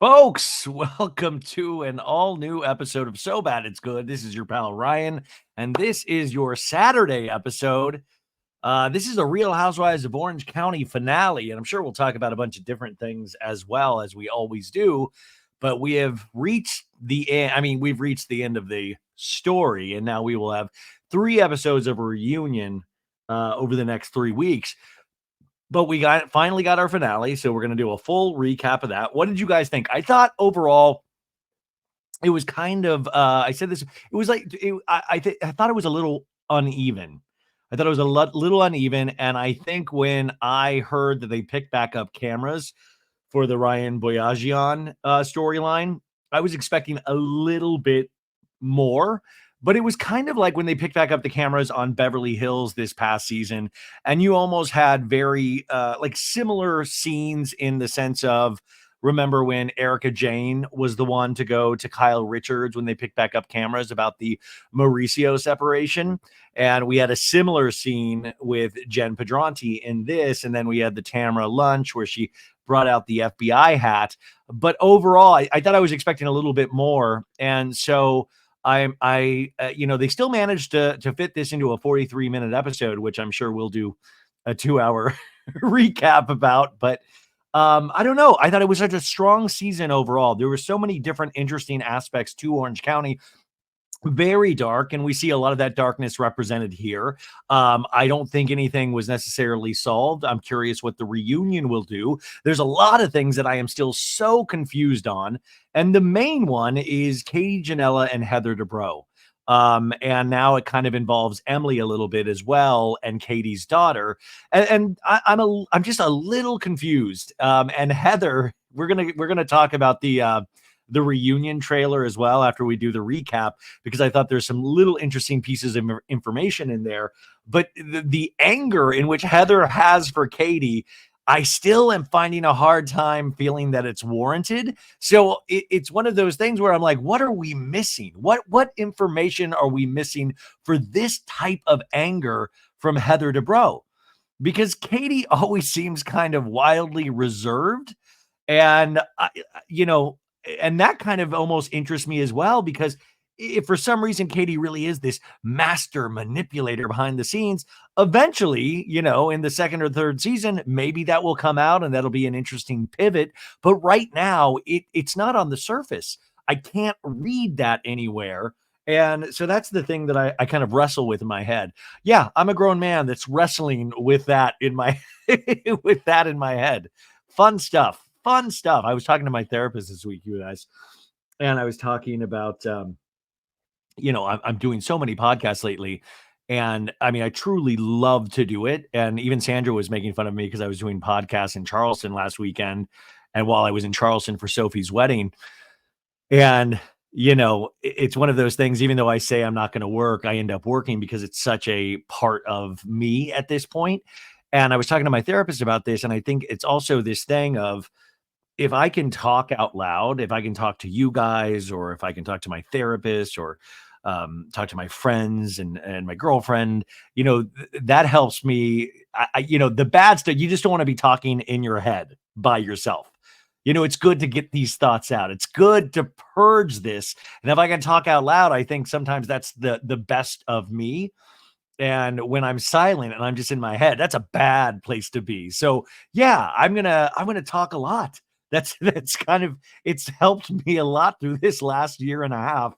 Folks, welcome to an all new episode of So Bad It's Good. This is your pal Ryan, and this is your Saturday episode. This is a Real Housewives of Orange County finale, and I'm sure we'll talk about a bunch of different things as well as we always do. But we have reached the end. I mean, we've reached the end of the story, and now we will have 3 episodes of a reunion over the next 3 weeks. But we finally got our finale, so we're going to do a full recap of that. What did you guys think? I thought overall it was kind of I said this, it was like I thought it was a little uneven. I thought it was a little uneven, and I think when I heard that they picked back up cameras for the Ryan Boyajian storyline, I was expecting a little bit more, but it was kind of like when they picked back up the cameras on Beverly Hills this past season, and you almost had very like similar scenes in the sense of, remember when Erica Jane was the one to go to Kyle Richards when they picked back up cameras about the Mauricio separation? And we had a similar scene with Jen Pedranti in this. And then we had the Tamara lunch where she brought out the FBI hat. But overall, I thought I was expecting a little bit more. And so they still managed to fit this into a 43-minute episode, which I'm sure we'll do a 2-hour recap about. But I don't know. I thought it was such a strong season overall. There were so many different interesting aspects to Orange County. Very dark, and we see a lot of that darkness represented here. I don't think anything was necessarily solved. I'm curious what the reunion will do. There's a lot of things that I am still so confused on, and the main one is Katie Janela and Heather Dubrow. And now it kind of involves Emily a little bit as well, and Katie's daughter. I'm just a little confused. And Heather, we're gonna talk about the reunion trailer as well after we do the recap, because I thought there's some little interesting pieces of information in there. But the anger in which Heather has for Katie, I still am finding a hard time feeling that it's warranted. So it's one of those things where I'm like, what are we missing? What information are we missing for this type of anger from Heather Dubrow? Because Katie always seems kind of wildly reserved. And, and that kind of almost interests me as well, because if for some reason Katie really is this master manipulator behind the scenes, eventually, in the second or third season, maybe that will come out and that'll be an interesting pivot. But right now, it's not on the surface. I can't read that anywhere. And so that's the thing that I kind of wrestle with in my head. Yeah, I'm a grown man that's wrestling with that in my with that in my head. Fun stuff. I was talking to my therapist this week, you guys, and I was talking about, I'm doing so many podcasts lately, and I mean, I truly love to do it. And even Sandra was making fun of me because I was doing podcasts in Charleston last weekend, and while I was in Charleston for Sophie's wedding, and it's one of those things. Even though I say I'm not going to work, I end up working because it's such a part of me at this point. And I was talking to my therapist about this, and I think it's also this thing of, if I can talk out loud, if I can talk to you guys, or if I can talk to my therapist, or talk to my friends and my girlfriend, that helps me. The bad stuff, you just don't want to be talking in your head by yourself. It's good to get these thoughts out. It's good to purge this. And if I can talk out loud, I think sometimes that's the best of me. And when I'm silent and I'm just in my head, that's a bad place to be. So yeah, I'm gonna talk a lot. That's kind of, it's helped me a lot through this last year and a half.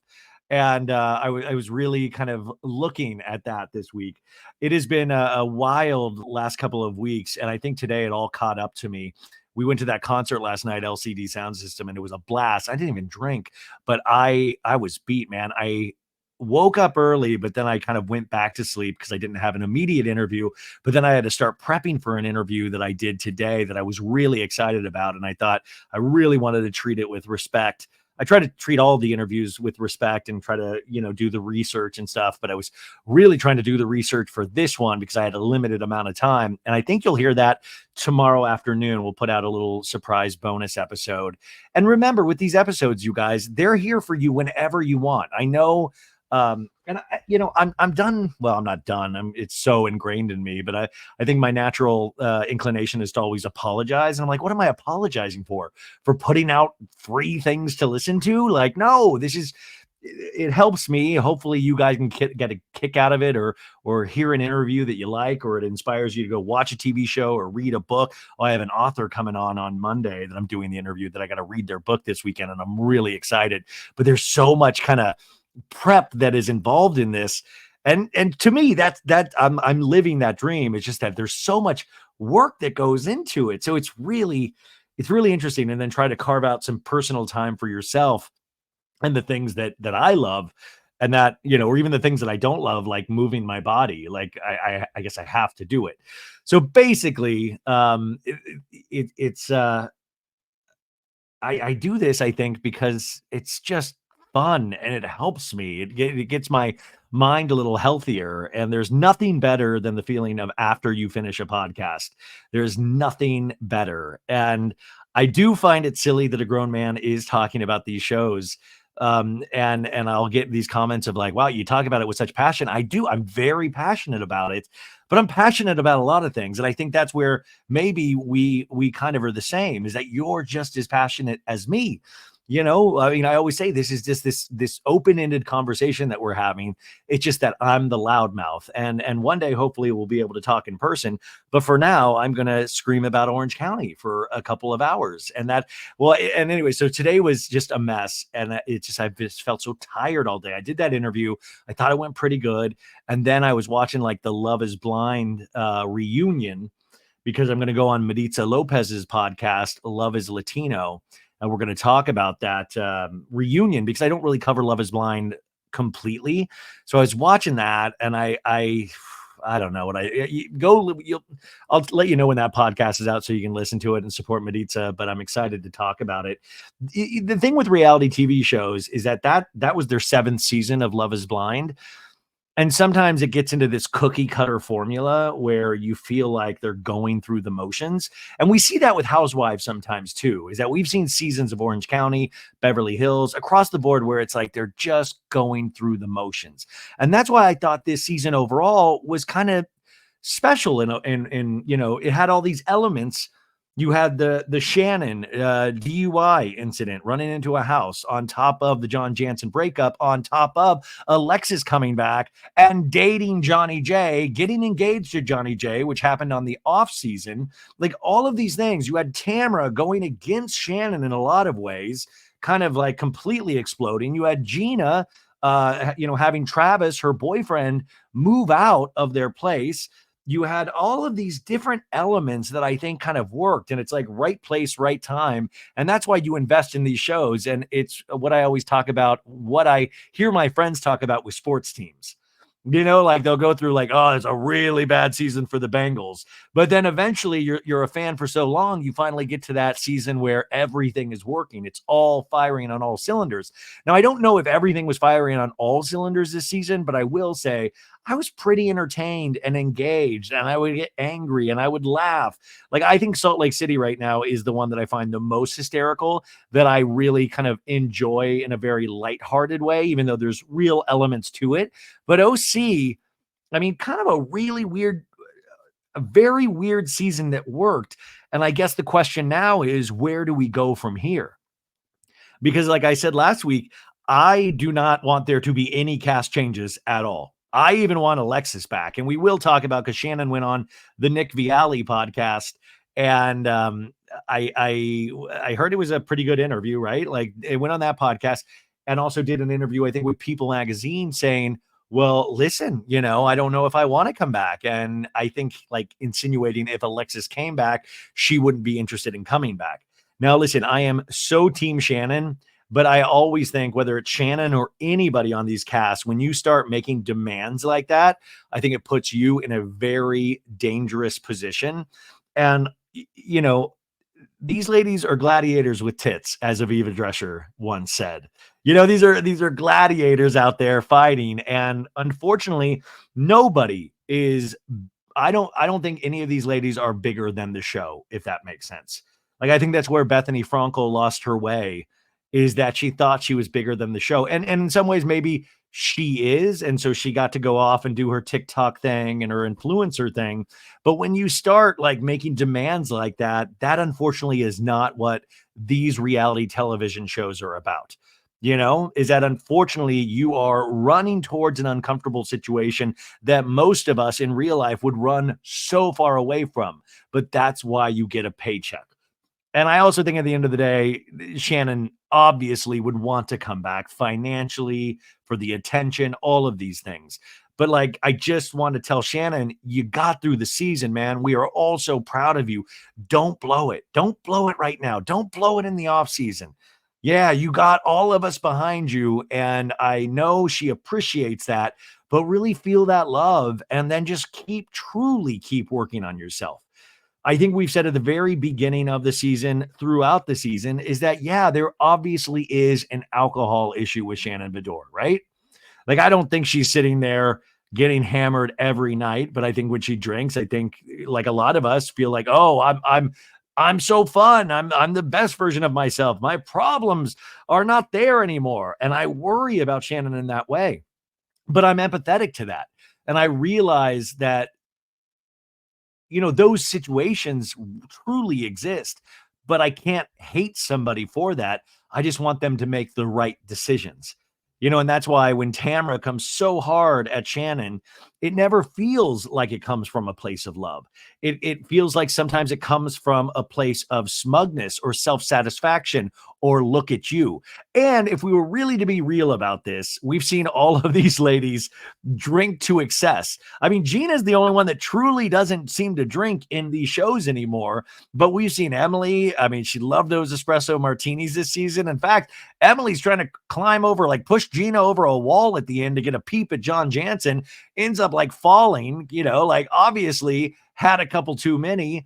And I was really kind of looking at that this week. It has been a wild last couple of weeks. And I think today it all caught up to me. We went to that concert last night, LCD Sound System, and it was a blast. I didn't even drink, but I was beat, man. I woke up early, but then I kind of went back to sleep because I didn't have an immediate interview. But then I had to start prepping for an interview that I did today that I was really excited about. And I thought I really wanted to treat it with respect. I try to treat all the interviews with respect and try to, do the research and stuff. But I was really trying to do the research for this one because I had a limited amount of time. And I think you'll hear that tomorrow afternoon. We'll put out a little surprise bonus episode. And remember, with these episodes, you guys, they're here for you whenever you want. I know And I'm done. Well, I'm not done. It's so ingrained in me, but I think my natural inclination is to always apologize. And I'm like, what am I apologizing for? For putting out free things to listen to? Like, no, it helps me. Hopefully you guys can get a kick out of it, or hear an interview that you like, or it inspires you to go watch a TV show or read a book. Oh, I have an author coming on Monday that I'm doing the interview that I got to read their book this weekend, and I'm really excited. But there's so much kind of prep that is involved in this. And to me, that I'm living that dream. It's just that there's so much work that goes into it. So it's really interesting. And then try to carve out some personal time for yourself and the things that I love, and that, or even the things that I don't love, like moving my body. Like I guess I have to do it. So basically, it's I do this, I think, because it's just fun and it helps me. It gets my mind a little healthier. And there's nothing better than the feeling of after you finish a podcast. There's nothing better. And I do find it silly that a grown man is talking about these shows. And I'll get these comments of like, wow, you talk about it with such passion. I do. I'm very passionate about it, but I'm passionate about a lot of things. And I think that's where maybe we kind of are the same, is that you're just as passionate as me. I mean, I always say this is just this open-ended conversation that we're having. It's just that I'm the loudmouth, and one day hopefully we'll be able to talk in person. But for now, I'm gonna scream about Orange County for a couple of hours, and anyway. So today was just a mess, and I've just felt so tired all day. I did that interview. I thought it went pretty good, and then I was watching like the Love Is Blind reunion, because I'm going to go on Maritza Lopez's podcast, Love Is Latino. And we're going to talk about that reunion, because I don't really cover Love Is Blind completely. So I was watching that, and I don't know what I'll let you know when that podcast is out so you can listen to it and support Maritza, but I'm excited to talk about it. The thing with reality TV shows is that was their 7th season of Love Is Blind. And sometimes it gets into this cookie cutter formula where you feel like they're going through the motions. And we see that with Housewives sometimes too, is that we've seen seasons of Orange County, Beverly Hills, across the board, where it's like they're just going through the motions. And that's why I thought this season overall was kind of special. And it had all these elements. You had the Shannon DUI incident, running into a house, on top of the John Jansen breakup, on top of Alexis coming back and dating Johnny J, getting engaged to Johnny J, which happened on the off season. Like all of these things. You had Tamara going against Shannon in a lot of ways, kind of like completely exploding. You had Gina, having Travis, her boyfriend, move out of their place. You had all of these different elements that I think kind of worked, and it's like right place, right time. And that's why you invest in these shows. And it's what I always talk about, what I hear my friends talk about with sports teams. Like they'll go through like, oh, it's a really bad season for the Bengals. But then eventually you're a fan for so long, you finally get to that season where everything is working. It's all firing on all cylinders. Now, I don't know if everything was firing on all cylinders this season, but I will say I was pretty entertained and engaged, and I would get angry and I would laugh. Like, I think Salt Lake City right now is the one that I find the most hysterical, that I really kind of enjoy in a very lighthearted way, even though there's real elements to it. But OC, I mean, kind of a very weird season that worked. And I guess the question now is, where do we go from here? Because like I said last week, I do not want there to be any cast changes at all. I even want Alexis back. And we will talk about, because Shannon went on the Nick Vialli podcast, and I heard it was a pretty good interview, right? Like, it went on that podcast, and also did an interview, I think, with People Magazine, saying, well, listen, I don't know if I want to come back. And I think, like, insinuating if Alexis came back, she wouldn't be interested in coming back. Now, listen, I am so team Shannon, but I always think, whether it's Shannon or anybody on these casts, when you start making demands like that, I think it puts you in a very dangerous position. And, these ladies are gladiators with tits, as Aviva Drescher once said. These are gladiators out there fighting. And unfortunately, nobody is, I don't think any of these ladies are bigger than the show, if that makes sense. Like, I think that's where Bethany Frankel lost her way. is that she thought she was bigger than the show. And in some ways, maybe she is. And so she got to go off and do her TikTok thing and her influencer thing. But when you start like making demands like that, that unfortunately is not what these reality television shows are about. Is that unfortunately you are running towards an uncomfortable situation that most of us in real life would run so far away from. But that's why you get a paycheck. And I also think at the end of the day, Shannon obviously would want to come back financially for the attention, all of these things. But like, I just want to tell Shannon, you got through the season, man. We are all so proud of you. Don't blow it. Don't blow it right now. Don't blow it in the off season. Yeah, you got all of us behind you. And I know she appreciates that, but really feel that love and then just truly keep working on yourself. I think we've said at the very beginning of the season, throughout the season, is that, yeah, there obviously is an alcohol issue with Shannon Beador, right? Like, I don't think she's sitting there getting hammered every night, but I think when she drinks, I think like a lot of us feel like, oh, I'm so fun. I'm the best version of myself. My problems are not there anymore. And I worry about Shannon in that way. But I'm empathetic to that. And I realize that those situations truly exist, but I can't hate somebody for that. I just want them to make the right decisions. And that's why when Tamra comes so hard at Shannon, it never feels like it comes from a place of love. It feels like sometimes it comes from a place of smugness or self-satisfaction or look at you. And if we were really to be real about this, we've seen all of these ladies drink to excess. I mean, Gina's the only one that truly doesn't seem to drink in these shows anymore, but we've seen Emily. I mean, she loved those espresso martinis this season. In fact, Emily's trying to climb over, like push Gina over a wall at the end to get a peep at John Jansen, ends up like falling, like obviously had a couple too many.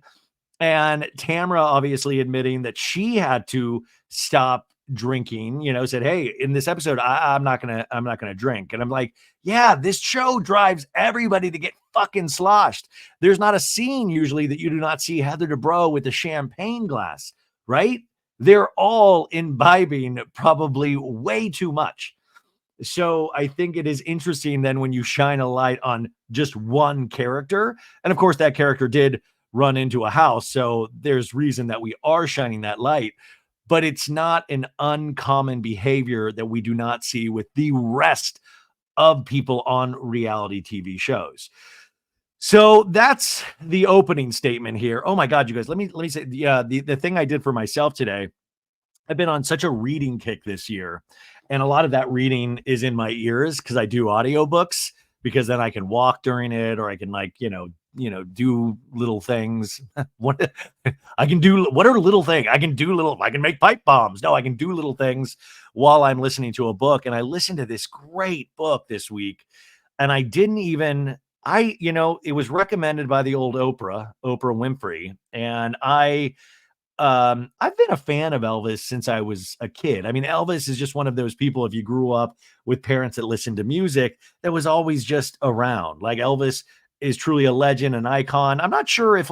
And Tamra obviously admitting that she had to stop drinking, said, hey, in this episode, I'm not gonna drink. And I'm like, yeah, this show drives everybody to get fucking sloshed. There's not a scene usually that you do not see Heather Dubrow with a champagne glass, right? They're all imbibing probably way too much. So I think it is interesting then when you shine a light on just one character. And of course, that character did run into a house. So there's reason that we are shining that light. But it's not an uncommon behavior that we do not see with the rest of people on reality TV shows. So that's the opening statement here. Oh my God, you guys, let me say, the thing I did for myself today, I've been on such a reading kick this year. And a lot of that reading is in my ears because I do audiobooks, because then I can walk during it, or I can do little things. What I can do, what are little things? I can make pipe bombs. No, I can do little things while I'm listening to a book. And I listened to this great book this week, and I didn't even, it was recommended by the old Oprah Winfrey. And I've been a fan of Elvis since I was a kid. I mean, Elvis is just one of those people, if you grew up with parents that listened to music, that was always just around. Like, Elvis is truly a legend, an icon. I'm not sure if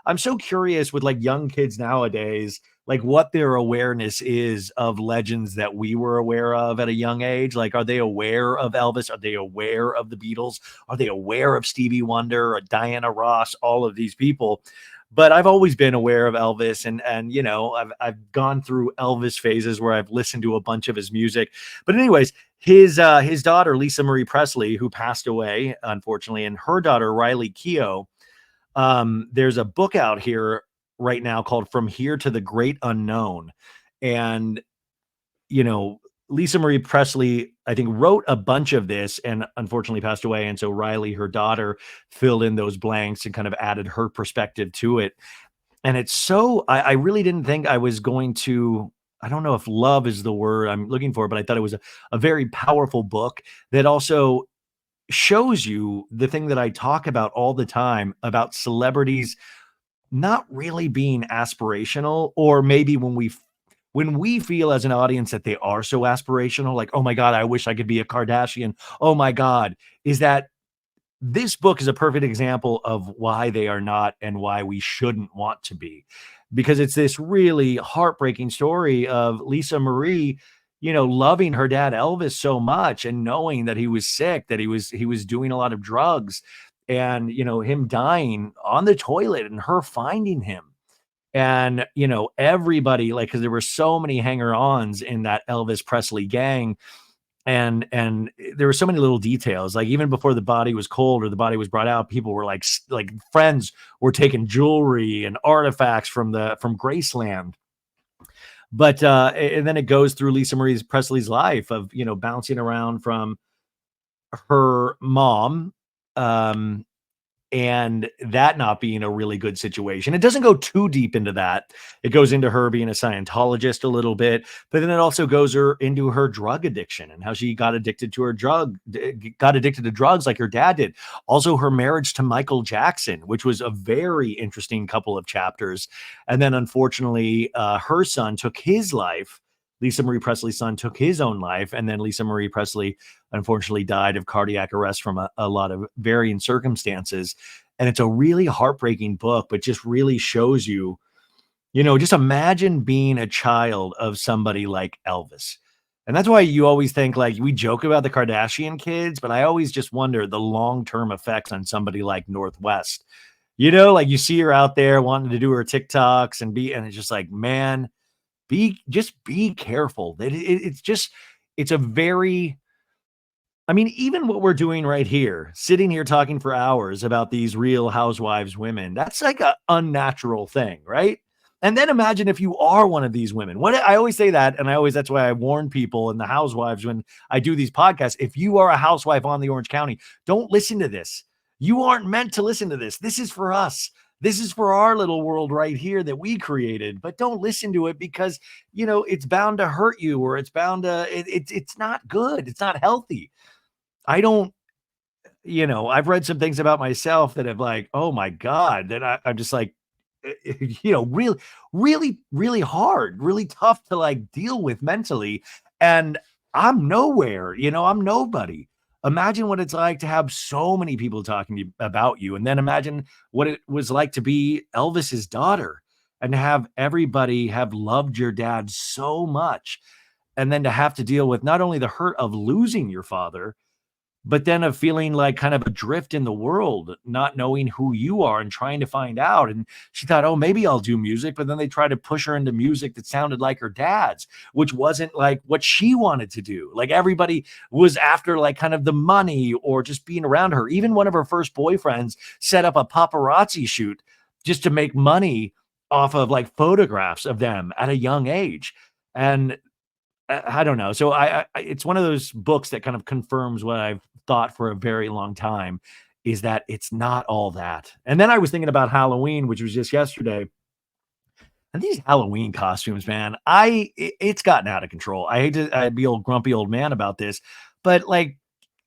I'm so curious with young kids nowadays, what their awareness is of legends that we were aware of at a young age. Like, are they aware of Elvis? Are they aware of the Beatles? Are they aware of Stevie Wonder or Diana Ross? All of these people. But I've always been aware of Elvis, and I've gone through Elvis phases where I've listened to a bunch of his music. But anyways, his daughter, Lisa Marie Presley, who passed away, unfortunately, and her daughter, Riley Keough, there's a book out here right now called From Here to the Great Unknown. And, Lisa Marie Presley, I think, wrote a bunch of this and unfortunately passed away. And so Riley, her daughter, filled in those blanks and kind of added her perspective to it. And it's so, I really didn't think I was going to, I don't know if love is the word I'm looking for, but I thought it was a very powerful book that also shows you the thing that I talk about all the time about celebrities not really being aspirational, or maybe when we feel as an audience that they are so aspirational, like, oh my God, I wish I could be a Kardashian. Oh my God, is that this book is a perfect example of why they are not and why we shouldn't want to be. because it's this really heartbreaking story of Lisa Marie, loving her dad Elvis so much and knowing that he was sick, that he was doing a lot of drugs, and him dying on the toilet and her finding him. And everybody, like, because there were so many hanger-ons in that Elvis Presley gang, and there were so many little details. Like, even before the body was cold or the body was brought out, people were like friends were taking jewelry and artifacts from Graceland. But and then it goes through Lisa Marie Presley's life of bouncing around from her mom, and that not being a really good situation. It doesn't go too deep into that. It goes into her being a Scientologist a little bit, but then it also goes into her drug addiction and how she got addicted to drugs like her dad did. Also, her marriage to Michael Jackson, which was a very interesting couple of chapters. And then, unfortunately, her son took his life. Lisa Marie Presley's son took his own life, and then Lisa Marie Presley unfortunately died of cardiac arrest from a lot of varying circumstances. And it's a really heartbreaking book, but just really shows you, just imagine being a child of somebody like Elvis. And that's why you always think, like, we joke about the Kardashian kids, but I always just wonder the long-term effects on somebody like Northwest. Like, you see her out there wanting to do her TikToks and it's just like, man, be careful. It's a very, I mean, even what we're doing right here, sitting here talking for hours about these Real Housewives women, that's like an unnatural thing, right? And then imagine if you are one of these women. I always say that, and that's why I warn people in the Housewives when I do these podcasts. If you are a housewife on the Orange County, don't listen to this. You aren't meant to listen to this. This is for us. This is for our little world right here that we created, but don't listen to it because, it's bound to hurt you, or it's bound to, it's not good. It's not healthy. I've read some things about myself that have, like, oh my God, that I'm just like, really, really, really hard, really tough to, like, deal with mentally. And I'm nowhere, I'm nobody. Imagine what it's like to have so many people talking to you about you. And then imagine what it was like to be Elvis's daughter and to have everybody have loved your dad so much. And then to have to deal with not only the hurt of losing your father, but then of feeling like kind of adrift in the world, not knowing who you are and trying to find out. And she thought, oh, maybe I'll do music. But then they tried to push her into music that sounded like her dad's, which wasn't like what she wanted to do. Like, everybody was after, like, kind of the money or just being around her. Even one of her first boyfriends set up a paparazzi shoot just to make money off of, like, photographs of them at a young age. And I don't know. So it's one of those books that kind of confirms what I've thought for a very long time, is that it's not all that. And then I was thinking about Halloween, which was just yesterday. And these Halloween costumes, man, it's gotten out of control. I hate to be old grumpy old man about this, but, like,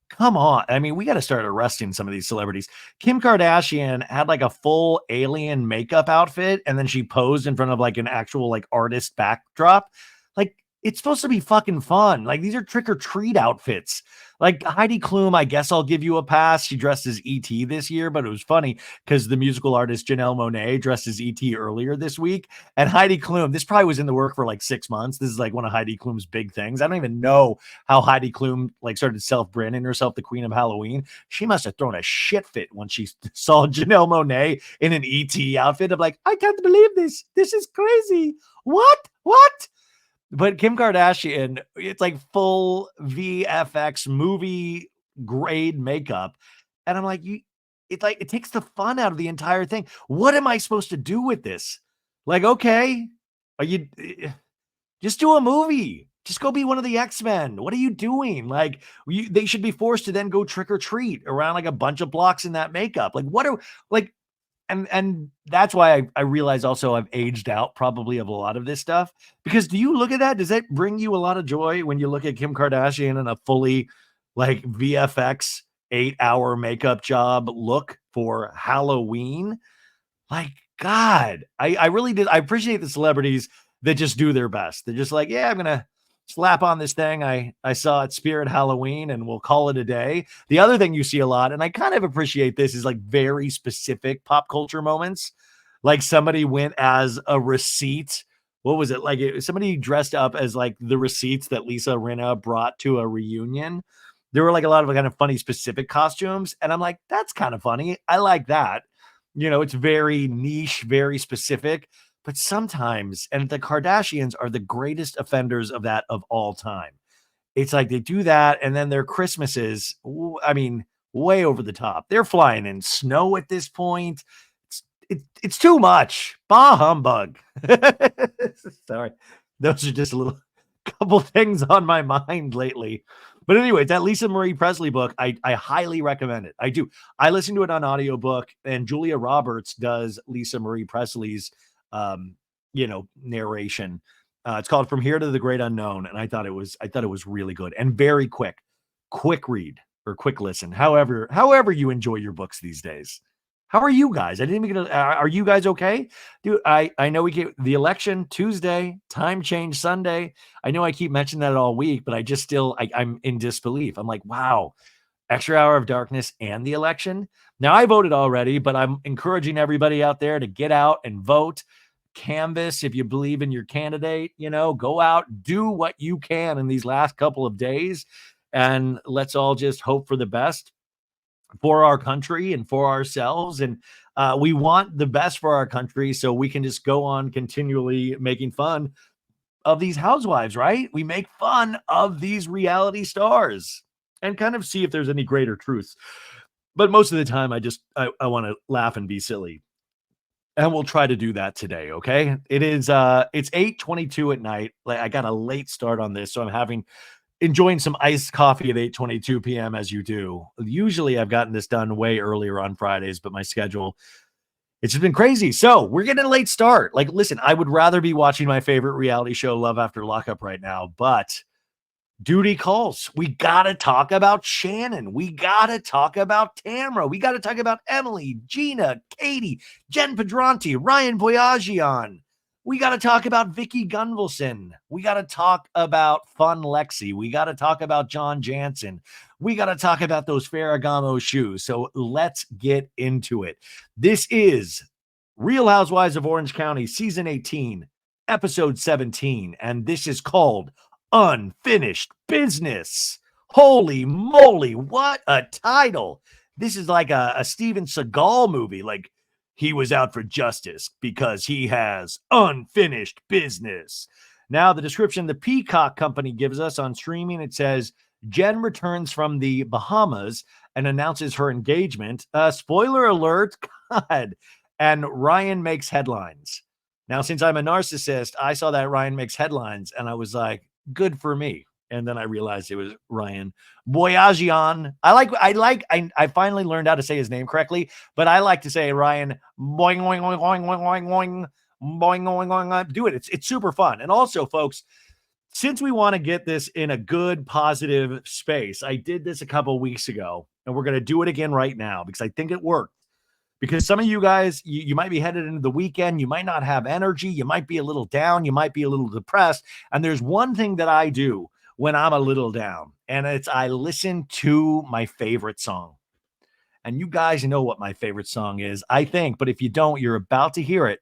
come on. I mean, we got to start arresting some of these celebrities. Kim Kardashian had, like, a full alien makeup outfit, and then she posed in front of, like, an actual, like, artist backdrop. Like, it's supposed to be fucking fun. Like, these are trick or treat outfits. Like, Heidi Klum, I guess I'll give you a pass. She dressed as E.T. this year, but it was funny because the musical artist Janelle Monáe dressed as E.T. earlier this week. And Heidi Klum, this probably was in the work for like 6 months. This is like one of Heidi Klum's big things. I don't even know how Heidi Klum, like, started self-branding herself the Queen of Halloween. She must have thrown a shit fit when she saw Janelle Monáe in an E.T. outfit. I'm like, I can't believe this. This is crazy. What? But Kim Kardashian, it's like full VFX movie grade makeup. And I'm like, it's like, it takes the fun out of the entire thing. What am I supposed to do with this? Like, okay, just do a movie. Just go be one of the X-Men. What are you doing? Like, they should be forced to then go trick or treat around like a bunch of blocks in that makeup. Like, and that's why I realize also I've aged out probably of a lot of this stuff, because do you look at that? Does that bring you a lot of joy when you look at Kim Kardashian in a fully, like, VFX 8-hour makeup job look for Halloween? Like, God, I really did. I appreciate the celebrities that just do their best. They're just like, yeah, I'm going to slap on this thing I saw at Spirit Halloween and we'll call it a day. The other thing you see a lot, and I kind of appreciate this, is like very specific pop culture moments. Like somebody went as a receipt. What was it? Like somebody dressed up as like the receipts that Lisa Rinna brought to a reunion. There were like a lot of kind of funny specific costumes. And I'm like, that's kind of funny. I like that. It's very niche, very specific. But sometimes, and the Kardashians are the greatest offenders of that of all time. It's like they do that, and then their Christmases, I mean, way over the top. They're flying in snow at this point. It's too much. Bah humbug. Sorry. Those are just a little couple things on my mind lately. But anyway, that Lisa Marie Presley book, I highly recommend it. I do. I listen to it on audiobook, and Julia Roberts does Lisa Marie Presley's narration. It's called From Here to the Great Unknown, and I thought it was really good and very quick read or quick listen. However you enjoy your books these days. How are you guys? I didn't even get are you guys okay? Dude, I know we get the election Tuesday, time change Sunday. I know I keep mentioning that all week, but I'm in disbelief. I'm like, wow, extra hour of darkness and the election. Now I voted already, but I'm encouraging everybody out there to get out and vote. Canvas, if you believe in your candidate, go out, do what you can in these last couple of days, and let's all just hope for the best for our country and for ourselves. And we want the best for our country, so we can just go on continually making fun of these housewives, right? We make fun of these reality stars and kind of see if there's any greater truths. But most of the time, I want to laugh and be silly. And we'll try to do that today, okay? It's 8:22 at night. Like, I got a late start on this, so I'm enjoying some iced coffee at 8:22 p.m. as you do. Usually I've gotten this done way earlier on Fridays, but my schedule, it's just been crazy. So we're getting a late start. Like, listen, I would rather be watching my favorite reality show, Love After Lockup, right now, but duty calls. We got to talk about Shannon. We got to talk about Tamra. We got to talk about Emily, Gina, Katie, Jen Pedranti, Ryan Boyajian. We got to talk about Vicky Gunvalson. We got to talk about Fun Lexi. We got to talk about John Jansen. We got to talk about those Ferragamo shoes. So let's get into it. This is Real Housewives of Orange County, Season 18, Episode 17. And this is called Unfinished Business. Holy moly, what a title. This is like a Steven Seagal movie. Like, he was out for justice because he has unfinished business. Now, the description the Peacock company gives us on streaming, it says, Jen returns from the Bahamas and announces her engagement. Spoiler alert, God. And Ryan makes headlines. Now, since I'm a narcissist, I saw that Ryan makes headlines, and I was like, good for me. And then I realized it was Ryan Boyajian. I finally learned how to say his name correctly, but I like to say Ryan boing, boing, boing, boing, boing, boing, boing, boing, boing. Do it. It's super fun. And also, folks, since we want to get this in a good, positive space, I did this a couple weeks ago, and we're going to do it again right now because I think it worked. Because some of you guys, you might be headed into the weekend. You might not have energy. You might be a little down. You might be a little depressed. And there's one thing that I do when I'm a little down, and it's I listen to my favorite song. And you guys know what my favorite song is, I think. But if you don't, you're about to hear it,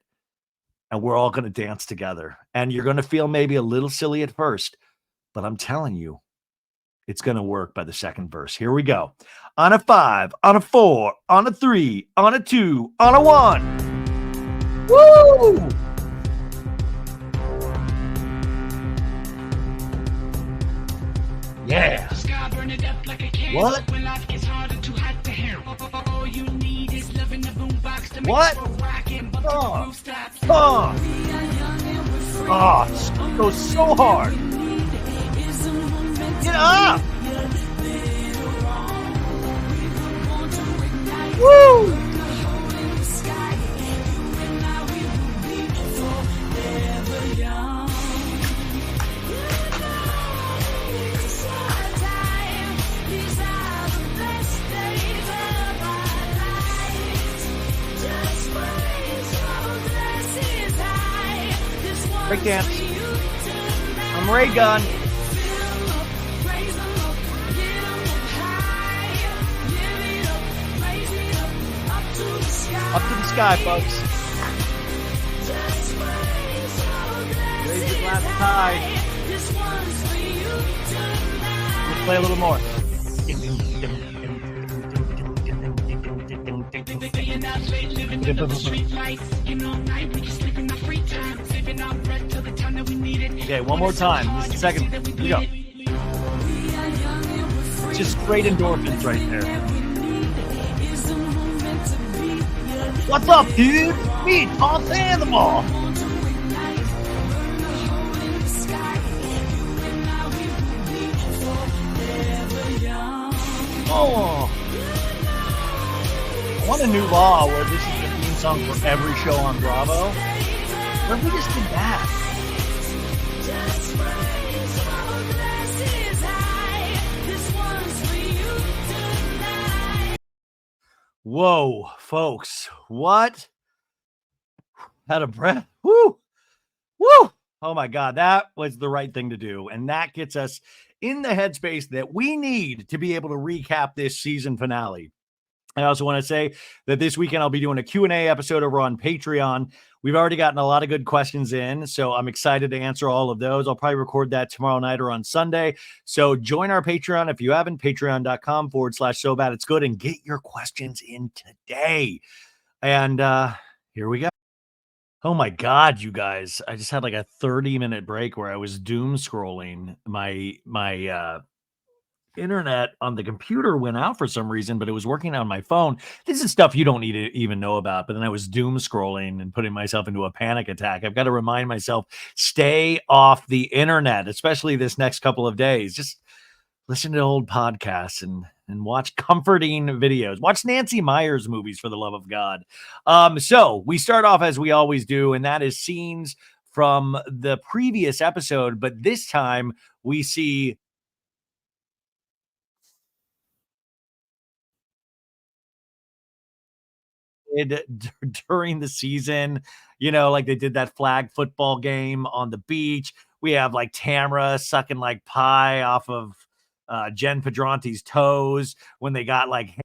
and we're all going to dance together. And you're going to feel maybe a little silly at first, but I'm telling you, it's going to work by the second verse. Here we go. On a 5, on a 4, on a 3, on a 2, on a 1. Woo! Yeah. What? What? Oh, it goes so hard. Get up! Woo! Break dance. I'm Ray Gun. Up to the sky, folks. Hi. Let's play a little more. Okay, one more time. This is the second. Here we go. Just straight endorphins right there. What's up, dude? Me, Tom Sandoval. Oh, I want a new law where this is the theme song for every show on Bravo. What if we just did that? Whoa, folks, what? Had a breath. Woo! Woo! Oh my God, that was the right thing to do. And that gets us in the headspace that we need to be able to recap this season finale. I also want to say that this weekend I'll be doing a Q&A episode over on Patreon. We've already gotten a lot of good questions in, so I'm excited to answer all of those. I'll probably record that tomorrow night or on Sunday. So join our Patreon if you haven't, patreon.com/so bad it's good, and get your questions in today. And here we go. Oh my God, you guys. I just had like a 30-minute break where I was doom scrolling. My internet on the computer went out for some reason, but it was working on my phone. This is stuff you don't need to even know about. But then I was doom scrolling and putting myself into a panic attack. I've got to remind myself, stay off the internet, especially this next couple of days. Just listen to old podcasts and watch comforting videos. Watch Nancy Meyers movies, for the love of God. So we start off as we always do, and that is scenes from the previous episode. But this time we see during the season, like they did that flag football game on the beach. We have like Tamra sucking like pie off of Jen Pedrante's toes when they got like hair,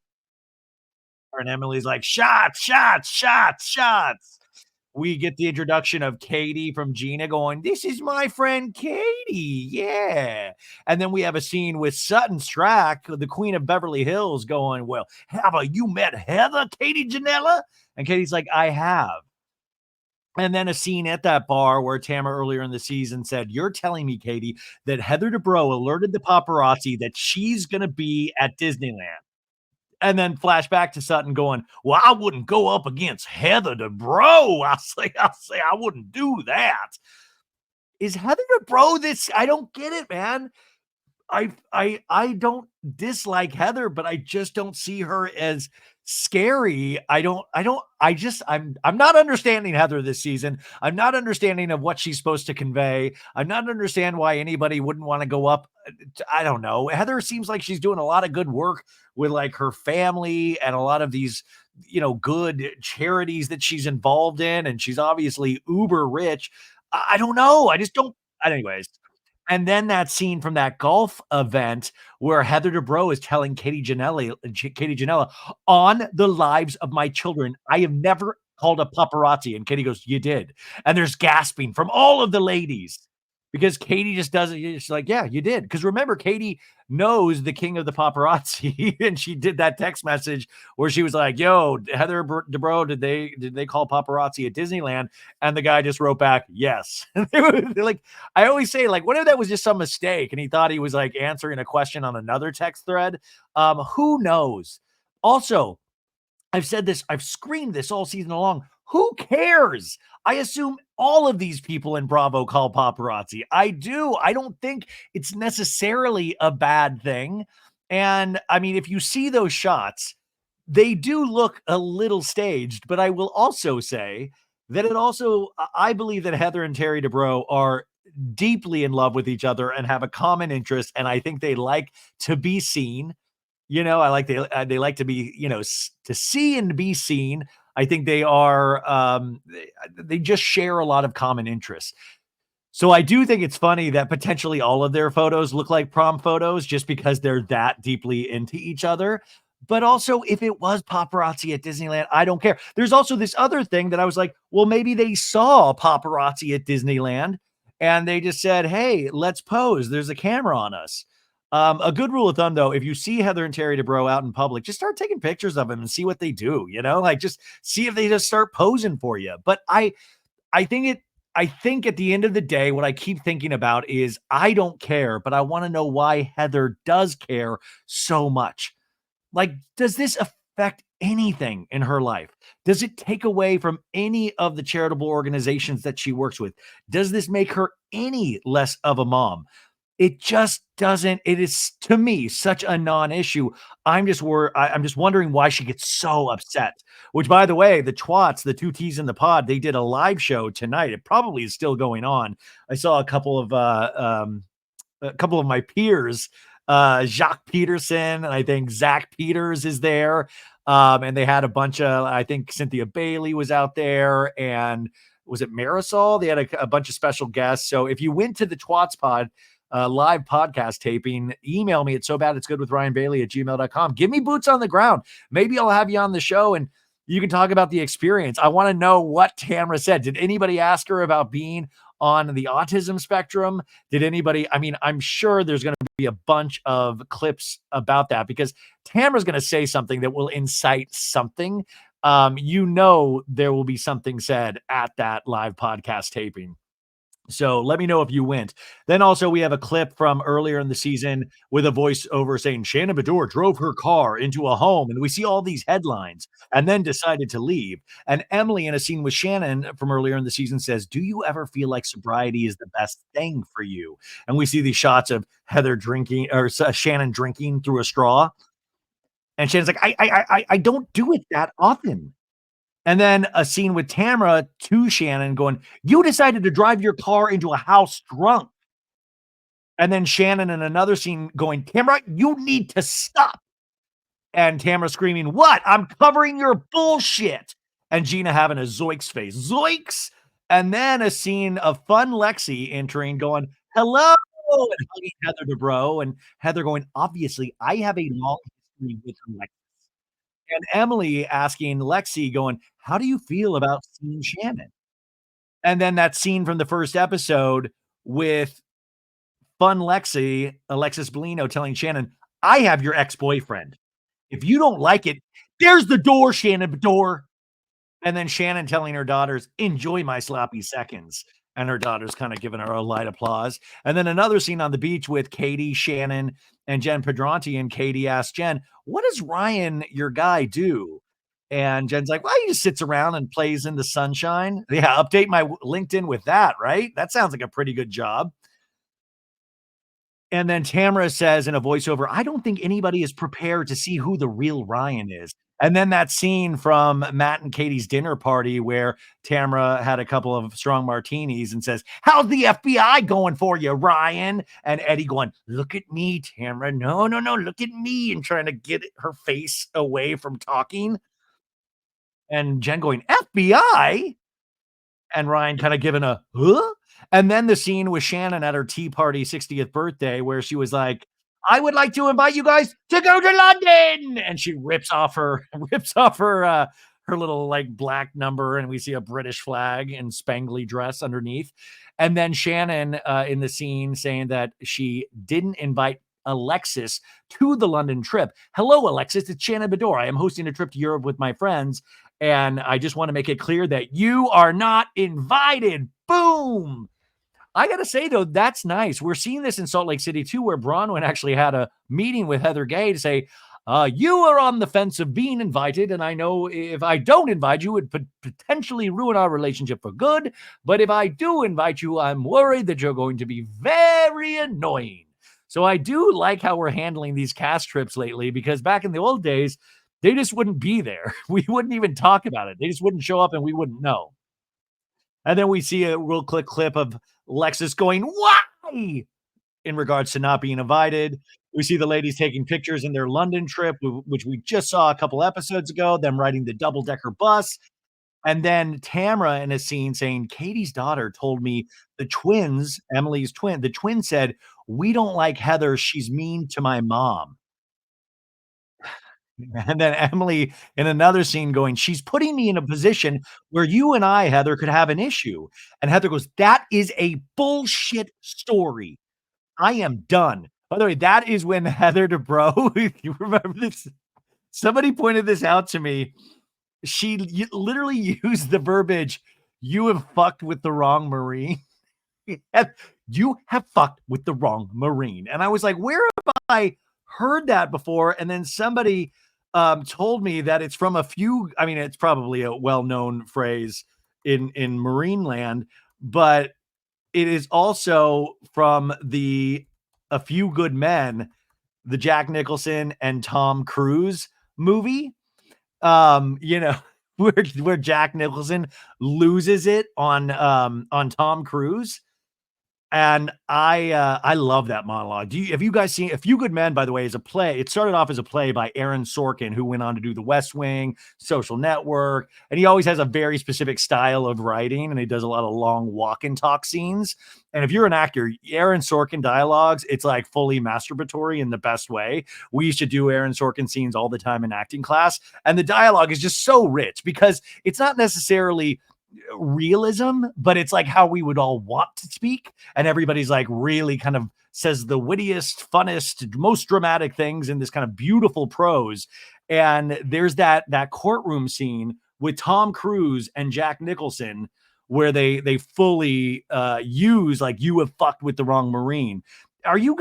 and Emily's like shots, shots, shots, shots. We get the introduction of Katie from Gina going, "This is my friend Katie." Yeah. And then we have a scene with Sutton Strack, the Queen of Beverly Hills, going, "Well, have you met Heather, Katie Janella?" And Katie's like, "I have." And then a scene at that bar where Tamara earlier in the season said, "You're telling me, Katie, that Heather Dubrow alerted the paparazzi that she's going to be at Disneyland." And then flashback to Sutton going, "Well, I wouldn't go up against Heather Dubrow. I'll say I wouldn't do that." Is Heather Dubrow this? I don't get it, man. I don't dislike Heather, but I just don't see her as scary. I'm not understanding Heather this season. I'm not understanding of what she's supposed to convey. I'm not understand why anybody wouldn't want to go up. I don't know. Heather seems like she's doing a lot of good work with like her family and a lot of these, good charities that she's involved in. And she's obviously uber rich. I don't know. I just don't. Anyways, and then that scene from that golf event where Heather Dubrow is telling Katie Janella, "On the lives of my children, I have never called a paparazzi." And Katie goes, "You did." And there's gasping from all of the ladies because Katie just doesn't. She's like, "Yeah, you did." Because remember, Katie knows the king of the paparazzi, and she did that text message where she was like, "Yo, Heather Dubrow, did they call paparazzi at Disneyland?" And the guy just wrote back, "Yes." They're like, I always say, like, what if that was just some mistake and he thought he was like answering a question on another text thread? Who knows? Also, I've said this, I've screamed this all season long. Who cares? I assume all of these people in Bravo call paparazzi. I do. I don't think it's necessarily a bad thing. And I mean, if you see those shots, they do look a little staged, but I will also say that I believe that Heather and Terry Dubrow are deeply in love with each other and have a common interest. And I think they like to be seen. I like they like to be, to see and be seen. I think they are, they just share a lot of common interests. So I do think it's funny that potentially all of their photos look like prom photos just because they're that deeply into each other. But also, if it was paparazzi at Disneyland, I don't care. There's also this other thing that I was like, well, maybe they saw paparazzi at Disneyland and they just said, "Hey, let's pose. There's a camera on us." A good rule of thumb, though, if you see Heather and Terry Dubrow out in public, just start taking pictures of them and see what they do. Like just see if they just start posing for you. But I think it. I think at the end of the day, what I keep thinking about is I don't care, but I want to know why Heather does care so much. Like, does this affect anything in her life? Does it take away from any of the charitable organizations that she works with? Does this make her any less of a mom? It just doesn't. It is to me such a non-issue. I'm just wondering why she gets so upset. Which, by the way, the twats, the two T's in the pod, they did a live show tonight. It probably is still going on. I saw a couple of my peers, Jacques Peterson, and I think Zach Peters is there. And they had a bunch of, I think Cynthia Bailey was out there, and was it Marisol? They had a bunch of special guests. So if you went to the Twats Pod live podcast taping, email me at so bad it's good with Ryan Bailey at gmail.com. Give me boots on the ground. Maybe I'll have you on the show and you can talk about the experience. I want to know what Tamara said. Did anybody ask her about being on the autism spectrum? Did anybody? I mean, I'm sure there's going to be a bunch of clips about that because Tamara's going to say something that will incite something. There will be something said at that live podcast taping. So let me know if you went. Then also we have a clip from earlier in the season with a voiceover saying Shannon Beador drove her car into a home, and we see all these headlines and then decided to leave. And Emily in a scene with Shannon from earlier in the season says, "Do you ever feel like sobriety is the best thing for you?" And we see these shots of Heather drinking or Shannon drinking through a straw, and Shannon's like, "I don't do it that often." And then a scene with Tamara to Shannon going, "You decided to drive your car into a house drunk." And then Shannon in another scene going, "Tamara, you need to stop." And Tamara screaming, "What? I'm covering your bullshit." And Gina having a zoinks face. Zoinks. And then a scene of fun Lexi entering going, "Hello," and hugging Heather Dubrow. And Heather going, "Obviously, I have a long history with Alexis." And Emily asking Lexi, going, "How do you feel about seeing Shannon?" And then that scene from the first episode with fun Lexi, Alexis Bellino telling Shannon, "I have your ex-boyfriend. If you don't like it, there's the door, Shannon Beador." And then Shannon telling her daughters, "Enjoy my sloppy seconds." And her daughters kind of giving her a light applause. And then another scene on the beach with Katie, Shannon, and Jen Pedranti. And Katie asked Jen, "What does Ryan, your guy, do?" And Jen's like, "Well, he just sits around and plays in the sunshine." Yeah, update my LinkedIn with that, right? That sounds like a pretty good job. And then Tamara says in a voiceover, "I don't think anybody is prepared to see who the real Ryan is." And then that scene from Matt and Katie's dinner party where Tamara had a couple of strong martinis and says, "How's the FBI going for you, Ryan?" And Eddie going, "Look at me, Tamara. No, no, no, look at me," and trying to get her face away from talking. And Jen going, "FBI?" And Ryan kinda giving a, "Huh?" And then the scene with Shannon at her tea party 60th birthday where she was like, "I would like to invite you guys to go to London." And she rips off her her little, like, black number, and we see a British flag and spangly dress underneath. And then Shannon, in the scene saying that she didn't invite Alexis to the London trip. "Hello, Alexis, it's Shannon Beador. I am hosting a trip to Europe with my friends. And I just want to make it clear that you are not invited." Boom. I got to say, though, that's nice. We're seeing this in Salt Lake City, too, where Bronwyn actually had a meeting with Heather Gay to say, "You are on the fence of being invited. And I know if I don't invite you, it would potentially ruin our relationship for good. But if I do invite you, I'm worried that you're going to be very annoying." So I do like how we're handling these cast trips lately, because back in the old days, they just wouldn't be there. We wouldn't even talk about it. They just wouldn't show up and we wouldn't know. And then we see a real quick clip of Lexus going, "Why?" in regards to not being invited. We see the ladies taking pictures in their London trip, which we just saw a couple episodes ago, them riding the double-decker bus. And then Tamara in a scene saying, "Katie's daughter told me the twins, Emily's twin, the twin said, 'We don't like Heather. She's mean to my mom.'" And then Emily in another scene going, "She's putting me in a position where you and I, Heather, could have an issue." And Heather goes, "That is a bullshit story. I am done." By the way, that is when Heather Dubrow, you remember this? Somebody pointed this out to me. She literally used the verbiage, "You have fucked with the wrong Marine." You have fucked with the wrong Marine. And I was like, where have I heard that before? And then somebody told me that it's from a few, I mean, it's probably a well-known phrase in Marine land, but it is also from the A Few Good Men, the Jack Nicholson and Tom Cruise movie. You know, where Jack Nicholson loses it on Tom Cruise. And I love that monologue. Have you guys seen A Few Good Men, by the way, is a play. It started off as a play by Aaron Sorkin, who went on to do The West Wing, Social Network, and he always has a very specific style of writing, and he does a lot of long walk and talk scenes. And if you're an actor, Aaron Sorkin dialogues, it's like fully masturbatory in the best way. We used to do Aaron Sorkin scenes all the time in acting class, and the dialogue is just so rich because it's not necessarily realism, but it's like how we would all want to speak. And everybody's like really kind of says the wittiest, funnest, most dramatic things in this kind of beautiful prose. And there's that courtroom scene with Tom Cruise and Jack Nicholson where they fully use like, "You have fucked with the wrong Marine." Are you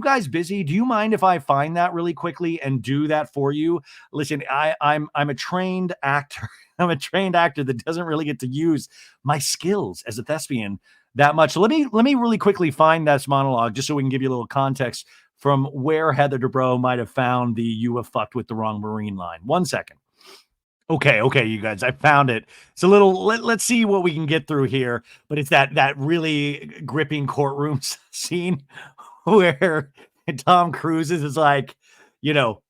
guys busy? Do you mind if I find that really quickly and do that for you? Listen, I'm a trained actor. I'm a trained actor that doesn't really get to use my skills as a thespian that much. So let me really quickly find this monologue just so we can give you a little context from where Heather Dubrow might have found the "You have fucked with the wrong Marine" line. 1 second. Okay, you guys, I found it. It's a little. Let's see what we can get through here. But it's that really gripping courtroom scene where Tom Cruise is like, you know,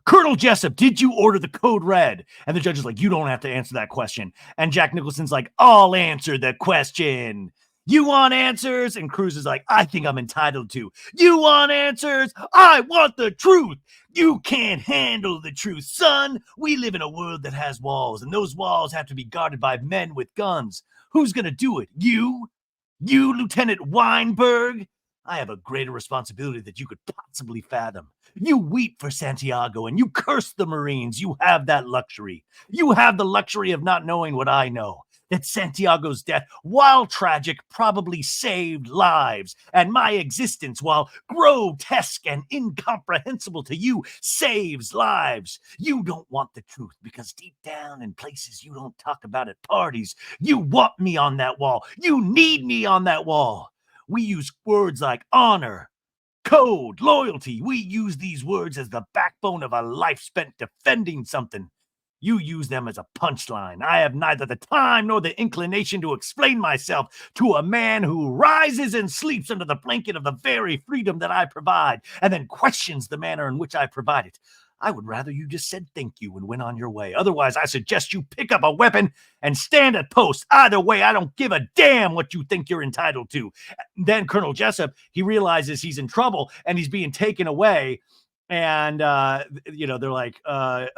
"Colonel Jessup, did you order the code red?" And the judge is like, "You don't have to answer that question." And Jack Nicholson's like, "I'll answer the question. You want answers?" And Cruise is like, "I think I'm entitled to." "You want answers? I want the truth." "You can't handle the truth, son. We live in a world that has walls, and those walls have to be guarded by men with guns. Who's going to do it? You? You, Lieutenant Weinberg? I have a greater responsibility that you could possibly fathom. You weep for Santiago and you curse the Marines. You have that luxury. You have the luxury of not knowing what I know. That Santiago's death, while tragic, probably saved lives. And my existence, while grotesque and incomprehensible to you, saves lives. You don't want the truth because deep down in places you don't talk about at parties, you want me on that wall. You need me on that wall. We use words like honor, code, loyalty. We use these words as the backbone of a life spent defending something. You use them as a punchline. I have neither the time nor the inclination to explain myself to a man who rises and sleeps under the blanket of the very freedom that I provide and then questions the manner in which I provide it. I would rather you just said thank you and went on your way. Otherwise, I suggest you pick up a weapon and stand at post. Either way, I don't give a damn what you think you're entitled to. Then Colonel Jessup, he realizes he's in trouble and he's being taken away. And, they're like,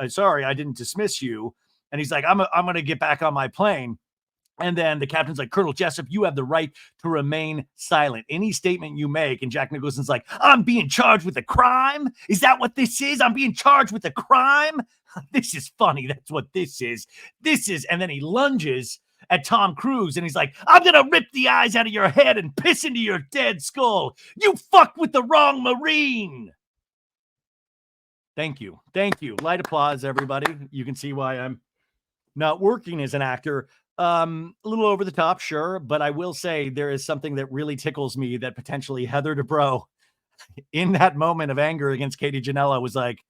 sorry, I didn't dismiss you. And he's like, I'm going to get back on my plane. And then the captain's like, "Colonel Jessup, you have the right to remain silent. Any statement you make." And Jack Nicholson's like, "I'm being charged with a crime? Is that what this is? I'm being charged with a crime? This is funny. That's what this is. And then he lunges at Tom Cruise and he's like, "I'm going to rip the eyes out of your head and piss into your dead skull. You fucked with the wrong Marine." Thank you. Thank you. Light applause, everybody. You can see why I'm not working as an actor. A little over the top, sure, but I will say there is something that really tickles me that potentially Heather Dubrow, in that moment of anger against Katie Janela, was like,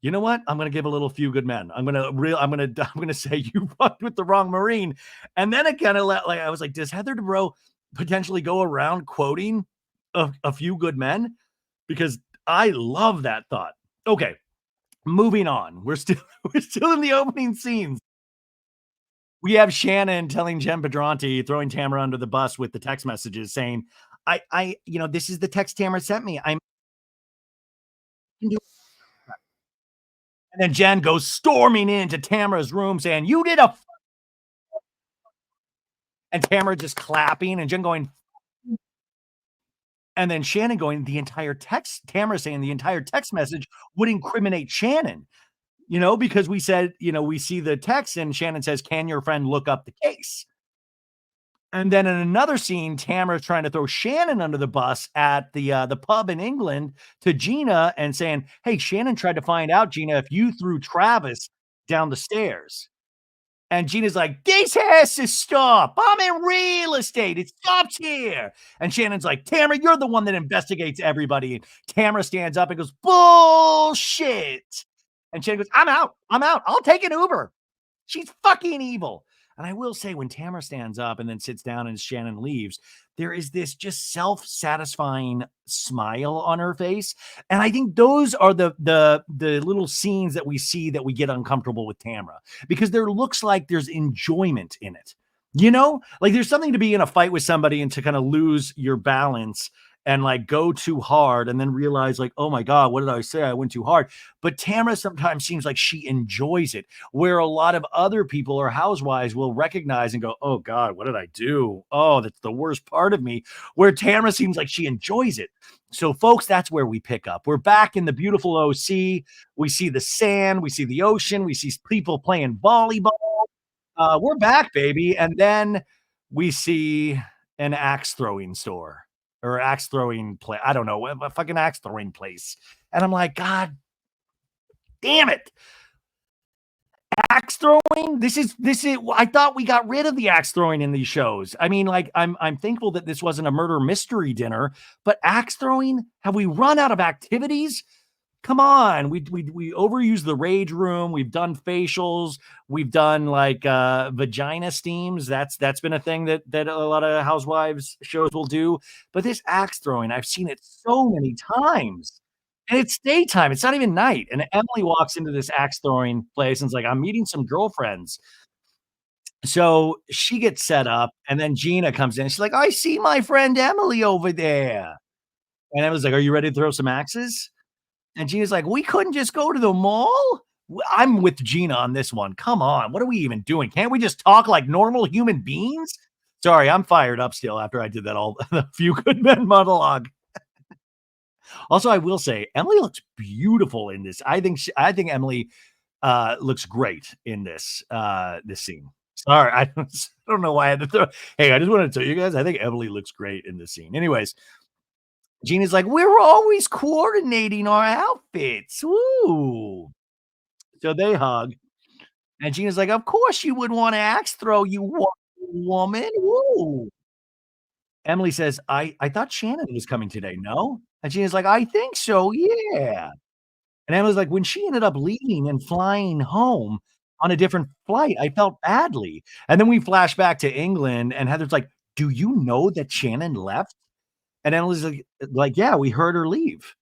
"You know what? I'm going to give a little Few Good Men. I'm going to say you fucked with the wrong Marine." And then it kind of like I was like, does Heather Dubrow potentially go around quoting a Few Good Men? Because I love that thought. Okay, moving on. We're still in the opening scenes. We have Shannon telling Jen Pedranti, throwing Tamara under the bus with the text messages saying, this is the text Tamara sent me. I'm And then Jen goes storming into Tamara's room saying, "You did a," and Tamara just clapping and Jen going, and then Shannon going, the entire text, Tamara saying the entire text message would incriminate Shannon, because we said, we see the text and Shannon says, "Can your friend look up the case?" And then in another scene, Tamara's trying to throw Shannon under the bus at the pub in England to Gina and saying, "Hey, Shannon tried to find out, Gina, if you threw Travis down the stairs." And Gina's like, "This has to stop. I'm in real estate. It stops here." And Shannon's like, "Tamara, you're the one that investigates everybody." And Tamara stands up and goes, "Bullshit." And Shannon goes, "I'm out. I'm out. I'll take an Uber." She's fucking evil. And I will say, when Tamara stands up and then sits down and Shannon leaves, there is this just self-satisfying smile on her face. And I think those are the little scenes that we see that we get uncomfortable with Tamara, because there looks like there's enjoyment in it. Like there's something to be in a fight with somebody and to kind of lose your balance and like go too hard and then realize like, "Oh my God, what did I say? I went too hard." But Tamara sometimes seems like she enjoys it, where a lot of other people or housewives will recognize and go, "Oh God, what did I do? Oh, that's the worst part of me." Where Tamara seems like she enjoys it. So, folks, that's where we pick up. We're back in the beautiful OC. We see the sand, we see the ocean, we see people playing volleyball. We're back, baby. And then we see an axe throwing store or axe throwing play. I don't know, a fucking axe throwing place. And I'm like, God damn it. Axe throwing. This is I thought we got rid of the axe throwing in these shows. I mean, like, I'm thankful that this wasn't a murder mystery dinner, but axe throwing, have we run out of activities? Come on, we overuse the rage room. We've done facials. We've done like vagina steams. That's been a thing that a lot of housewives shows will do. But this axe throwing, I've seen it so many times. And it's daytime. It's not even night. And Emily walks into this axe throwing place and's like, "I'm meeting some girlfriends." So she gets set up, and then Gina comes in. She's like, "I see my friend Emily over there." And Emily's like, "Are you ready to throw some axes?" And Gina's like, "We couldn't just go to the mall?" I'm with Gina on this one. Come on. What are we even doing? Can't we just talk like normal human beings? Sorry, I'm fired up still after I did that all the Few Good Men monologue. Also, I will say Emily looks beautiful in this. I think Emily looks great in this scene. Sorry, I don't know why I had to throw. Hey, I just wanted to tell you guys, I think Emily looks great in this scene. Anyways, Gina's like, "We're always coordinating our outfits. Woo." So they hug, and Gina's like, "Of course you would want to axe throw, you woman. Woo." Emily says, I thought Shannon was coming today, no?" And Gina's like, "I think so, yeah." And Emily's like, "When she ended up leaving and flying home on a different flight, I felt badly." And then we flash back to England, and Heather's like, "Do you know that Shannon left?" And Emily's like, "Yeah, we heard her leave."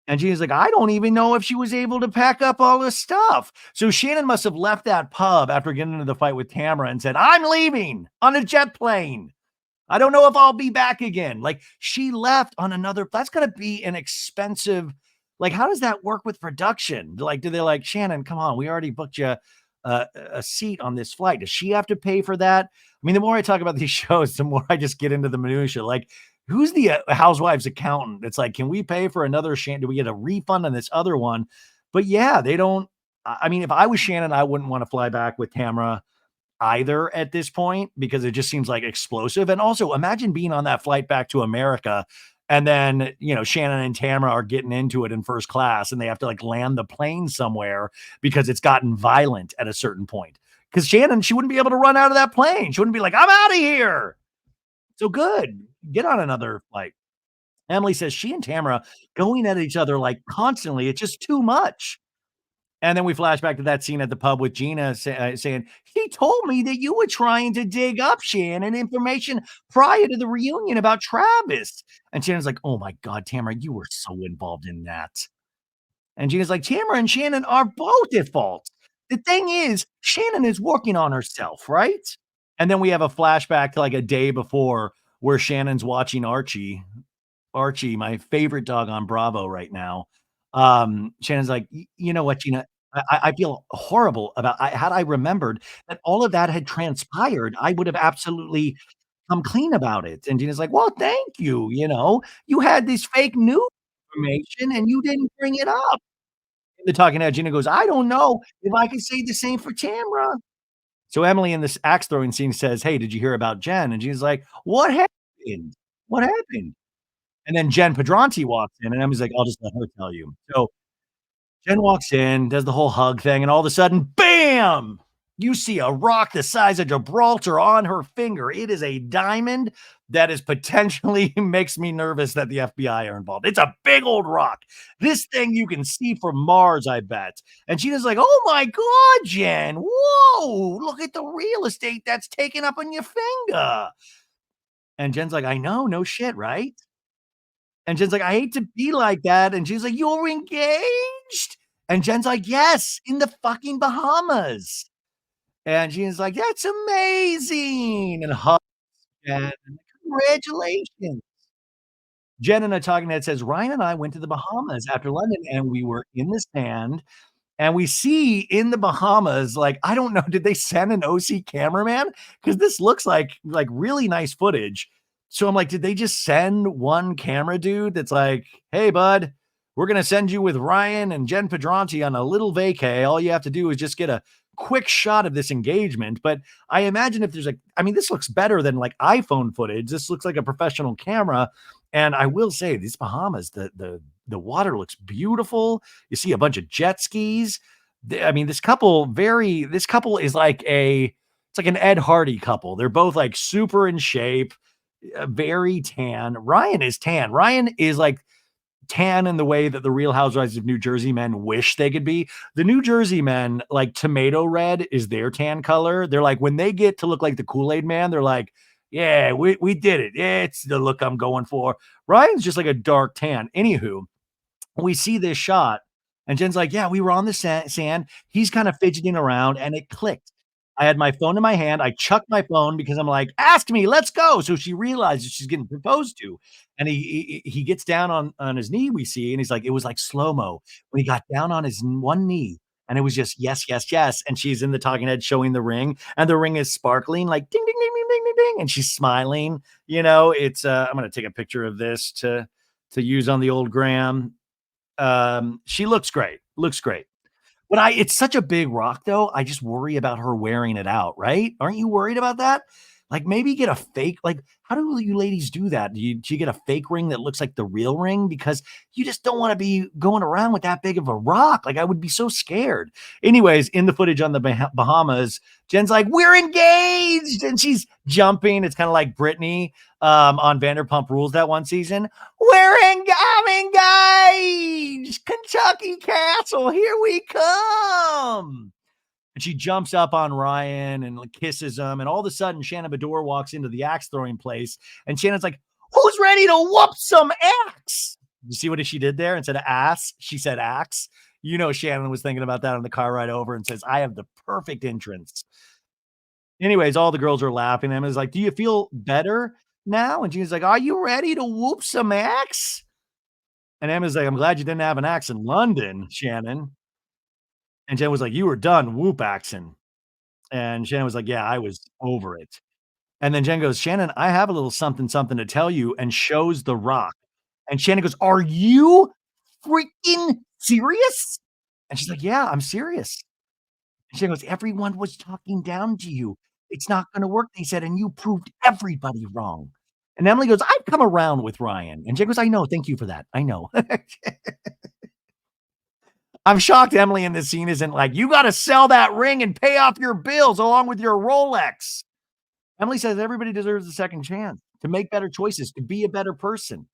And Gina's like, "I don't even know if she was able to pack up all the stuff." So Shannon must have left that pub after getting into the fight with Tamara and said, "I'm leaving on a jet plane. I don't know if I'll be back again." Like, she left on another, that's gonna be an expensive, like, how does that work with production? Like, do they like, "Shannon, come on, we already booked you a seat on this flight." Does she have to pay for that? I mean, the more I talk about these shows, the more I just get into the minutia. Like, who's the housewives accountant? It's like, can we pay for another Shannon? Do we get a refund on this other one? But yeah, they don't. I mean, if I was Shannon, I wouldn't want to fly back with Tamara either at this point, because it just seems like explosive. And also, imagine being on that flight back to America, and then, Shannon and Tamara are getting into it in first class and they have to like land the plane somewhere because it's gotten violent at a certain point. Because Shannon, she wouldn't be able to run out of that plane. She wouldn't be like, "I'm out of here." So good. Get on another flight. Emily says she and Tamara going at each other like constantly. It's just too much. And then we flash back to that scene at the pub with Gina saying, "He told me that you were trying to dig up Shannon information prior to the reunion about Travis." And Shannon's like, "Oh my God, Tamara, you were so involved in that." And Gina's like, "Tamara and Shannon are both at fault. The thing is, Shannon is working on herself, right?" And then we have a flashback to like a day before where Shannon's watching Archie, my favorite dog on Bravo right now. Shannon's like, You know what, Gina? I feel horrible about had I remembered that all of that had transpired, I would have absolutely come clean about it." And Gina's like, "Well, thank you, you know? You had this fake news information and you didn't bring it up." In the talking head, Gina goes, "I don't know if I can say the same for Tamra." So Emily in this axe throwing scene says, "Hey, did you hear about Jen?" And Gina's like, "What happened? What happened?" And then Jen Padronti walks in, and Emily's like, "I'll just let her tell you." So Jen walks in, does the whole hug thing, and all of a sudden, bam! You see a rock the size of Gibraltar on her finger. It is a diamond that is potentially makes me nervous that the FBI are involved. It's a big old rock. This thing you can see from Mars, I bet. And Gina's like, "Oh my God, Jen. Whoa, look at the real estate that's taken up on your finger." And Jen's like, "I know, no shit, right?" And Jen's like, "I hate to be like that." And she's like, "You're engaged?" And Jen's like, "Yes, in the fucking Bahamas." And Gina's like, "That's amazing." And hugs Jen. "Congratulations." Jen in a talking head says, "Ryan and I went to the Bahamas after London, and we were in the sand, and we see in the Bahamas, like, I don't know, did they send an OC cameraman? Because this looks like really nice footage. So I'm like, did they just send one camera dude that's like, hey, bud, we're gonna send you with Ryan and Jen Padronti on a little vacay. All you have to do is just get a quick shot of this engagement. But I imagine if there's like, I mean, this looks better than like iPhone footage. This looks like a professional camera. And I will say, these Bahamas, the water looks beautiful. You see a bunch of jet skis. I mean, this couple is like it's like an Ed Hardy couple. They're both like super in shape, very tan. Ryan is tan. Ryan is like tan in the way that the Real Housewives of New Jersey men wish they could be. The New Jersey men, like tomato red is their tan color. They're like, when they get to look like the Kool-Aid man, they're like, yeah, we did it. Yeah, it's the look I'm going for. Ryan's just like a dark tan. Anywho, we see this shot, and Jen's like, "Yeah, we were on the sand." He's kind of fidgeting around, and it clicked. I had my phone in my hand. I chucked my phone because I'm like, "Ask me, let's go." So she realizes she's getting proposed to, and he gets down on his knee. We see, and he's like, it was like slow mo when he got down on his one knee, and it was just yes, yes, yes. And she's in the talking head showing the ring, and the ring is sparkling like ding, ding, ding, ding, ding, ding, ding, and she's smiling. You know, it's I'm gonna take a picture of this to use on the old gram. She looks great, looks great. But it's such a big rock though, I just worry about her wearing it out, right? Aren't you worried about that? Like, maybe get a fake like, how do you ladies do that? Do you get a fake ring that looks like the real ring? Because you just don't wanna be going around with that big of a rock, like, I would be so scared. Anyways, in the footage on the Bahamas, Jen's like, "We're engaged!" And she's jumping, it's kinda like Britney, on Vanderpump Rules that one season. I'm engaged! Kentucky Castle, here we come! And she jumps up on Ryan and like, kisses him. And all of a sudden, Shannon Beador walks into the axe throwing place. And Shannon's like, "Who's ready to whoop some axe?" You see what she did there? Instead of ass, she said axe. You know, Shannon was thinking about that on the car ride over and says, "I have the perfect entrance." Anyways, all the girls are laughing. Emma's like, "Do you feel better now?" And she's like, "Are you ready to whoop some axe?" And Emma's like, "I'm glad you didn't have an axe in London, Shannon." And Jen was like, "You were done whoop axing." And Shannon was like, "Yeah, I was over it." And then Jen goes, "Shannon, I have a little something, something to tell you," and shows the rock. And Shannon goes, "Are you freaking serious?" And she's like, "Yeah, I'm serious." And Shannon goes, "Everyone was talking down to you. It's not gonna work," they said, "and you proved everybody wrong." And Emily goes, "I've come around with Ryan." And Jen goes, "I know, thank you for that. I know." I'm shocked Emily in this scene isn't like, "You gotta sell that ring and pay off your bills along with your Rolex." Emily says everybody deserves a second chance to make better choices, to be a better person.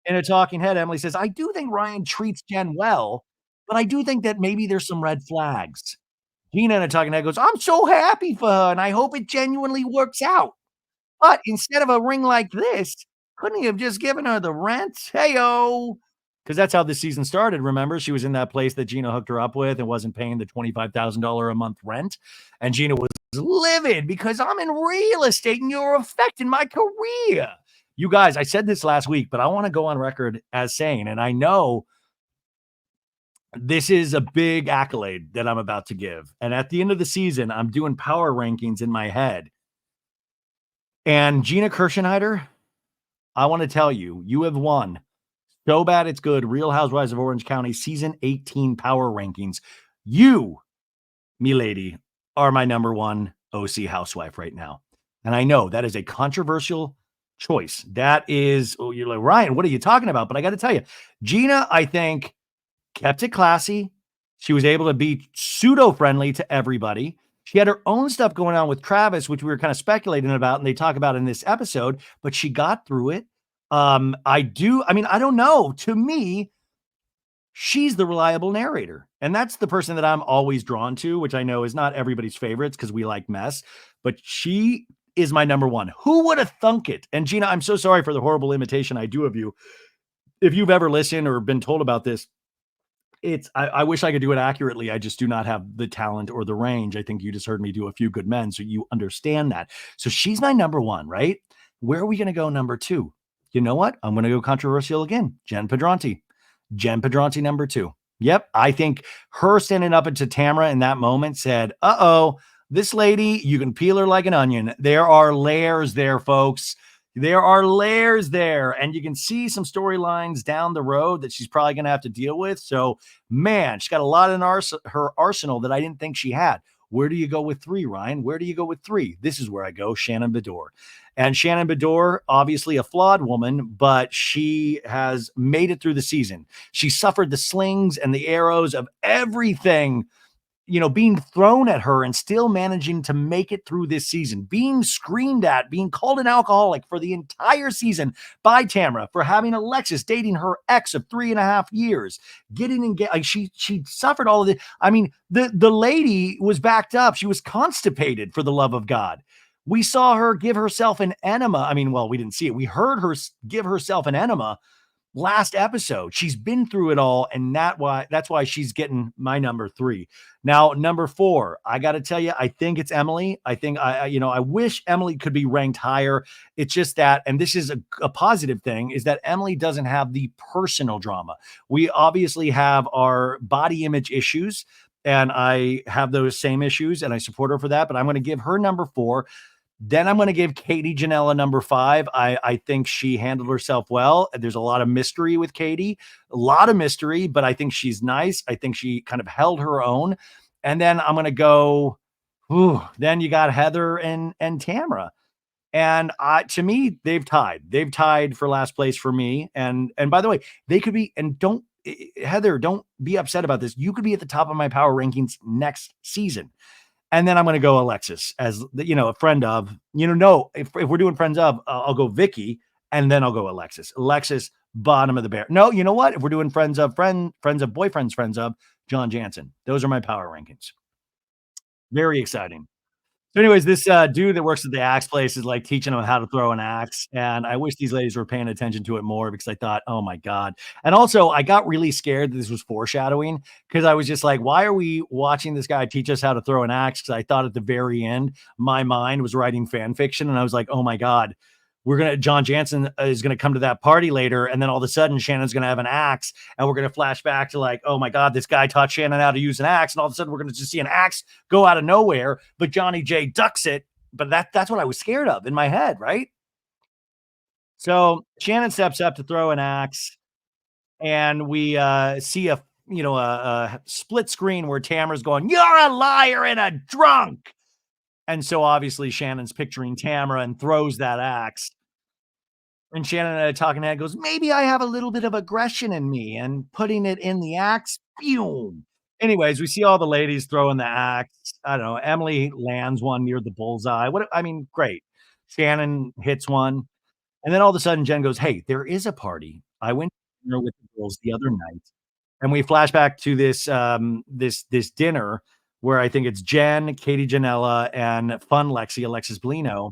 In a talking head, Emily says, "I do think Ryan treats Jen well, but I do think that maybe there's some red flags." Gina in a talking head goes, "I'm so happy for her, and I hope it genuinely works out. But instead of a ring like this, couldn't he have just given her the rent? Heyo." Because that's how this season started. Remember, she was in that place that Gina hooked her up with and wasn't paying the $25,000 a month rent. And Gina was livid because I'm in real estate and you're affecting my career. You guys, I said this last week, but I want to go on record as saying, and I know This is a big accolade that I'm about to give. And at the end of the season, I'm doing power rankings in my head. And Gina Kirschenheiter, I want to tell you, you have won So Bad It's Good Real Housewives of Orange County season 18 power rankings. You, me lady, are my number one OC housewife right now. And I know that is a controversial choice. That is, oh, you're like, Ryan, what are you talking about? But I got to tell you, Gina, I think, kept it classy. She was able to be pseudo friendly to everybody. She had her own stuff going on with Travis, which we were kind of speculating about, and they talk about in this episode, but she got through it. I mean, I don't know. To me, she's the reliable narrator. And that's the person that I'm always drawn to, which I know is not everybody's favorites because we like mess, but she is my number one. Who would have thunk it? And Gina, I'm so sorry for the horrible imitation I do of you. If you've ever listened or been told about this, I wish I could do it accurately. I just do not have the talent or the range. I think you just heard me do a few good men, so you understand that. So she's my number one, right? Where are we going to go number two? You know what? I'm going to go controversial again. Jen Pedronti. Jen Pedronti, number two. Yep. I think her standing up into Tamara in that moment said, uh-oh, this lady, you can peel her like an onion. There are layers there, folks. There are layers there, and you can see some storylines down the road that she's probably going to have to deal with. So, man, she's got a lot in her arsenal that I didn't think she had. Where do you go with three, Ryan? Where do you go with three? This is where I go, Shannon Beador. And Shannon Beador, obviously a flawed woman, but she has made it through the season. She suffered the slings and the arrows of everything, being thrown at her and still managing to make it through this season, being screamed at, being called an alcoholic for the entire season by Tamara for having Alexis dating her ex of 3.5 years, getting engaged. Like she suffered all of this. I mean, the lady was backed up. She was constipated, for the love of God. We saw her give herself an enema. I mean, well, we didn't see it. We heard her give herself an enema last episode. She's been through it all, and that's why she's getting my number three. Now, number four, I got to tell you, I think it's Emily. I think I wish Emily could be ranked higher. It's just that, and this is a positive thing, is that Emily doesn't have the personal drama. We obviously have our body image issues, and I have those same issues, and I support her for that. But I'm going to give her number four. Then I'm going to give Katie Janela number five. I think she handled herself well. There's a lot of mystery with Katie, a lot of mystery, but I think she's nice. I think she kind of held her own. And then I'm going to go, then you got Heather and Tamara. And to me, they've tied. They've tied for last place for me. And by the way, they could be, and Heather, don't be upset about this. You could be at the top of my power rankings next season. And then I'm going to go Alexis as a friend of, no, if we're doing friends of, I'll go Vicky and then I'll go Alexis. Alexis, bottom of the bear. No, you know what? If we're doing friends of, boyfriends, friends of, John Jansen. Those are my power rankings. Very exciting. So anyways, this dude that works at the axe place is like teaching them how to throw an axe. And I wish these ladies were paying attention to it more because I thought, oh my God. And also I got really scared that this was foreshadowing because I was just like, why are we watching this guy teach us how to throw an axe? Because I thought at the very end, my mind was writing fan fiction. And I was like, oh my God, John Jansen is going to come to that party later. And then all of a sudden Shannon's going to have an axe and we're going to flash back to like, oh my God, this guy taught Shannon how to use an axe. And all of a sudden we're going to just see an axe go out of nowhere, but Johnny J ducks it. But that's what I was scared of in my head. Right. So Shannon steps up to throw an axe and we see a split screen where Tamara's going, you're a liar and a drunk. And so obviously Shannon's picturing Tamara and throws that axe. And Shannon and I talking head goes, maybe I have a little bit of aggression in me and putting it in the axe. Boom. Anyways, we see all the ladies throwing the axe. I don't know. Emily lands one near the bullseye. Great. Shannon hits one. And then all of a sudden Jen goes, hey, there is a party. I went to dinner with the girls the other night. And we flash back to this dinner where I think it's Jen, Katie Janela, and Fun Alexis Bellino.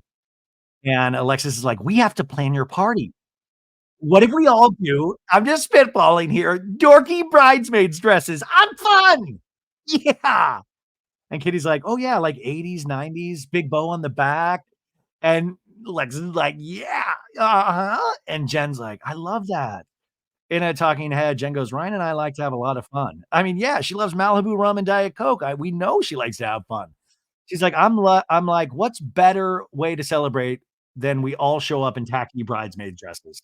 And Alexis is like, we have to plan your party. What if we all do? I'm just spitballing here. Dorky bridesmaids dresses. I'm fun. Yeah. And Kitty's like, oh yeah, like 80s, 90s, big bow on the back. And Alexis is like, yeah. Uh-huh. And Jen's like, I love that. In a talking head, Jen goes, Ryan and I like to have a lot of fun. I mean, yeah, she loves Malibu rum and Diet Coke. We know she likes to have fun. She's like, I'm like, what's better way to celebrate than we all show up in tacky bridesmaid dresses?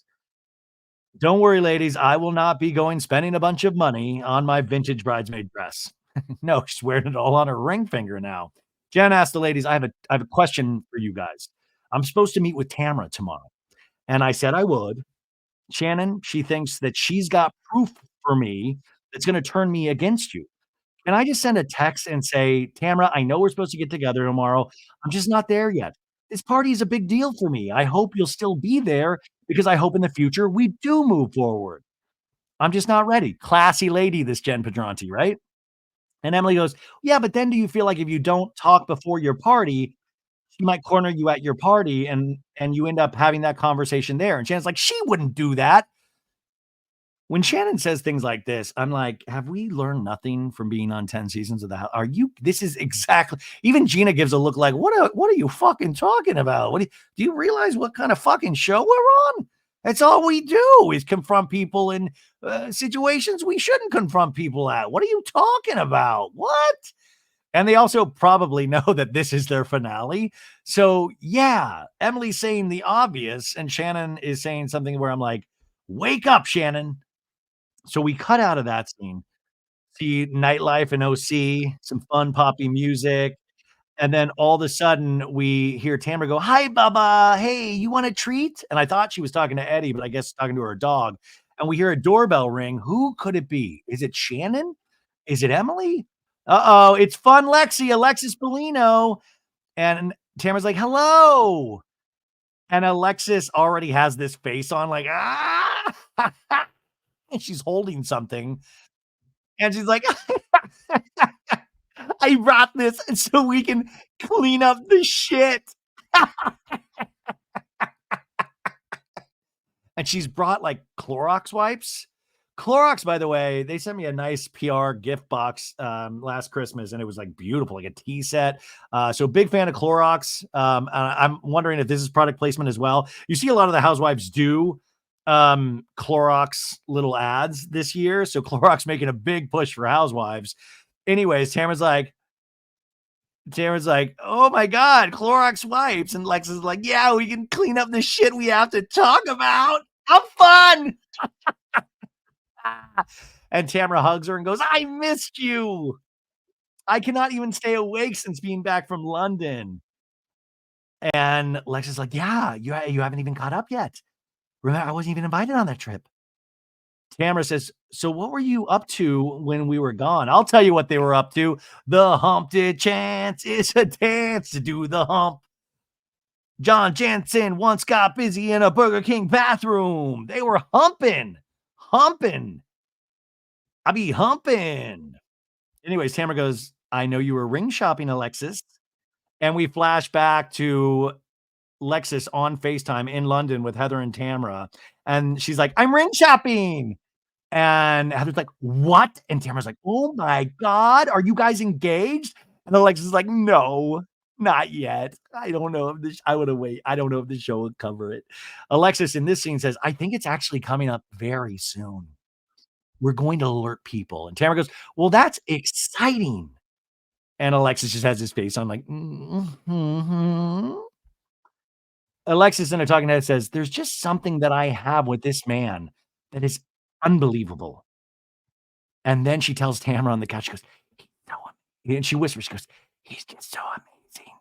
Don't worry, ladies. I will not be going spending a bunch of money on my vintage bridesmaid dress. No, she's wearing it all on her ring finger now. Jen asked the ladies, I have a question for you guys. I'm supposed to meet with Tamara tomorrow. And I said I would. Shannon, she thinks that she's got proof for me that's gonna turn me against you. Can I just send a text and say, "Tamara, I know we're supposed to get together tomorrow. I'm just not there yet. This party is a big deal for me. I hope you'll still be there because I hope in the future we do move forward. I'm just not ready." Classy lady, this Jen Padronti, right? And Emily goes, "Yeah, but then do you feel like if you don't talk before your party, she might corner you at your party and you end up having that conversation there?" And Shannon's like, "She wouldn't do that." When Shannon says things like this, I'm like, have we learned nothing from being on 10 seasons of the house? Are you this is exactly even Gina gives a look like, what are you fucking talking about? Do you realize what kind of fucking show we're on? That's all we do is confront people in situations we shouldn't confront people at. What are you talking about? What? And they also probably know that this is their finale. So, yeah, Emily's saying the obvious, and Shannon is saying something where I'm like, wake up, Shannon. So we cut out of that scene, see nightlife in OC, some fun poppy music, and then all of a sudden we hear Tamara go, "Hi, Bubba. Hey, you want a treat?" And I thought she was talking to Eddie, but I guess talking to her dog. And we hear a doorbell ring. Who could it be? Is it Shannon? Is it Emily? Uh-oh, it's Fun Lexi, Alexis Bellino. And Tamara's like, "Hello." And Alexis already has this face on, like, ah, and she's holding something. And she's like, I brought this so we can clean up the shit. And she's brought like Clorox wipes. Clorox, by the way, they sent me a nice PR gift box last Christmas, and it was like beautiful, like a tea set. So big fan of Clorox. I'm wondering if this is product placement as well. You see a lot of the housewives do Clorox little ads this year. So Clorox making a big push for housewives. Anyways, Tamara's like, "Oh my God, Clorox wipes." And Lex is like, "Yeah, we can clean up the shit we have to talk about. How fun." And Tamara hugs her and goes, "I missed you. I cannot even stay awake since being back from London." And Lex is like, "Yeah, you haven't even caught up yet. Remember, I wasn't even invited on that trip." Tamara says, "So what were you up to when we were gone?" I'll tell you what they were up to. The humped chance is a dance to do the hump. John Jansen once got busy in a Burger King bathroom. They were humping, humping. I be humping. Anyways, Tamara goes, "I know you were ring shopping, Alexis." And we flash back to Lexus on FaceTime in London with Heather and Tamara. And she's like, "I'm ring shopping." And Heather's like, "What?" And Tamara's like, "Oh my God, are you guys engaged?" And Alexis is like, "No, not yet. I don't know if this, I would have wait. I don't know if the show would cover it." Alexis in this scene says, "I think it's actually coming up very soon. We're going to alert people." And Tamara goes, "Well, that's exciting." And Alexis just has his face on like, mm-hmm. Alexis in a talking head says, "There's just something that I have with this man that is unbelievable." And then she tells Tamara on the couch, she goes, "He's so amazing." And she whispers, she goes, "He's just so amazing."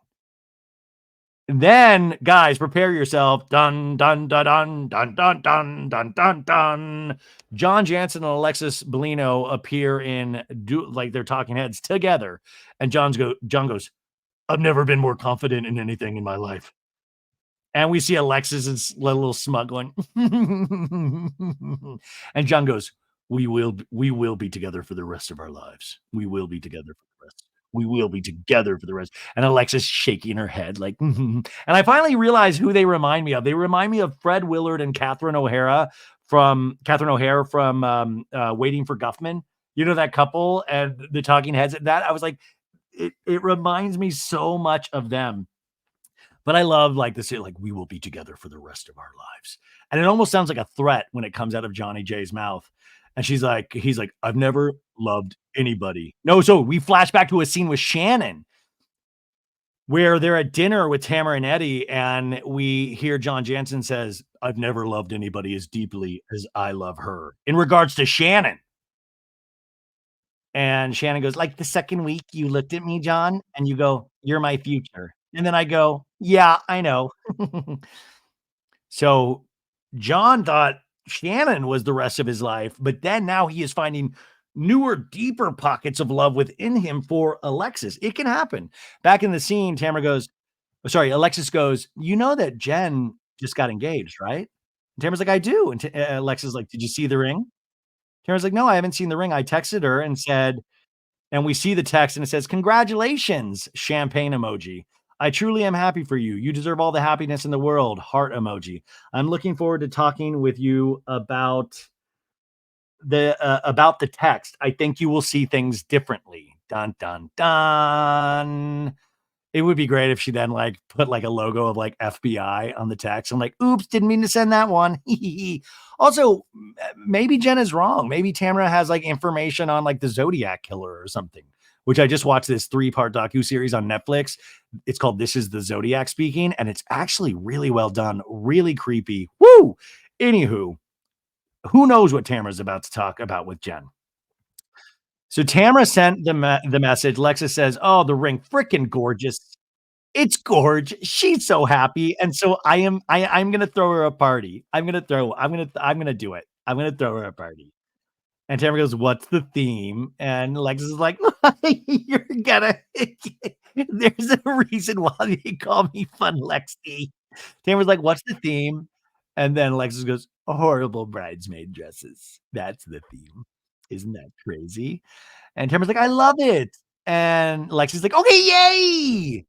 And then, guys, prepare yourself. Dun, dun, dun, dun, dun, dun, dun, dun, dun, dun. John Jansen and Alexis Bellino appear in like they're talking heads together. And John goes, "I've never been more confident in anything in my life." And we see Alexis is a little smug going, and John goes, we will be together for the rest of our lives. We will be together for the rest. We will be together for the rest." And Alexis shaking her head like, and I finally realized who they remind me of. They remind me of Fred Willard and Catherine O'Hara from Waiting for Guffman. You know, that couple and the talking heads at that. I was like, it reminds me so much of them. But I love like this, like, we will be together for the rest of our lives. And it almost sounds like a threat when it comes out of Johnny J's mouth. And he's like, I've never loved anybody. No, so we flash back to a scene with Shannon where they're at dinner with Tamara and Eddie, and we hear John Jansen says, I've never loved anybody as deeply as I love her in regards to Shannon. And Shannon goes, like the second week you looked at me, John, and you go, you're my future. And then I go, yeah, I know. So John thought Shannon was the rest of his life, but then now he is finding newer, deeper pockets of love within him for Alexis. It can happen. Back in the scene, Tamara goes, sorry, Alexis goes, you know that Jen just got engaged, right? And Tamara's like, I do. And Alexis is like, did you see the ring? Tamara's like, no, I haven't seen the ring. I texted her and said, and we see the text and it says, congratulations, champagne emoji. I truly am happy for you. You deserve all the happiness in the world. Heart emoji. I'm looking forward to talking with you about the text. I think you will see things differently. Dun dun dun. It would be great if she then like put like a logo of like FBI on the text. I'm like, oops, didn't mean to send that one. Also, maybe Jen is wrong. Maybe Tamara has like information on like the Zodiac killer or something, which I just watched this 3-part docu-series on Netflix. It's called This is the Zodiac Speaking, and it's actually really well done, really creepy. Woo! Anywho, who knows what Tamara's about to talk about with Jen? So Tamara sent the message. Lexa says, "Oh, the ring, freaking gorgeous. It's gorgeous. She's so happy." And so I'm gonna throw her a party. I'm gonna do it. I'm gonna throw her a party. And Tamara goes, "What's the theme?" And Lexa is like, "You're gonna there's a reason why they call me Fun Lexi." Tamara's like, "What's the theme?" And then Alexis goes, "Horrible bridesmaid dresses. That's the theme. Isn't that crazy?" And Tamara's like, "I love it." And Lexi's like, "Okay, yay!"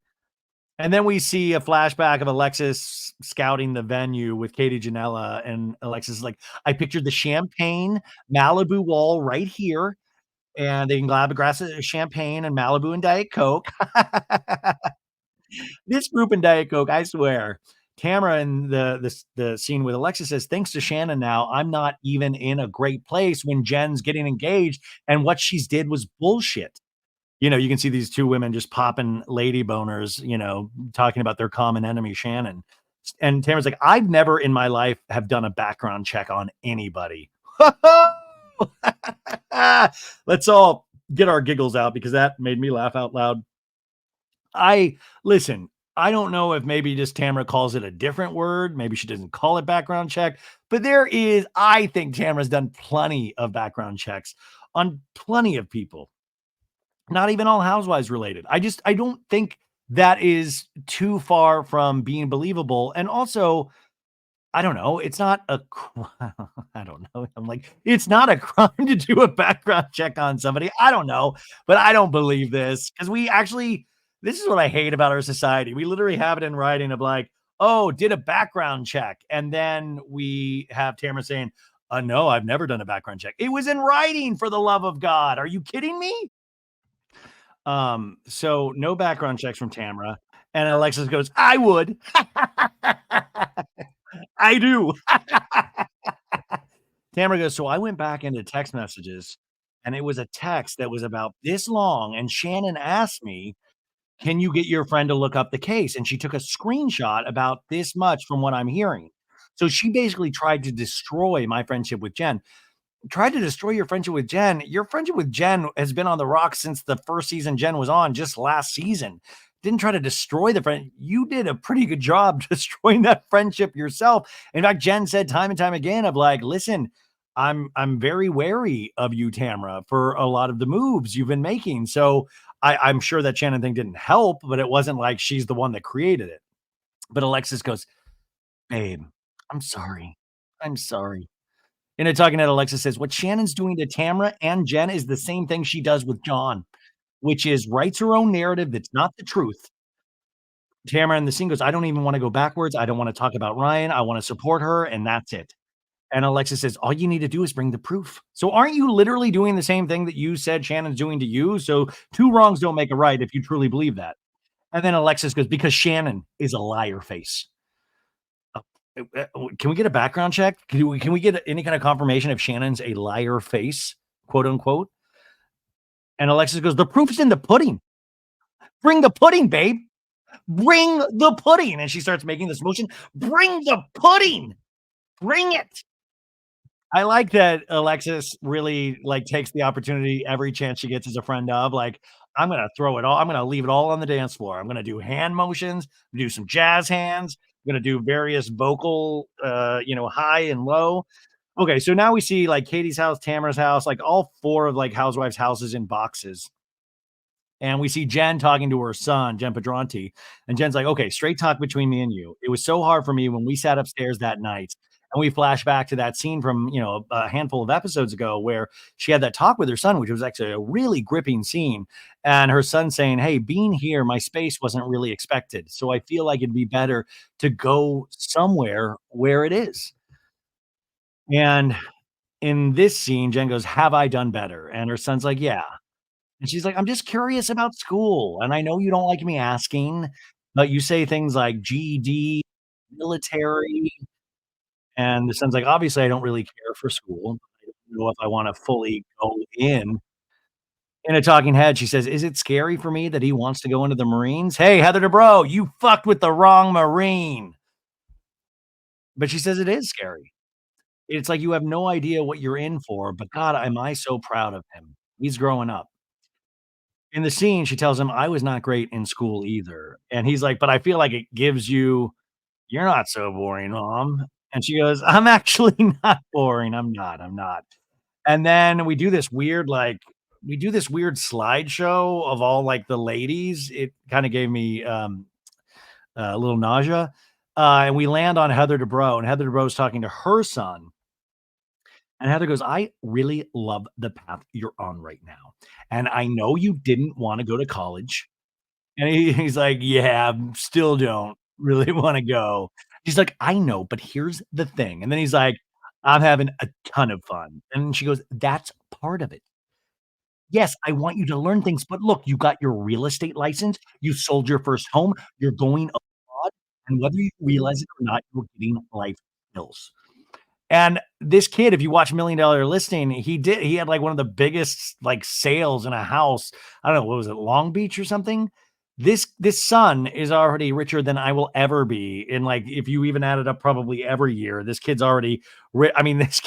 And then we see a flashback of Alexis scouting the venue with Katie Janela, and Alexis is like, "I pictured the champagne Malibu wall right here, and they can grab a glass of champagne and Malibu and Diet Coke." This group and Diet Coke, I swear. Tamara in the scene with Alexis says, "Thanks to Shannon now, I'm not even in a great place when Jen's getting engaged, and what she's did was bullshit." You can see these 2 women just popping lady boners, talking about their common enemy, Shannon. And Tamara's like, "I've never in my life have done a background check on anybody." Let's all get our giggles out because that made me laugh out loud. I listen, I don't know if maybe just Tamara calls it a different word. Maybe she doesn't call it background check, but I think Tamara's done plenty of background checks on plenty of people, not even all housewives related. I don't think that is too far from being believable. And also, I don't know. It's not a I don't know. I'm like, it's not a crime to do a background check on somebody. I don't know, but I don't believe this because this is what I hate about our society. We literally have it in writing of like, oh, did a background check. And then we have Tamara saying, no, I've never done a background check. It was in writing, for the love of God. Are you kidding me? So no background checks from Tamara. And Alexis goes, I would. I do. Tamara goes, so I went back into text messages and it was a text that was about this long. And Shannon asked me, can you get your friend to look up the case? And she took a screenshot about this much from what I'm hearing. So she basically tried to destroy my friendship with Jen. Tried to destroy your friendship with Jen. Your friendship with Jen has been on the rocks since the first season Jen was on, just last season. Didn't try to destroy the friend. You did a pretty good job destroying that friendship yourself. In fact, Jen said time and time again of like, listen, I'm very wary of you, Tamara, for a lot of the moves you've been making. So I'm sure that Shannon thing didn't help, but it wasn't like she's the one that created it. But Alexis goes, babe, I'm sorry. I'm sorry. In a talking head, Alexis says, what Shannon's doing to Tamara and Jen is the same thing she does with John, which is writes her own narrative that's not the truth. Tamara in the scene goes, I don't even want to go backwards. I don't want to talk about Ryan. I want to support her, and that's it. And Alexis says, all you need to do is bring the proof. So aren't you literally doing the same thing that you said Shannon's doing to you? So 2 wrongs don't make a right if you truly believe that. And then Alexis goes, "Because Shannon is a liar face." Uh, can we get a background check? Can we get any kind of confirmation if Shannon's a liar face, quote unquote? And Alexis goes, "The proof is in the pudding. Bring the pudding, babe. Bring the pudding." And she starts making this motion. Bring the pudding. Bring it. I like that Alexis really, like, takes the opportunity every chance she gets as a friend of, like, I'm gonna leave it all on the dance floor. I'm gonna do hand motions, do some jazz hands, I'm gonna do various vocal, high and low. Okay, so now we see, like, Katie's house, Tamara's house, like, all 4 of, like, housewives' houses in boxes. And we see Jen talking to her son, Jen Pedronti, and Jen's like, "Okay, straight talk between me and you. It was so hard for me when we sat upstairs that night." And we flash back to that scene from, a handful of episodes ago where she had that talk with her son, which was actually a really gripping scene. And her son saying, "Hey, being here, my space wasn't really expected. So I feel like it'd be better to go somewhere where it is." And in this scene, Jen goes, "Have I done better?" And her son's like, "Yeah." And she's like, "I'm just curious about school, and I know you don't like me asking, but you say things like GED, military," and the son's like, "Obviously, I don't really care for school. I don't know if I wanna fully go in." In a talking head, she says, "Is it scary for me that he wants to go into the Marines?" Hey, Heather Dubrow, you fucked with the wrong Marine. But she says it is scary. It's like you have no idea what you're in for, but God, am I so proud of him. He's growing up. In the scene, she tells him, "I was not great in school either." And he's like, "But I feel like it gives you you're not so boring, mom." And she goes, "I'm actually not boring. I'm not." And then we do this weird slideshow of all, like, the ladies. It kinda gave me, a little nausea. And we land on Heather Dubrow, and Heather Dubrow's talking to her son, and Heather goes, "I really love the path you're on right now. And I know you didn't wanna go to college." And he's like, "Yeah, still don't really wanna go." She's like, "I know, but here's the thing." And then he's like, "I'm having a ton of fun." And she goes, "That's part of it. Yes, I want you to learn things, but look, you got your real estate license, you sold your first home, you're going abroad, and whether you realize it or not, you're getting life skills." And this kid, if you watch Million Dollar Listing, he had, like, one of the biggest, like, sales in a house. I don't know, what was it, Long Beach or something? This son is already richer than I will ever be, and, like, if you even added up probably every year, this kid's already I mean, this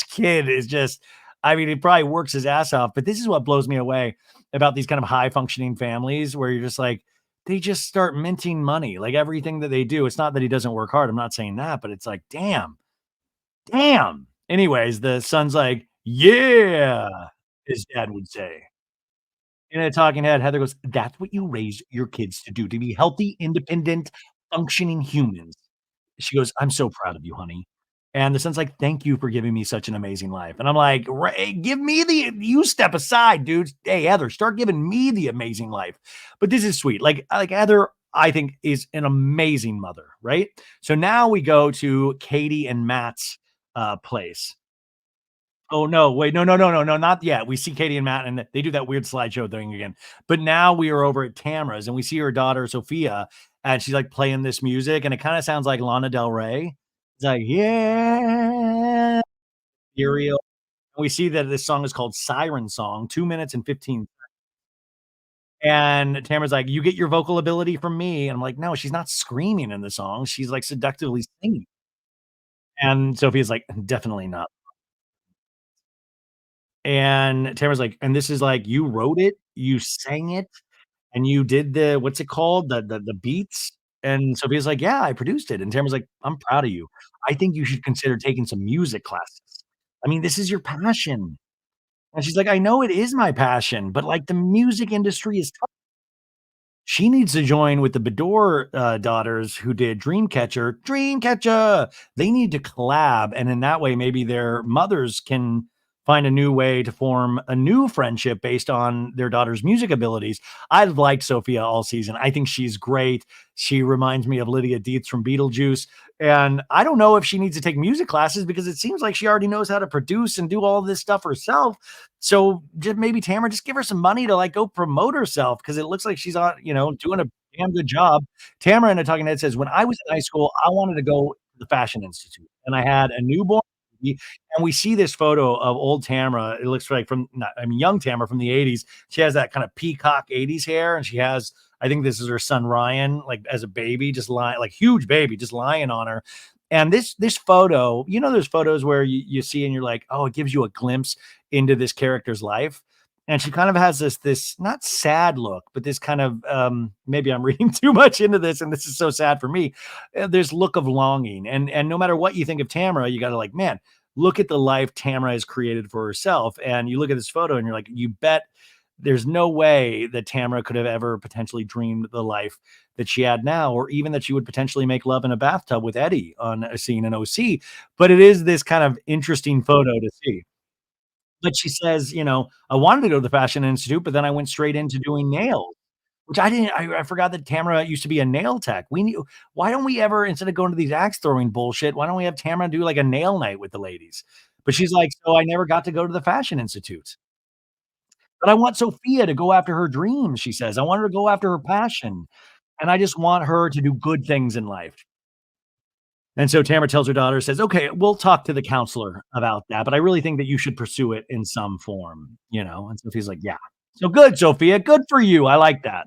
kid is just I mean, he probably works his ass off, but this is what blows me away about these kind of high functioning families where you're just like, they just start minting money, like, everything that they do. It's not that he doesn't work hard, I'm not saying that, but it's like, damn. Damn. Anyways, the son's like, "Yeah," his dad would say. In a talking head, Heather goes, "That's what you raise your kids to do, to be healthy, independent, functioning humans." She goes, "I'm so proud of you, honey." And the son's like, "Thank you for giving me such an amazing life." And I'm like, "Ray, give me the you step aside, dude. Hey, Heather, start giving me the amazing life." But this is sweet. Like Heather, I think, is an amazing mother, right? So now we go to Katie and Matt's place. Oh, no, wait, no, not yet. We see Katie and Matt, and they do that weird slideshow thing again. But now we are over at Tamara's, and we see her daughter, Sophia, and she's, like, playing this music, and it kinda sounds like Lana Del Rey. It's like, "Yeah." Ethereal. We see that this song is called Siren Song, 2 minutes and 15, and Tamara's like, "You get your vocal ability from me." And I'm like, "No, she's not screaming in the song. She's, like, seductively singing." And Sophia's like, "Definitely not." And Tamara's like, "And this is like, you wrote it, you sang it, and you did the what's it called? The beats?" And Sophia's like, "Yeah, I produced it." And Tamara's like, "I'm proud of you. I think you should consider taking some music classes. I mean, this is your passion." And she's like, "I know it is my passion, but, like, the music industry is tough." She needs to join with the Beador, daughters who did Dreamcatcher. Dreamcatcher! They need to collab, and in that way, maybe their mothers can find a new way to form a new friendship based on their daughter's music abilities. I've liked Sophia all season. I think she's great. She reminds me of Lydia Dietz from Beetlejuice, and I don't know if she needs to take music classes because it seems like she already knows how to produce and do all this stuff herself. So just maybe Tamara, just give her some money to, like, go promote herself because it looks like she's on, doing a damn good job. Tamara in a talking head says, "When I was in high school, I wanted to go to the Fashion Institute, and I had a newborn baby," and we see this photo of old Tamara. It looks like from not I mean, young Tamara from the '80s. She has that kind of peacock '80s hair, and she has I think this is her son Ryan, like, as a baby, just lying like, huge baby, just lying on her, and this photo, those photos where you see and you're like, "Oh, it gives you a glimpse into this character's life." And she kind of has this not sad look, but this kind of maybe I'm reading too much into this, and this is so sad for me. There's look of longing, and no matter what you think of Tamara, you got to like, man, look at the life Tamara has created for herself. And you look at this photo, and you're like, you bet there's no way that Tamara could have ever potentially dreamed the life that she had now, or even that she would potentially make love in a bathtub with Eddie on a scene in OC. But it is this kind of interesting photo to see. But she says, "I wanted to go to the Fashion Institute, but then I went straight into doing nails," which I forgot that Tamara used to be a nail tech. Why don't we ever, instead of going to these axe throwing bullshit, why don't we have Tamara do, like, a nail night with the ladies? But she's like, "So I never got to go to the Fashion Institute." "But I want Sophia to go after her dreams," she says. "I want her to go after her passion, and I just want her to do good things in life." And so Tamara tells her daughter, says, "Okay, we'll talk to the counselor about that, but I really think that you should pursue it in some form." And Sophia's like, "Yeah." So good, Sophia. Good for you. I like that.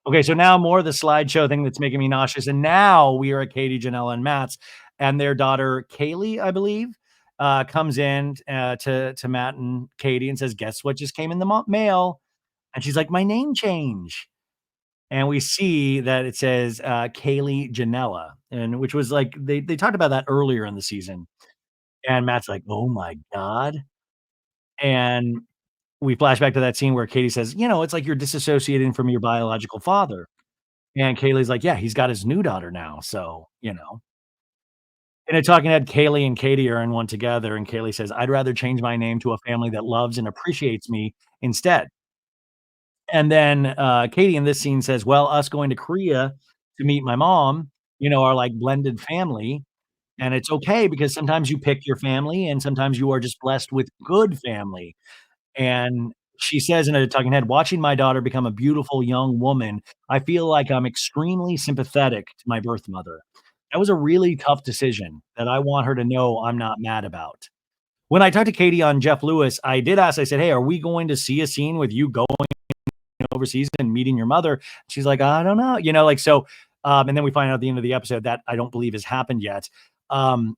Okay, so now more of the slideshow thing that's making me nauseous. And now we are at Katie, Janella, and Matt's, and their daughter, Kaylee, I believe, comes in to Matt and Katie and says, "Guess what just came in the mail?" And she's like, "My name change." And we see that it says, Kaylee Janella, and which was like they talked about that earlier in the season, and Matt's like, "Oh my god," and we flash back to that scene where Katie says, "It's like you're disassociating from your biological father," and Kaylee's like, "Yeah, he's got his new daughter now, so." In a talking head, Kaylee and Katie are in one together, and Kaylee says, "I'd rather change my name to a family that loves and appreciates me instead." And then, Katie in this scene says, "Well, us going to Korea to meet my mom, are like blended family, and it's okay because sometimes you pick your family and sometimes you are just blessed with good family." And she says in a talking head, "Watching my daughter become a beautiful young woman, I feel like I'm extremely sympathetic to my birth mother. That was a really tough decision that I want her to know I'm not mad about." When I talked to Katie on Jeff Lewis, I did ask, I said, "Hey, are we going to see a scene with you going overseas and meeting your mother?" She's like, "I don't know," like so. And then we find out at the end of the episode that I don't believe has happened yet. Um,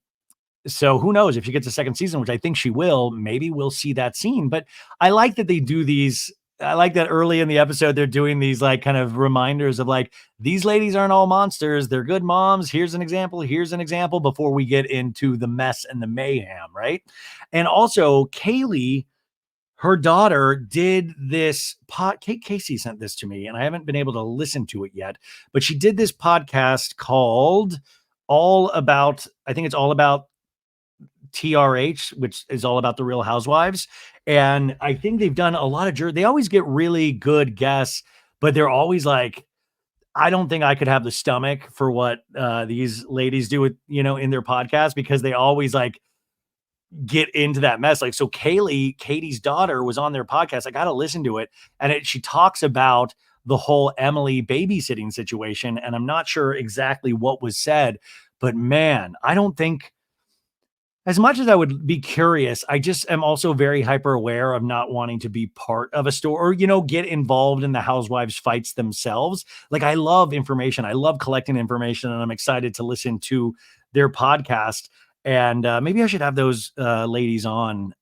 so who knows if she gets a second season, which I think she will, maybe we'll see that scene. But I like that they do these. I like that early in the episode, they're doing these like kind of reminders of like, these ladies aren't all monsters. They're good moms. Here's an example. Here's an example before we get into the mess and the mayhem. Right. And also Kaylee, her daughter did this Kate Casey sent this to me, and I haven't been able to listen to it yet, but she did this podcast called All About, I think it's All About TRH, which is all about the Real Housewives. And I think they've done a lot of they always get really good guests, but they're always like, I don't think I could have the stomach for what these ladies do with, in their podcast, because they always like get into that mess. Like, so Katie's daughter was on their podcast. I got to listen to it. And she talks about the whole Emily babysitting situation. And I'm not sure exactly what was said, but man, I don't think, as much as I would be curious, I just am also very hyper aware of not wanting to be part of a story or, get involved in the housewives fights themselves. Like, I love information. I love collecting information, and I'm excited to listen to their podcast. And maybe I should have those ladies on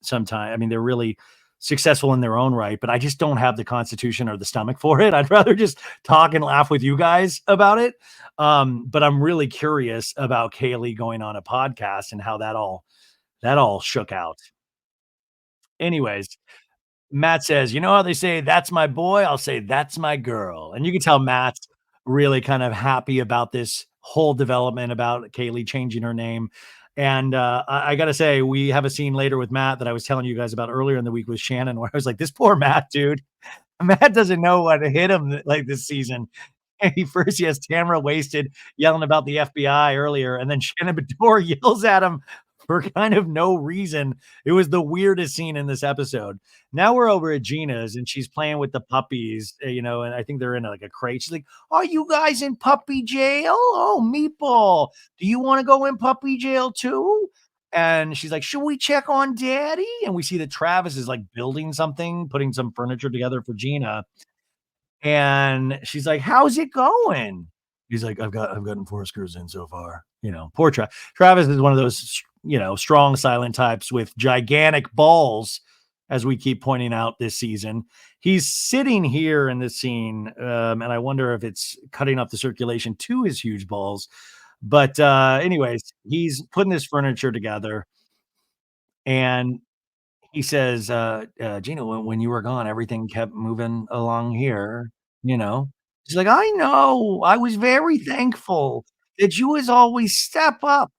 sometime. I mean, they're really successful in their own right, but I just don't have the constitution or the stomach for it. I'd rather just talk and laugh with you guys about it. But I'm really curious about Kaylee going on a podcast and how that all shook out. Anyways, Matt says, "You know how they say that's my boy? I'll say that's my girl." And you can tell Matt's really kind of happy about this whole development about Kaylee changing her name. And I got to say, we have a scene later with Matt that I was telling you guys about earlier in the week with Shannon, where I was like, this poor Matt, dude. Matt doesn't know what hit him like this season. He has Tamara wasted yelling about the FBI earlier, and then Shannon Beador yells at him for kind of no reason. It was the weirdest scene in this episode. Now we're over at Gina's and she's playing with the puppies, and I think they're in like a crate. She's like, "Are you guys in puppy jail? Oh, Meatball, do you want to go in puppy jail too?" And she's like, "Should we check on Daddy?" And we see that Travis is like building something, putting some furniture together for Gina. And she's like, "How's it going?" He's like, I've gotten 4 screws in so far." Poor Travis is one of those, strong silent types with gigantic balls, as we keep pointing out this season. He's sitting here in this scene, and I wonder if it's cutting off the circulation to his huge balls. But anyways, he's putting this furniture together, and he says, "Gina, when you were gone, everything kept moving along here, you know?" She's like, "I know. I was very thankful that you was always step up."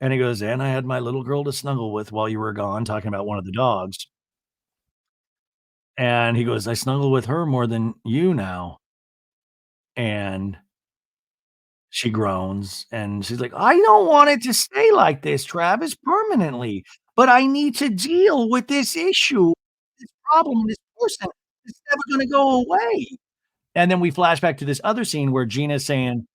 And he goes, "And I had my little girl to snuggle with while you were gone," talking about one of the dogs. And he goes, "I snuggle with her more than you now." And she groans, and she's like, "I don't want it to stay like this, Travis, permanently, but I need to deal with this issue, this problem, this person. It's never gonna go away." And then we flash back to this other scene where Gina's saying,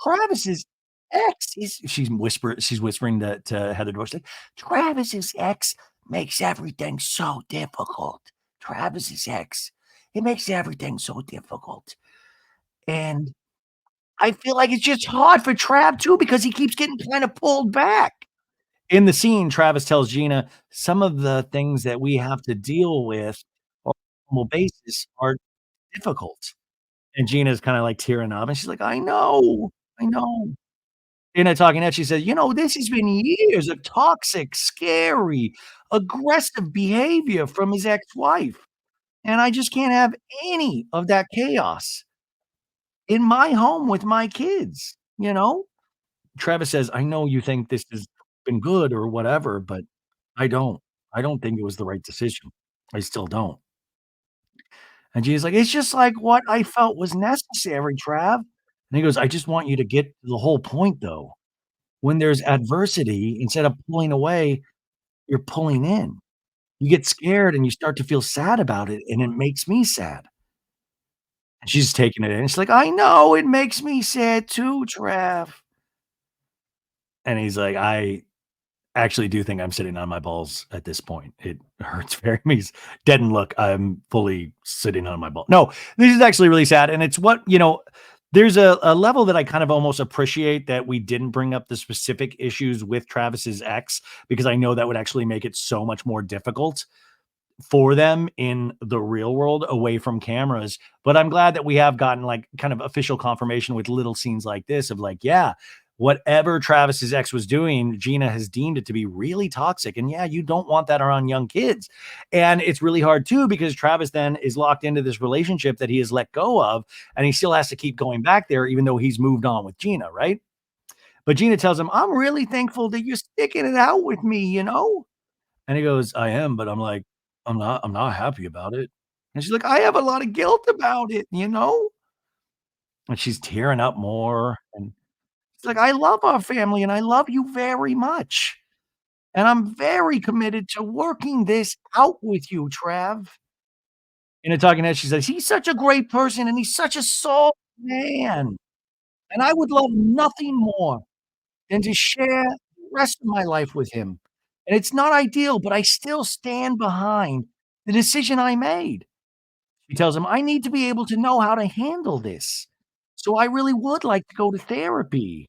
"Travis's ex is," she's whispering to Heather Dwyer, she's like, "Travis's ex makes everything so difficult. Travis's ex, it makes everything so difficult." And I feel like it's just hard for Trav too because he keeps getting kinda pulled back. In the scene, Travis tells Gina, "Some of the things that we have to deal with on a normal basis are difficult." And Gina's kinda, like, tearing up, and she's like, "I know, I know." In a talking head, she said, "This has been years of toxic, scary, aggressive behavior from his ex-wife, and I just can't have any of that chaos in my home with my kids?" Travis says, "I know you think this has been good or whatever, but I don't. I don't think it was the right decision. I still don't." And Gina's like, "It's just like what I felt was necessary, Trav." And he goes, "I just want you to get to the whole point though. When there's adversity, instead of pulling away, you're pulling in. You get scared and you start to feel sad about it, and it makes me sad." And she's taking it in. She's like, "I know it makes me sad too, Trav." And he's like, "I actually do think I'm sitting on my balls at this point. It hurts very me's deadened look. I'm fully sitting on my ball." No, this is actually really sad. And it's there's a level that I kind of almost appreciate that we didn't bring up the specific issues with Travis's ex, because I know that would actually make it so much more difficult for them in the real world away from cameras. But I'm glad that we have gotten like kind of official confirmation with little scenes like this of like, yeah, whatever Travis's ex was doing, Gina has deemed it to be really toxic. And yeah, you don't want that around young kids. And it's really hard too, because Travis then is locked into this relationship that he has let go of, and he still has to keep going back there, even though he's moved on with Gina, right? But Gina tells him, "I'm really thankful that you're sticking it out with me?" And he goes, "I am, but I'm not happy about it." And she's like, "I have a lot of guilt about it?" And she's tearing up more, and it's like, "I love our family and I love you very much. And I'm very committed to working this out with you, Trav." In a talking head, she says, "He's such a great person and he's such a soul man. And I would love nothing more than to share the rest of my life with him. And it's not ideal, but I still stand behind the decision I made." She tells him, "I need to be able to know how to handle this. So I really would like to go to therapy."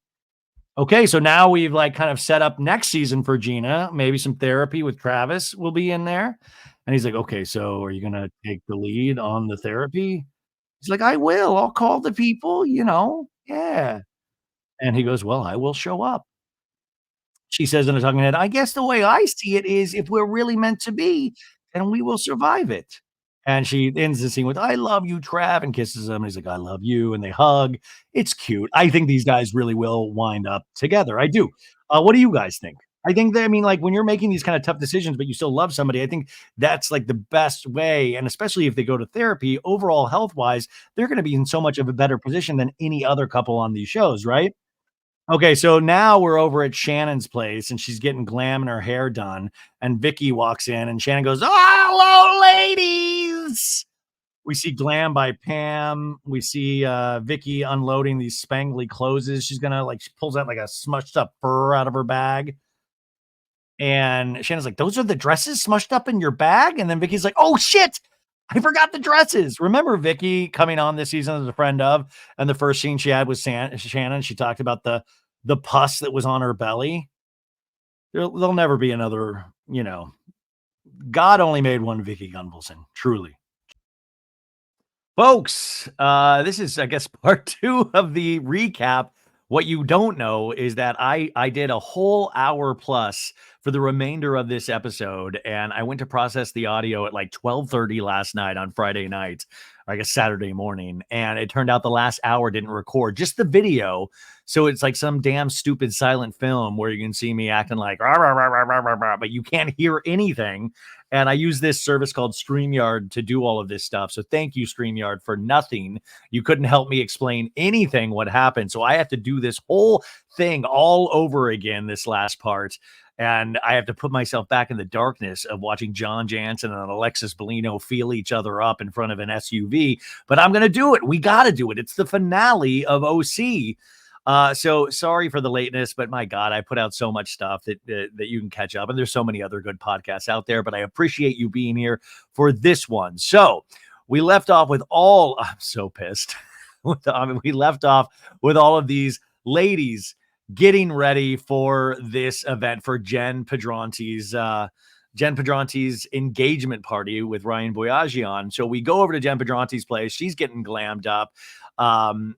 Okay, so now we've like kind of set up next season for Gina. Maybe some therapy with Travis will be in there. And he's like, "Okay, so are you gonna take the lead on the therapy?" He's like, "I will. I'll call the people. Yeah." And he goes, "Well, I will show up." She says in a talking head, "I guess the way I see it is if we're really meant to be, then we will survive it." And she ends the scene with, "I love you, Trav," and kisses him. And he's like, "I love you." And they hug. It's cute. I think these guys really will wind up together. I do. What do you guys think? I think that, I mean, like when you're making these kind of tough decisions, but you still love somebody, I think that's like the best way. And especially if they go to therapy, overall health wise, they're going to be in so much of a better position than any other couple on these shows, right? Okay, so now we're over at Shannon's place and she's getting glam and her hair done. And Vicky walks in and Shannon goes, "Oh, hello, ladies." We see glam by Pam. We see Vicky unloading these spangly clothes. She's gonna like she pulls out like a smushed up fur out of her bag. And Shannon's like, "Those are the dresses smushed up in your bag?" And then Vicky's like, "Oh shit, I forgot the dresses." Remember Vicky coming on this season as a friend of, and the first scene she had with Shannon, she talked about the pus that was on her belly. There'll never be another, God only made one Vicky Gunvalson, truly. Folks, this is, I guess, part 2 of the recap. What you don't know is that I did a whole hour plus for the remainder of this episode, and I went to process the audio at like 12:30 last night on Friday night, or I guess Saturday morning, and it turned out the last hour didn't record, just the video. So it's like some damn stupid silent film where you can see me acting like, "Rah, rah, rah, rah, rah, rah, rah," but you can't hear anything. And I use this service called StreamYard to do all of this stuff. So thank you, StreamYard, for nothing. You couldn't help me explain anything what happened. So I have to do this whole thing all over again, this last part. And I have to put myself back in the darkness of watching John Jansen and Alexis Bellino feel each other up in front of an SUV. But I'm going to do it. We got to do it. It's the finale of OC. So sorry for the lateness, but my God, I put out so much stuff that you can catch up. And there's so many other good podcasts out there, but I appreciate you being here for this one. So we left off with I'm so pissed. We left off with all of these ladies getting ready for this event for Jen Pedrante's engagement party with Ryan Boyajian. So we go over to Jen Pedrante's place. She's getting glammed up. And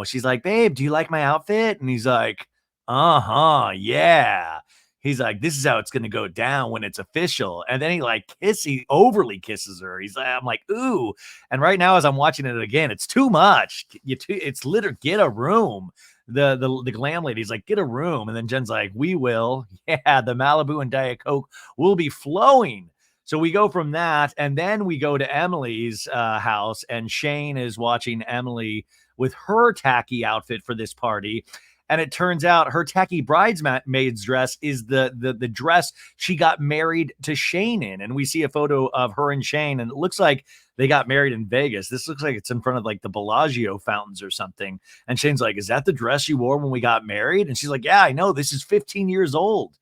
she's like, "Babe, do you like my outfit?" And he's like, "Uh-huh, yeah." He's like, "This is how it's gonna go down when it's official." And then he overly kisses her. I'm like, ooh. And right now, as I'm watching it again, it's too much. It's literally, get a room. The glam lady's like, "Get a room." And then Jen's like, "We will." Yeah, the Malibu and Diet Coke will be flowing. So we go from that, and then we go to Emily's house, and Shane is watching Emily with her tacky outfit for this party. And it turns out her tacky bridesmaid's dress is the dress she got married to Shane in. And we see a photo of her and Shane, and it looks like they got married in Vegas. This looks like it's in front of like the Bellagio fountains or something. And Shane's like, "Is that the dress you wore when we got married?" And she's like, "Yeah, I know. This is 15 years old."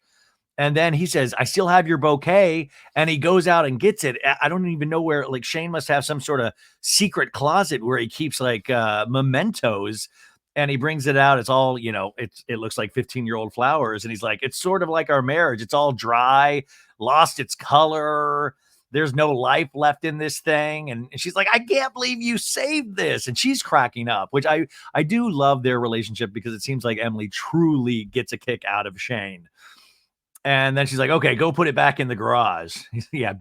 And then he says, "I still have your bouquet." And he goes out and gets it. I don't even know where, like, Shane must have some sort of secret closet where he keeps like mementos. And he brings it out. It's all, it looks like 15-year-old flowers. And he's like, "It's sort of like our marriage. It's all dry, lost its color. There's no life left in this thing." And she's like, "I can't believe you saved this." And she's cracking up, which I do love their relationship, because it seems like Emily truly gets a kick out of Shane. And then she's like, "Okay, go put it back in the garage." Yeah,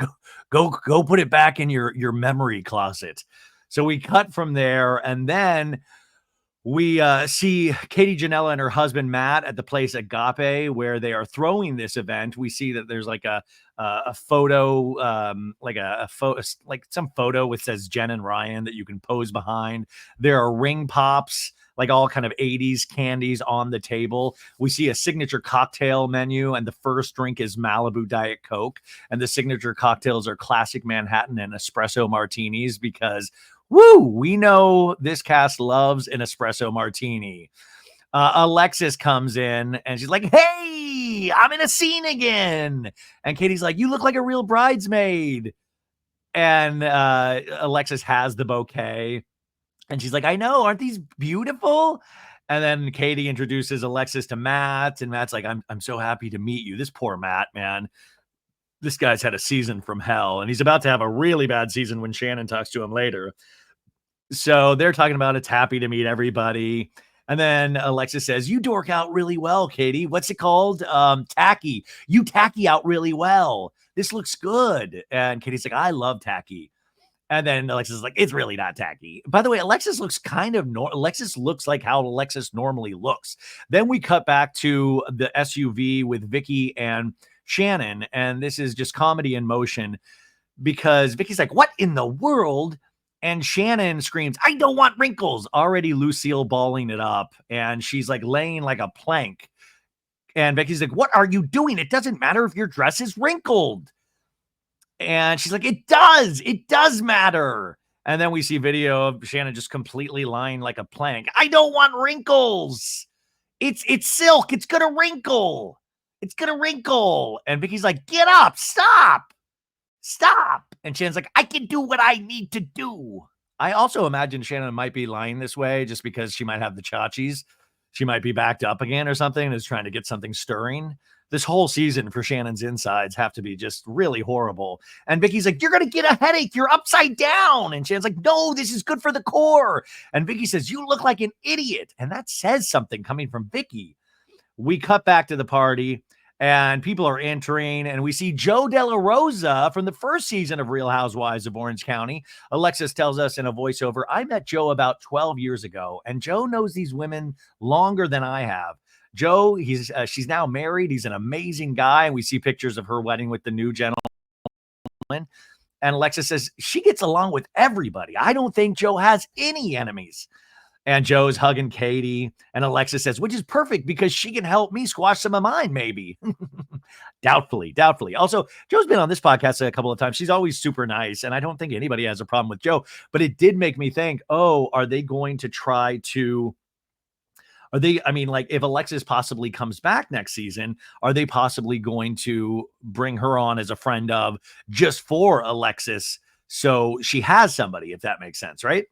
go put it back in your memory closet. So we cut from there, and then we see Katie Janela and her husband Matt at the place Agape, where they are throwing this event. We see that there's like a photo, like a photo, like some photo which says Jen and Ryan that you can pose behind. There are ring pops, like all kind of 80s candies on the table. We see a signature cocktail menu, and the first drink is Malibu Diet Coke. And the signature cocktails are classic Manhattan and espresso martinis, because woo, we know this cast loves an espresso martini. Alexis comes in and she's like, "Hey, I'm in a scene again." And Katie's like, "You look like a real bridesmaid." And Alexis has the bouquet. And she's like, "I know, aren't these beautiful?" And then Katie introduces Alexis to Matt, and Matt's like, I'm so happy to meet you." This poor Matt, man. This guy's had a season from hell, and he's about to have a really bad season when Shannon talks to him later. So they're talking about it's happy to meet everybody. And then Alexis says, "You dork out really well, Katie. What's it called? Tacky. You tacky out really well. This looks good." And Katie's like, "I love tacky." And then Alexis is like, "It's really not tacky." By the way, Alexis looks Alexis looks like how Alexis normally looks. Then we cut back to the SUV with Vicky and Shannon. And this is just comedy in motion, because Vicky's like, "What in the world?" And Shannon screams, I don't want wrinkles. Already Lucille balling it up. And she's like laying like a plank. And Becky's like, what are you doing? It doesn't matter if your dress is wrinkled. And she's like, it does matter. And then we see video of Shannon just completely lying like a plank. I don't want wrinkles. It's silk. It's going to wrinkle. It's going to wrinkle. And Vicky's like, get up. Stop. And Shannon's like, I can do what I need to do. I also imagine Shannon might be lying this way just because she might have the chachis. She might be backed up again or something and is trying to get something stirring. This whole season for Shannon's insides have to be just really horrible. And Vicky's like, you're going to get a headache. You're upside down. And Shannon's like, no, this is good for the core. And Vicky says, you look like an idiot. And that says something coming from Vicky. We cut back to the party and people are entering, and we see Joe De La Rosa from the first season of Real Housewives of Orange County. Alexis tells us in a voiceover, I met Joe about 12 years ago, and Joe knows these women longer than I have. Joe, she's now married. He's an amazing guy, and we see pictures of her wedding with the new gentleman. And Alexis says, she gets along with everybody. I don't think Joe has any enemies. And Joe's hugging Katie, and Alexis says, which is perfect because she can help me squash some of mine, maybe. Doubtfully. Also, Joe's been on this podcast a couple of times. She's always super nice, and I don't think anybody has a problem with Joe. But it did make me think, are they going to try to... if Alexis possibly comes back next season, are they possibly going to bring her on as a friend of just for Alexis so she has somebody, if that makes sense, right?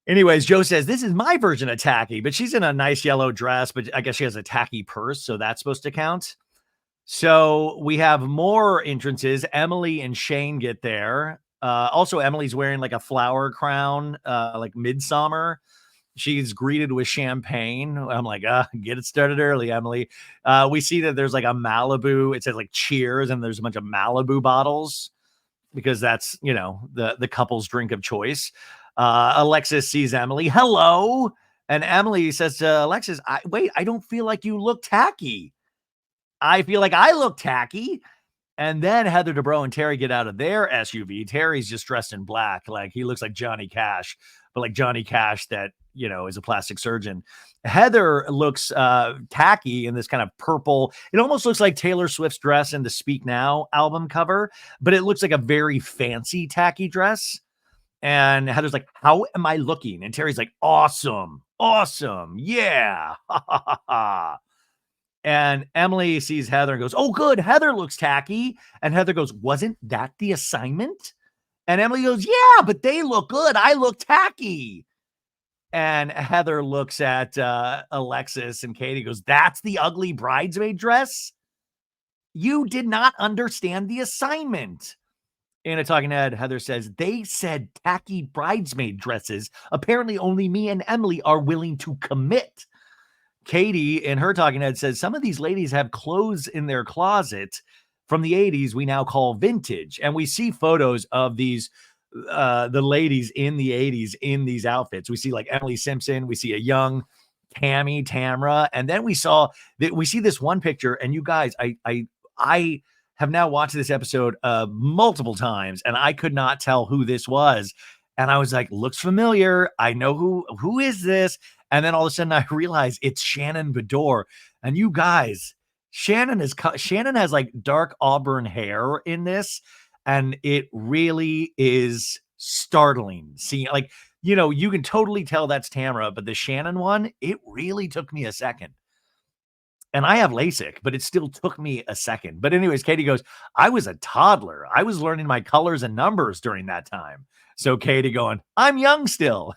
Anyways, Joe says, this is my version of tacky, but she's in a nice yellow dress, but I guess she has a tacky purse, so that's supposed to count. So we have more entrances. Emily and Shane get there. Also, Emily's wearing like a flower crown, like midsummer. She's greeted with champagne. I'm like, get it started early, Emily. We see that there's like a Malibu. It says like cheers, and there's a bunch of Malibu bottles because that's, the couple's drink of choice. Alexis sees Emily. Hello. And Emily says to Alexis, I don't feel like you look tacky. I feel like I look tacky. And then Heather Dubrow and Terry get out of their SUV. Terry's just dressed in black. Like he looks like Johnny Cash, but like Johnny Cash that, is a plastic surgeon. Heather looks tacky in this kind of purple. It almost looks like Taylor Swift's dress in the Speak Now album cover, but it looks like a very fancy tacky dress. And Heather's like, how am I looking? And Terry's like, awesome. Yeah. And Emily sees Heather and goes, oh, good. Heather looks tacky. And Heather goes, wasn't that the assignment? And Emily goes, yeah, but they look good. I look tacky. And Heather looks at Alexis, and Katie goes, that's the ugly bridesmaid dress? You did not understand the assignment. In a talking head, Heather says, they said tacky bridesmaid dresses. Apparently only me and Emily are willing to commit. Katie, in her talking head, says, some of these ladies have clothes in their closet from the 80s we now call vintage. And we see photos of these, the ladies in the 80s in these outfits. We see like Emily Simpson. We see a young Tamra. And then we see this one picture. And you guys, I have now watched this episode multiple times, and I could not tell who this was. And I was like, looks familiar. I know who is this? And then all of a sudden I realized it's Shannon Beador. And you guys, Shannon has like dark auburn hair in this, and it really is startling. See, like, you can totally tell that's Tamra, but the Shannon one, it really took me a second. And I have LASIK, but it still took me a second. But anyways, Katie goes, I was a toddler. I was learning my colors and numbers during that time. So Katie going, I'm young still.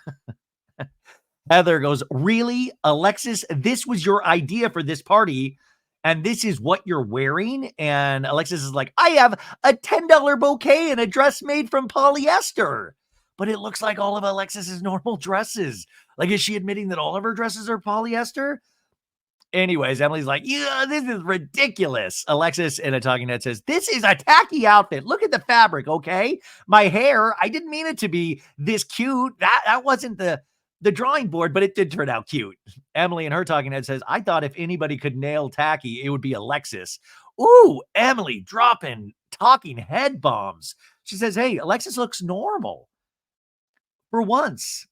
Heather goes, really, Alexis, this was your idea for this party, and this is what you're wearing? And Alexis is like, I have a $10 bouquet and a dress made from polyester. But it looks like all of Alexis's normal dresses. Like, is she admitting that all of her dresses are polyester? Anyways, Emily's like, yeah, this is ridiculous. Alexis in a talking head says, this is a tacky outfit. Look at the fabric, okay? My hair, I didn't mean it to be this cute. That wasn't the drawing board, but it did turn out cute. Emily in her talking head says, I thought if anybody could nail tacky, it would be Alexis. Ooh, Emily dropping talking head bombs. She says, hey, Alexis looks normal. for once.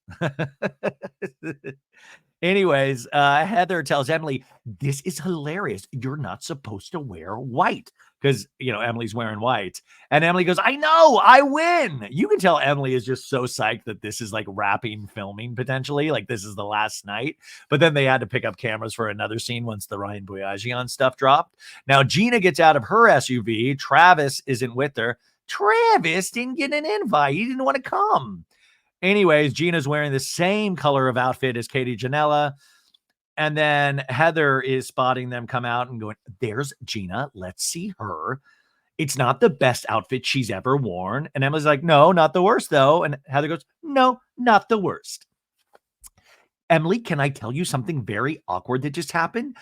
Anyways, Heather tells Emily, this is hilarious. You're not supposed to wear white because, Emily's wearing white. And Emily goes, I know, I win. You can tell Emily is just so psyched that this is like wrapping filming potentially. Like this is the last night. But then they had to pick up cameras for another scene once the Ryan Boyajian stuff dropped. Now, Gina gets out of her SUV. Travis isn't with her. Travis didn't get an invite. He didn't want to come. Anyways, Gina's wearing the same color of outfit as Katie Janela. And then Heather is spotting them come out and going, there's Gina. Let's see her. It's not the best outfit she's ever worn. And Emily's like, no, not the worst, though. And Heather goes, no, not the worst. Emily, can I tell you something very awkward that just happened?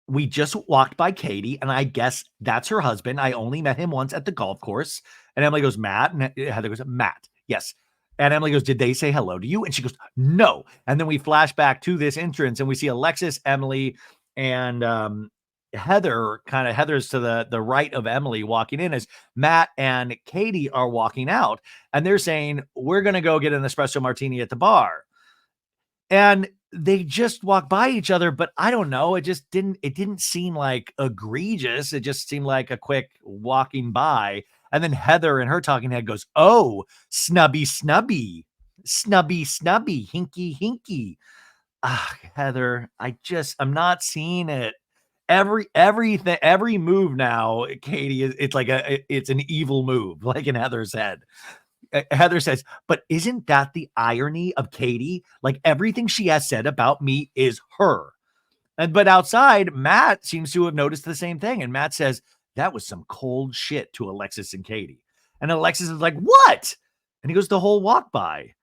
We just walked by Katie, and I guess that's her husband. I only met him once at the golf course. And Emily goes, Matt. And Heather goes, Matt. Yes. And Emily goes, did they say hello to you? And she goes, no. And then we flash back to this entrance and we see Alexis, Emily, and Heather, Heather's to the right of Emily walking in as Matt and Katie are walking out. And they're saying, we're going to go get an espresso martini at the bar. And they just walk by each other, but I don't know. It didn't seem like egregious. It just seemed like a quick walking by. And then Heather in her talking head goes, oh, snubby, snubby, snubby, snubby, hinky, hinky. Heather, I'm not seeing it. Every move now, Katie, it's an evil move, like in Heather's head. Heather says, but isn't that the irony of Katie? Like everything she has said about me is her. But outside, Matt seems to have noticed the same thing. And Matt says, that was some cold shit to Alexis and Katie. And Alexis is like, what? And he goes, the whole walk by.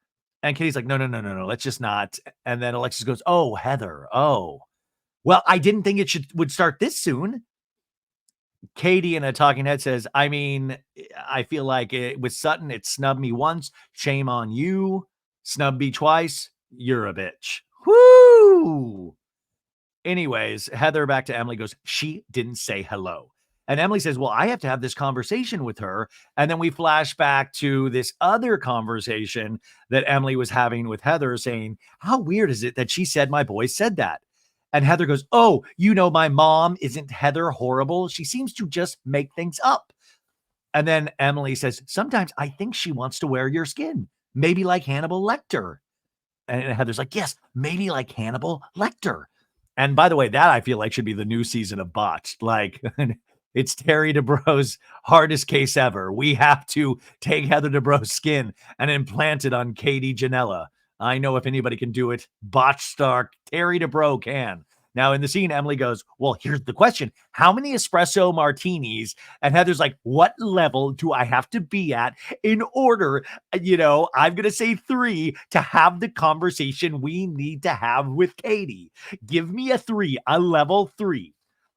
And Katie's like, no, let's just not. And then Alexis goes, oh, Heather. Oh, well, I didn't think would start this soon. Katie in a talking head says, I mean, I feel like with Sutton, it snubbed me once. Shame on you. Snubbed me twice. You're a bitch. Woo! Anyways, Heather back to Emily goes, she didn't say hello. And Emily says, well, I have to have this conversation with her. And then we flash back to this other conversation that Emily was having with Heather saying, how weird is it that she said my boy said that? And Heather goes, oh, my mom, isn't Heather horrible? She seems to just make things up. And then Emily says, sometimes I think she wants to wear your skin. Maybe like Hannibal Lecter. And Heather's like, yes, maybe like Hannibal Lecter. And by the way, that I feel like should be the new season of Botched. Like, it's Terry Dubrow's hardest case ever. We have to take Heather Dubrow's skin and implant it on Katie Janela. I know if anybody can do it, Botched star Terry Dubrow can. Now in the scene, Emily goes, well, here's the question. How many espresso martinis? And Heather's like, what level do I have to be at in order, I'm going to say 3 to have the conversation we need to have with Katie. Give me a 3, a level 3.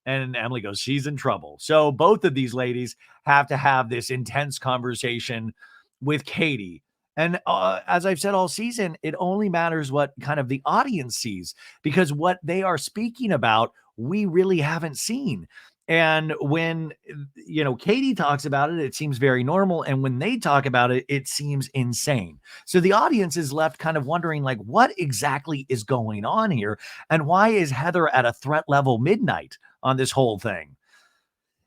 And Emily goes, she's in trouble. So both of these ladies have to have this intense conversation with Katie. And as I've said all season, it only matters what kind of the audience sees, because what they are speaking about, we really haven't seen. And when, Katie talks about it, it seems very normal. And when they talk about it, it seems insane. So the audience is left kind of wondering, like, what exactly is going on here? And why is Heather at a threat level midnight on this whole thing?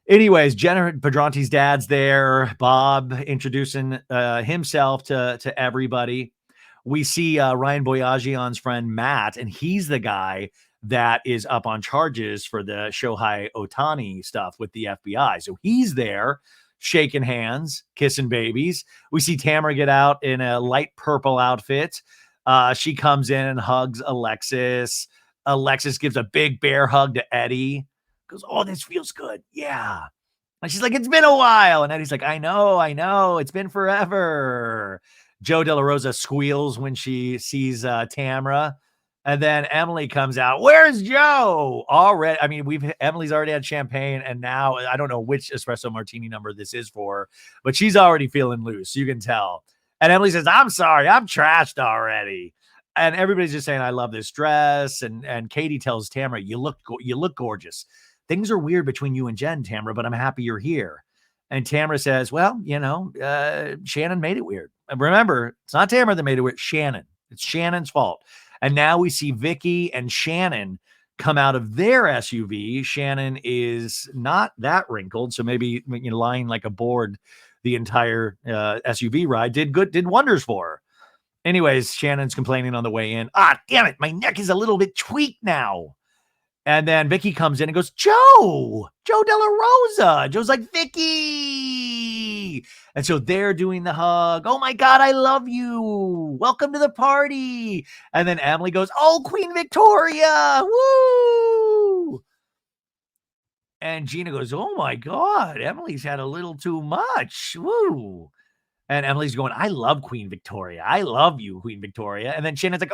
Anyways, Jenna Padronte's dad's there. Bob introducing himself to everybody. We see Ryan Boyajian's friend Matt, and he's the guy that is up on charges for the Shohei Ohtani stuff with the FBI. So he's there shaking hands, kissing babies. We see Tamara get out in a light purple outfit. She comes in and hugs Alexis. Alexis gives a big bear hug to Eddie. Goes, oh, this feels good. Yeah. And she's like, it's been a while. And Eddie's like, I know. It's been forever. Joe De La Rosa squeals when she sees Tamara. And then Emily comes out. Where's Joe? Already. I mean, Emily's already had champagne. And now I don't know which espresso martini number this is for, but she's already feeling loose. You can tell. And Emily says, I'm sorry. I'm trashed already. And everybody's just saying, I love this dress. And Katie tells Tamara, you look gorgeous. Things are weird between you and Jen, Tamara, but I'm happy you're here. And Tamara says, well, Shannon made it weird. remember, it's not Tamara that made it, it's Shannon. It's Shannon's fault. And now we see Vicky and Shannon come out of their SUV. Shannon is not that wrinkled, so maybe lying like a board the entire SUV ride did wonders for her. Anyways, Shannon's complaining on the way in. Damn it, my neck is a little bit tweaked now. And then Vicky comes in and goes, Joe Della Rosa. Joe's like, Vicky. And so they're doing the hug. Oh my God, I love you. Welcome to the party. And then Emily goes, oh, Queen Victoria. Woo. And Gina goes, oh my God, Emily's had a little too much. Woo. And Emily's going, I love Queen Victoria. I love you, Queen Victoria. And then Shannon's like,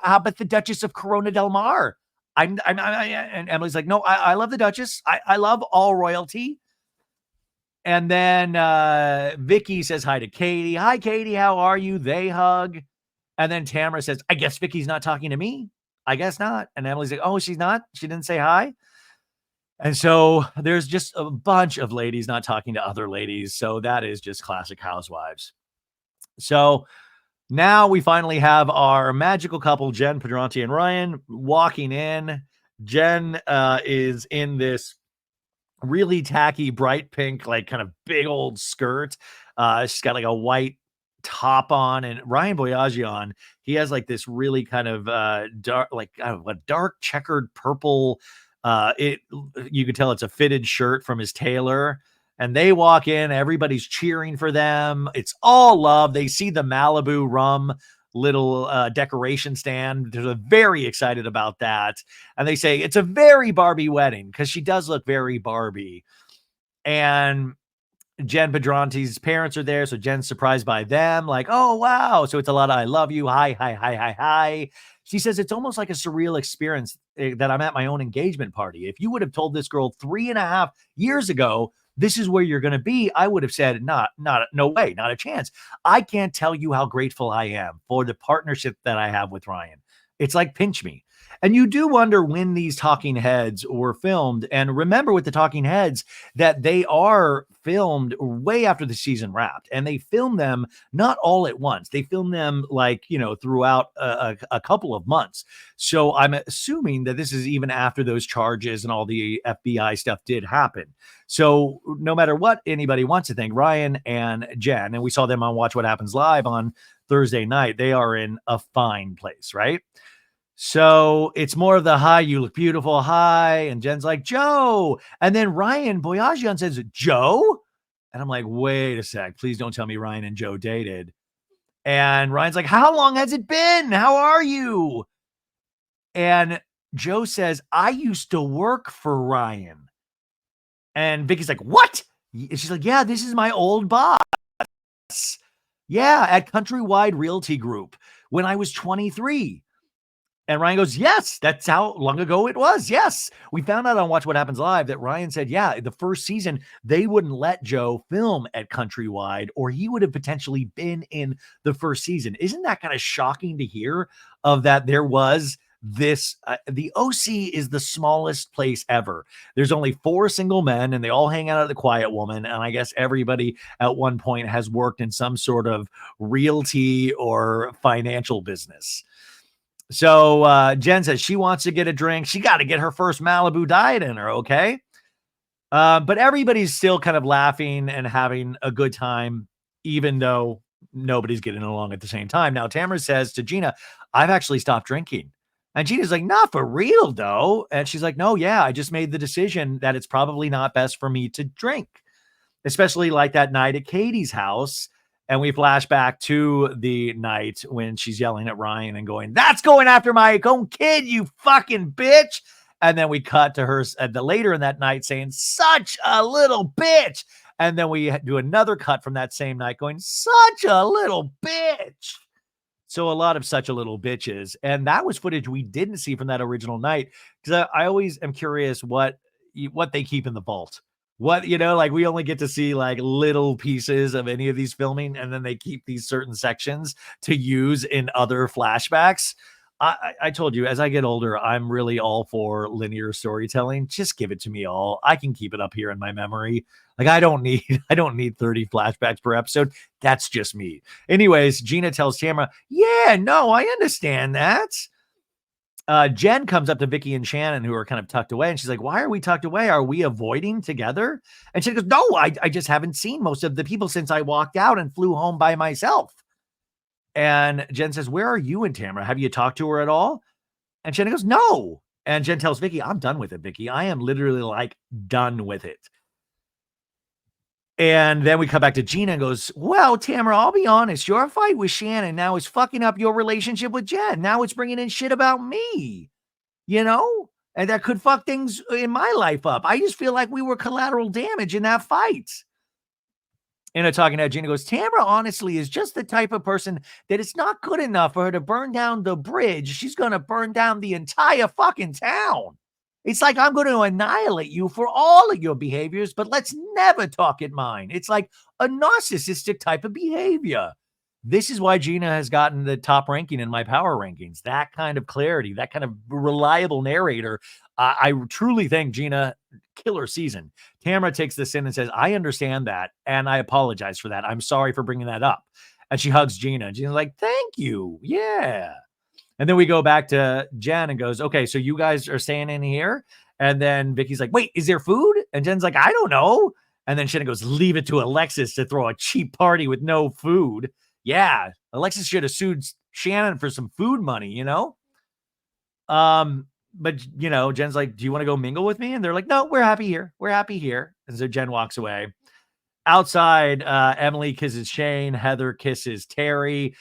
how about the Duchess of Corona del Mar? And Emily's like, no, I love the Duchess. I love all royalty. And then Vicky says hi to Katie. Hi, Katie. How are you? They hug. And then Tamara says, I guess Vicky's not talking to me. I guess not. And Emily's like, oh, she's not? She didn't say hi? And so there's just a bunch of ladies not talking to other ladies. So that is just classic Housewives. So now we finally have our magical couple, Jen Pedranti and Ryan, walking in. Jen is in this really tacky, bright pink, like kind of big old skirt. She's got like a white top on, and Ryan Boyajian, he has like this really kind of dark, like a dark checkered purple. You could tell it's a fitted shirt from his tailor. And they walk in, everybody's cheering for them. It's all love. They see the Malibu rum little decoration stand. They're very excited about that. And they say it's a very Barbie wedding because she does look very Barbie. And Jen Pedranti's parents are there. So Jen's surprised by them. Like, oh, wow. So it's a lot of I love you. Hi, hi, hi, hi, hi. She says it's almost like a surreal experience that I'm at my own engagement party. If you would have told this girl 3.5 years ago, this is where you're going to be, I would have said, no way, not a chance. I can't tell you how grateful I am for the partnership that I have with Ryan. It's like pinch me. And you do wonder when these talking heads were filmed. And remember with the talking heads that they are filmed way after the season wrapped. And they film them not all at once. They film them like, throughout a couple of months. So I'm assuming that this is even after those charges and all the FBI stuff did happen. So no matter what anybody wants to think, Ryan and Jen, and we saw them on Watch What Happens Live on Thursday night, they are in a fine place, right? So it's more of the hi, you look beautiful, hi. And Jen's like, Joe. And then Ryan Boyajian says, Joe? And I'm like, wait a sec. Please don't tell me Ryan and Joe dated. And Ryan's like, how long has it been? How are you? And Joe says, I used to work for Ryan. And Vicky's like, what? She's like, yeah, this is my old boss. Yeah, at Countrywide Realty Group when I was 23. And Ryan goes, yes, that's how long ago it was. Yes. We found out on Watch What Happens Live that Ryan said, yeah, the first season, they wouldn't let Joe film at Countrywide or he would have potentially been in the first season. Isn't that kind of shocking to hear of that there was this? The OC is the smallest place ever. There's only 4 single men and they all hang out at the Quiet Woman. And I guess everybody at one point has worked in some sort of realty or financial business. So Jen says she wants to get a drink. She got to get her first Malibu diet in her, okay? But everybody's still kind of laughing and having a good time, even though nobody's getting along at the same time. Now, Tamara says to Gina, I've actually stopped drinking. And Gina's like, not for real, though. And she's like, no, yeah, I just made the decision that it's probably not best for me to drink, especially like that night at Katie's house. And we flash back to the night when she's yelling at Ryan and going, that's going after my own kid, you fucking bitch. And then we cut to her later in that night saying, such a little bitch. And then we do another cut from that same night going, such a little bitch. So a lot of such a little bitches. And that was footage we didn't see from that original night. Because I always am curious what they keep in the vault. What, like we only get to see like little pieces of any of these filming, and then they keep these certain sections to use in other flashbacks. I told you, as I get older, I'm really all for linear storytelling. Just give it to me all. I can keep it up here in my memory. Like I don't need I don't need 30 flashbacks per episode. That's just me. Anyways, Gina tells Tamara, "Yeah, no, I understand that." Jen comes up to Vicky and Shannon, who are kind of tucked away, and she's like, "Why are we tucked away? Are we avoiding together?" And she goes, "No, I just haven't seen most of the people since I walked out and flew home by myself." And Jen says, "Where are you and Tamara? Have you talked to her at all?" And Shannon goes, "No." And Jen tells Vicky, "I'm done with it, Vicky. I am literally like done with it." And then we come back to Gina and goes, "Well, Tamara, I'll be honest. Your fight with Shannon now is fucking up your relationship with Jen. Now it's bringing in shit about me, you know? And that could fuck things in my life up. I just feel like we were collateral damage in that fight." In a talking head, Gina goes, "Tamara honestly is just the type of person that it's not good enough for her to burn down the bridge. She's going to burn down the entire fucking town. It's like I'm going to annihilate you for all of your behaviors, but let's never talk at mine. It's like a narcissistic type of behavior." This is why Gina has gotten the top ranking in my power rankings. That kind of clarity, that kind of reliable narrator. I truly think Gina, killer season. Tamara takes this in and says, "I understand that, and I apologize for that. I'm sorry for bringing that up." And she hugs Gina, and Gina's like, "Thank you. Yeah." And then we go back to Jen and goes, "Okay, so you guys are staying in here?" And then Vicky's like, "Wait, is there food?" And Jen's like, "I don't know." And then Shannon goes, "Leave it to Alexis to throw a cheap party with no food." Yeah, Alexis should have sued Shannon for some food money, you know? But Jen's like, "Do you want to go mingle with me?" And they're like, "No, we're happy here. We're happy here." And so Jen walks away. Outside, Emily kisses Shane, Heather kisses Terry,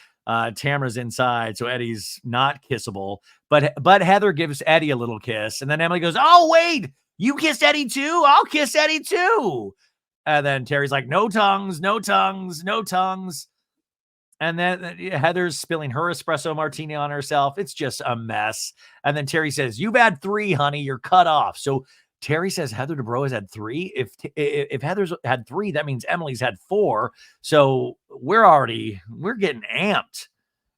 Tamara's inside, so Eddie's not kissable. But Heather gives Eddie a little kiss, and then Emily goes, "Oh, wait, you kissed Eddie too? I'll kiss Eddie too." And then Terry's like, "No tongues, no tongues, no tongues." And then Heather's spilling her espresso martini on herself. It's just a mess. And then Terry says, "You've had 3, honey. You're cut off." So Terry says Heather Dubrow has had 3. If Heather's had 3, that means Emily's had 4. So we're getting amped.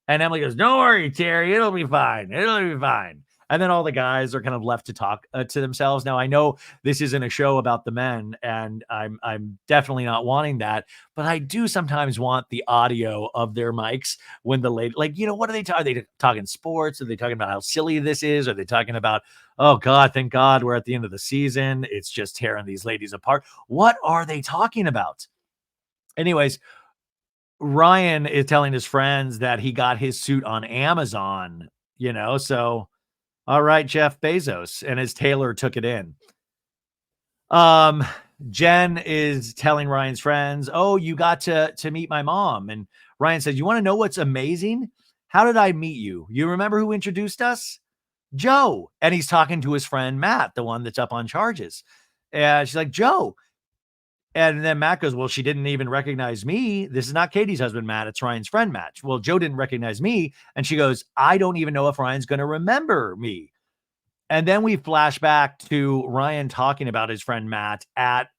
And Emily goes, "Don't worry, Terry. It'll be fine. It'll be fine." And then all the guys are kind of left to talk to themselves. Now, I know this isn't a show about the men, and I'm definitely not wanting that, but I do sometimes want the audio of their mics when the lady, like, what are they talking? Are they talking sports? Are they talking about how silly this is? Are they talking about, "Oh God, thank God we're at the end of the season. It's just tearing these ladies apart." What are they talking about? Anyways, Ryan is telling his friends that he got his suit on Amazon, so all right, Jeff Bezos, and his tailor took it in. Jen is telling Ryan's friends, "Oh, you got to meet my mom." And Ryan says, "You want to know what's amazing? How did I meet you? You remember who introduced us? Joe." And he's talking to his friend Matt, the one that's up on charges. And she's like, "Joe." And then Matt goes, "Well, she didn't even recognize me. This is not Katie's husband, Matt. It's Ryan's friend, Matt." "Well, Joe didn't recognize me." And she goes, "I don't even know if Ryan's going to remember me." And then we flash back to Ryan talking about his friend Matt at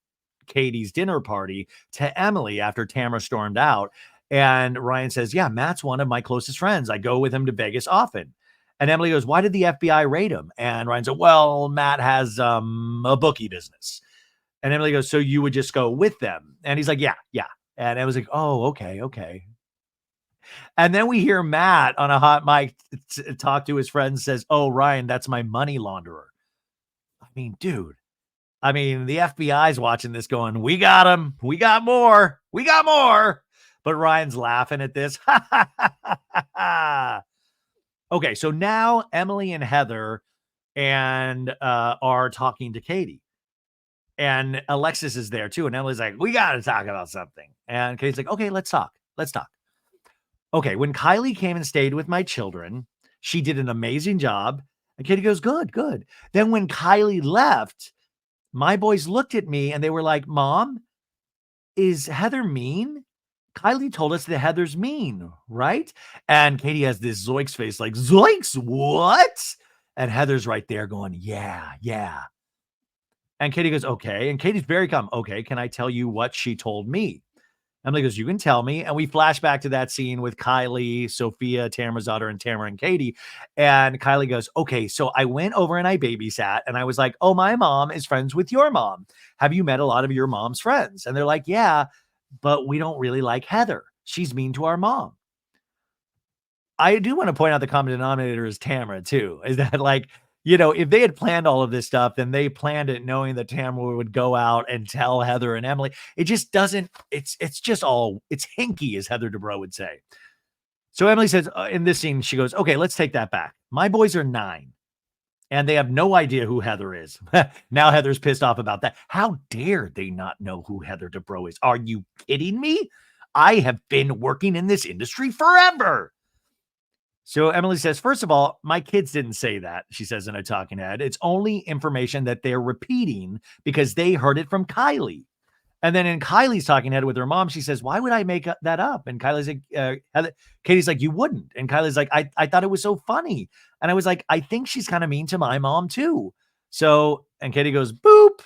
Katie's dinner party to Emily after Tamara stormed out. And Ryan says, "Yeah, Matt's one of my closest friends. I go with him to Vegas often." And Emily goes, "Why did the FBI raid him?" And Ryan said, "Well, Matt has a bookie business." And Emily goes, "So you would just go with them?" And he's like, "Yeah, yeah." And I was like, "Oh, okay, okay." And then we hear Matt on a hot mic talk to his friends, says, "Oh, Ryan, that's my money launderer." I mean, dude, the FBI's watching this going, "We got him. We got more. We got more." But Ryan's laughing at this. Okay, so now Emily and Heather are talking to Katie. And Alexis is there too. And Emily's like, "We got to talk about something." And Katie's like, "Okay, let's talk. Let's talk." Okay, when Kylie came and stayed with my children, she did an amazing job. And Katie goes, "Good, good." Then when Kylie left, my boys looked at me and they were like, "Mom, is Heather mean? Kylie told us that Heather's mean, right?" And Katie has this Zoinks face like, "Zoinks, what?" And Heather's right there going, "Yeah, yeah." And Katie goes, "Okay." And Katie's very calm. "Okay, can I tell you what she told me?" Emily goes, you can tell me. And we flash back to that scene with Kylie, Sophia, Tamara's daughter, and Tamara and Katie. And Kylie goes, okay, so I went over and I babysat and I was like, oh, my mom is friends with your mom. Have you met a lot of your mom's friends? And they're like, yeah, but we don't really like Heather. She's mean to our mom. I do want to point out the common denominator is Tamara too. Is that like, if they had planned all of this stuff, then they planned it knowing that Tamara would go out and tell Heather and Emily. It just doesn't, it's just all, it's hinky, as Heather Dubrow would say. So Emily says in this scene, she goes, okay, let's take that back. My boys are 9 and they have no idea who Heather is. Now Heather's pissed off about that. How dare they not know who Heather Dubrow is? Are you kidding me? I have been working in this industry forever. So Emily says, first of all, my kids didn't say that, she says in a talking head. It's only information that they're repeating because they heard it from Kylie. And then in Kylie's talking head with her mom, she says, why would I make that up? And Kylie's like, Katie's like, you wouldn't. And Kylie's like, I thought it was so funny. And I was like, I think she's kind of mean to my mom too. So, and Katie goes, boop.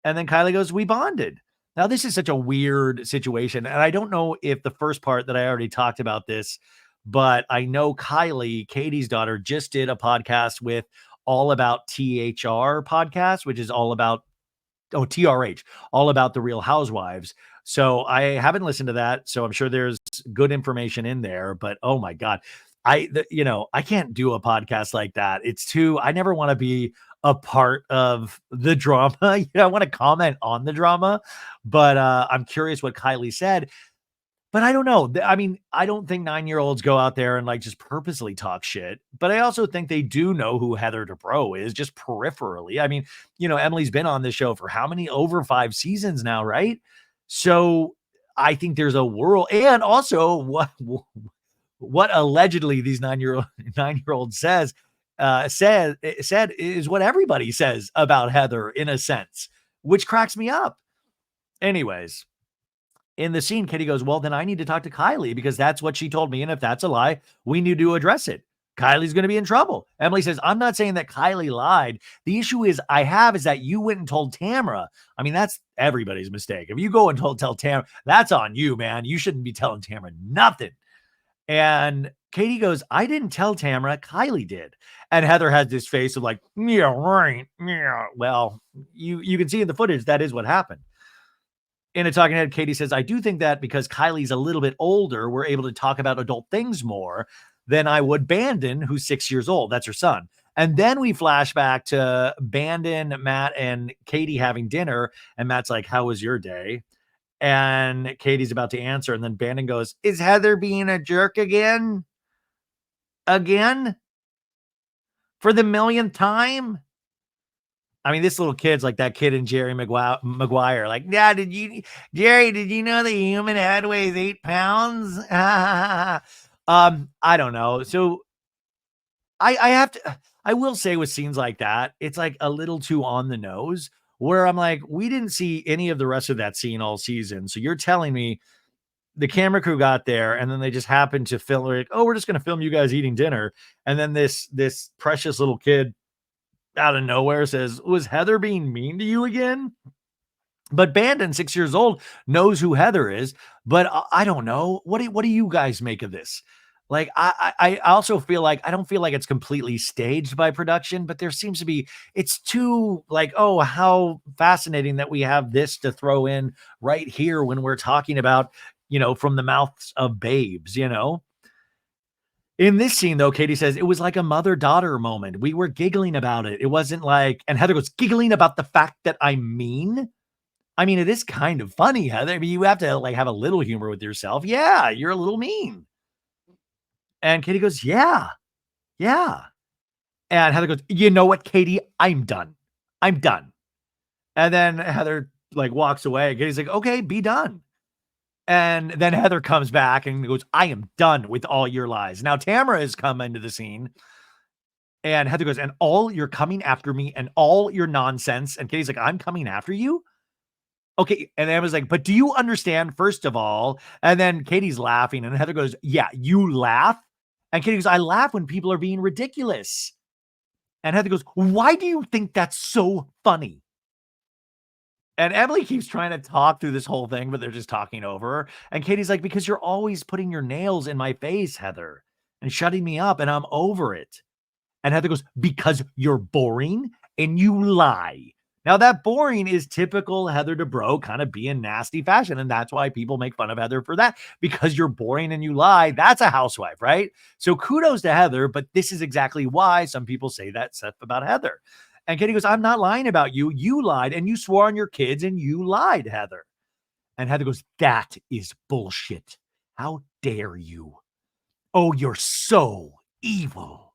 And then Kylie goes, we bonded. Now, this is such a weird situation. And I don't know if the first part that I already talked about this, but I know Kylie, Katie's daughter, just did a podcast with All About THR podcast, which is all about, TRH, all about the Real Housewives. So I haven't listened to that. So I'm sure there's good information in there, but oh my God, I can't do a podcast like that. It's I never want to be a part of the drama. I want to comment on the drama, but I'm curious what Kylie said. But I don't know. I mean, I don't think 9-year-olds go out there and like just purposely talk shit. But I also think they do know who Heather Dubrow is, just peripherally. I mean, Emily's been on this show for how many? Over 5 seasons now, right? So I think there's a world. And also what allegedly these 9-year-old said is what everybody says about Heather in a sense, which cracks me up. Anyways. In the scene, Katie goes, well, then I need to talk to Kylie because that's what she told me. And if that's a lie, we need to address it. Kylie's going to be in trouble. Emily says, I'm not saying that Kylie lied. The issue is that you went and told Tamara. I mean, that's everybody's mistake. If you go and tell Tamara, that's on you, man. You shouldn't be telling Tamara nothing. And Katie goes, I didn't tell Tamara, Kylie did. And Heather has this face of like, yeah, right. Yeah. Well, you can see in the footage, that is what happened. In a talking head, Katie says, I do think that because Kylie's a little bit older, we're able to talk about adult things more than I would Bandon, who's 6 years old. That's her son. And then we flash back to Bandon, Matt, and Katie having dinner. And Matt's like, how was your day? And Katie's about to answer. And then Bandon goes, is Heather being a jerk again? Again? For the millionth time? I mean, this little kid's like that kid in Jerry Maguire. Like, yeah, Jerry, did you know the human head weighs 8 pounds? I don't know. So I will say with scenes like that, it's like a little too on the nose where I'm like, we didn't see any of the rest of that scene all season. So you're telling me the camera crew got there and then they just happened to film like, oh, we're just going to film you guys eating dinner. And then this precious little kid out of nowhere says, was Heather being mean to you again? But Bandon, 6 years old, knows who Heather is, but I don't know. What do you guys make of this? Like, I also feel like, I don't feel like it's completely staged by production, but there seems to be, it's too like, oh, how fascinating that we have this to throw in right here when we're talking about, from the mouths of babes, In this scene, though, Katie says, it was like a mother-daughter moment. We were giggling about it. It wasn't like, and Heather goes, giggling about the fact that I'm mean? I mean, it is kind of funny, Heather. I mean, you have to like have a little humor with yourself. Yeah, you're a little mean. And Katie goes, yeah. And Heather goes, you know what, Katie? I'm done. And then Heather like walks away. Katie's like, okay, be done. And then Heather comes back and goes, I am done with all your lies. Now Tamara has come into the scene. And Heather goes, and all you're coming after me and all your nonsense. And Katie's like, I'm coming after you? Okay. And Emma's like, but do you understand, first of all? And then Katie's laughing. And Heather goes, yeah, you laugh? And Katie goes, I laugh when people are being ridiculous. And Heather goes, why do you think that's so funny? And Emily keeps trying to talk through this whole thing, but they're just talking over her. And Katie's like, because you're always putting your nails in my face, Heather, and shutting me up, and I'm over it. And Heather goes, because you're boring and you lie. Now, that boring is typical Heather Dubrow kind of being nasty fashion. And that's why people make fun of Heather for that, because you're boring and you lie. That's a housewife, right? So kudos to Heather, but this is exactly why some people say that stuff about Heather. And Katie goes, I'm not lying about you. You lied and you swore on your kids and you lied, Heather. And Heather goes, that is bullshit. How dare you? Oh, you're so evil.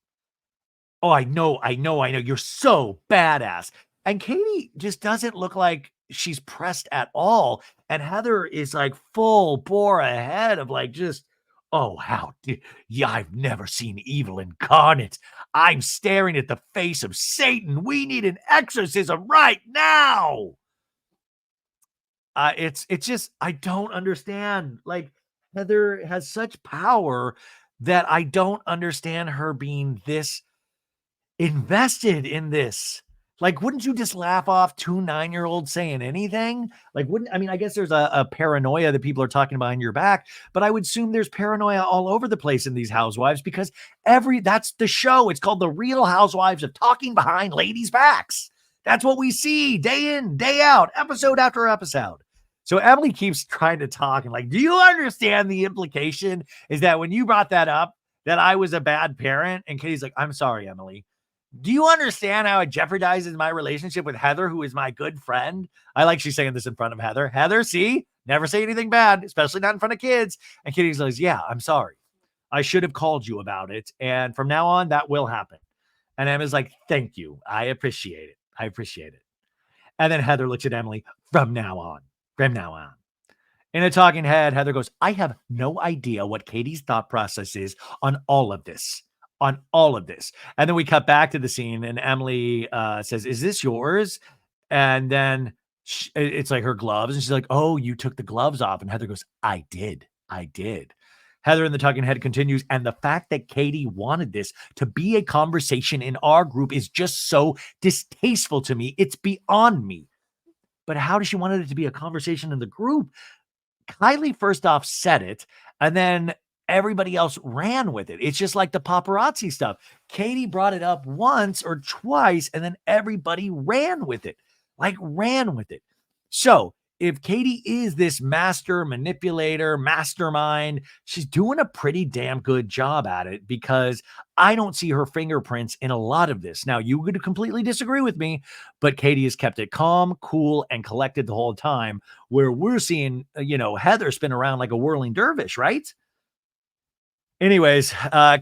Oh, I know. You're so badass. And Katie just doesn't look like she's pressed at all. And Heather is like full bore ahead of like just, oh, yeah, I've never seen evil incarnate. I'm staring at the face of Satan. We need an exorcism right now. It's just, I don't understand. Like, Heather has such power that I don't understand her being this invested in this. Like, wouldn't you just laugh off 2 9-year-olds saying anything? Like, I mean, I guess there's a paranoia that people are talking behind your back, but I would assume there's paranoia all over the place in these housewives because that's the show. It's called The Real Housewives of Talking Behind Ladies' Backs. That's what we see day in, day out, episode after episode. So Emily keeps trying to talk and like, do you understand the implication is that when you brought that up, that I was a bad parent? And Katie's like, I'm sorry, Emily. Do you understand how it jeopardizes my relationship with Heather, who is my good friend? I like she's saying this in front of Heather. Heather, see, never say anything bad, especially not in front of kids. And Kitty goes, yeah, I'm sorry. I should have called you about it. And from now on, that will happen. And Emma's like, thank you. I appreciate it. I appreciate it. And then Heather looks at Emily, from now on. In a talking head, Heather goes, I have no idea what Katie's thought process is on all of this. And then we cut back to the scene and Emily says, is this yours? And then it's like her gloves. And she's like, oh, you took the gloves off. And Heather goes, I did. Heather in the talking head continues. And the fact that Katie wanted this to be a conversation in our group is just so distasteful to me. It's beyond me. But how does she want it to be a conversation in the group? Kylie first off said it, and then everybody else ran with it. It's just like the paparazzi stuff. Katie brought it up once or twice, and then everybody ran with it. So if Katie is this master manipulator, mastermind, she's doing a pretty damn good job at it because I don't see her fingerprints in a lot of this. Now, you could completely disagree with me, but Katie has kept it calm, cool, and collected the whole time, where we're seeing, Heather spin around like a whirling dervish, right? Anyways,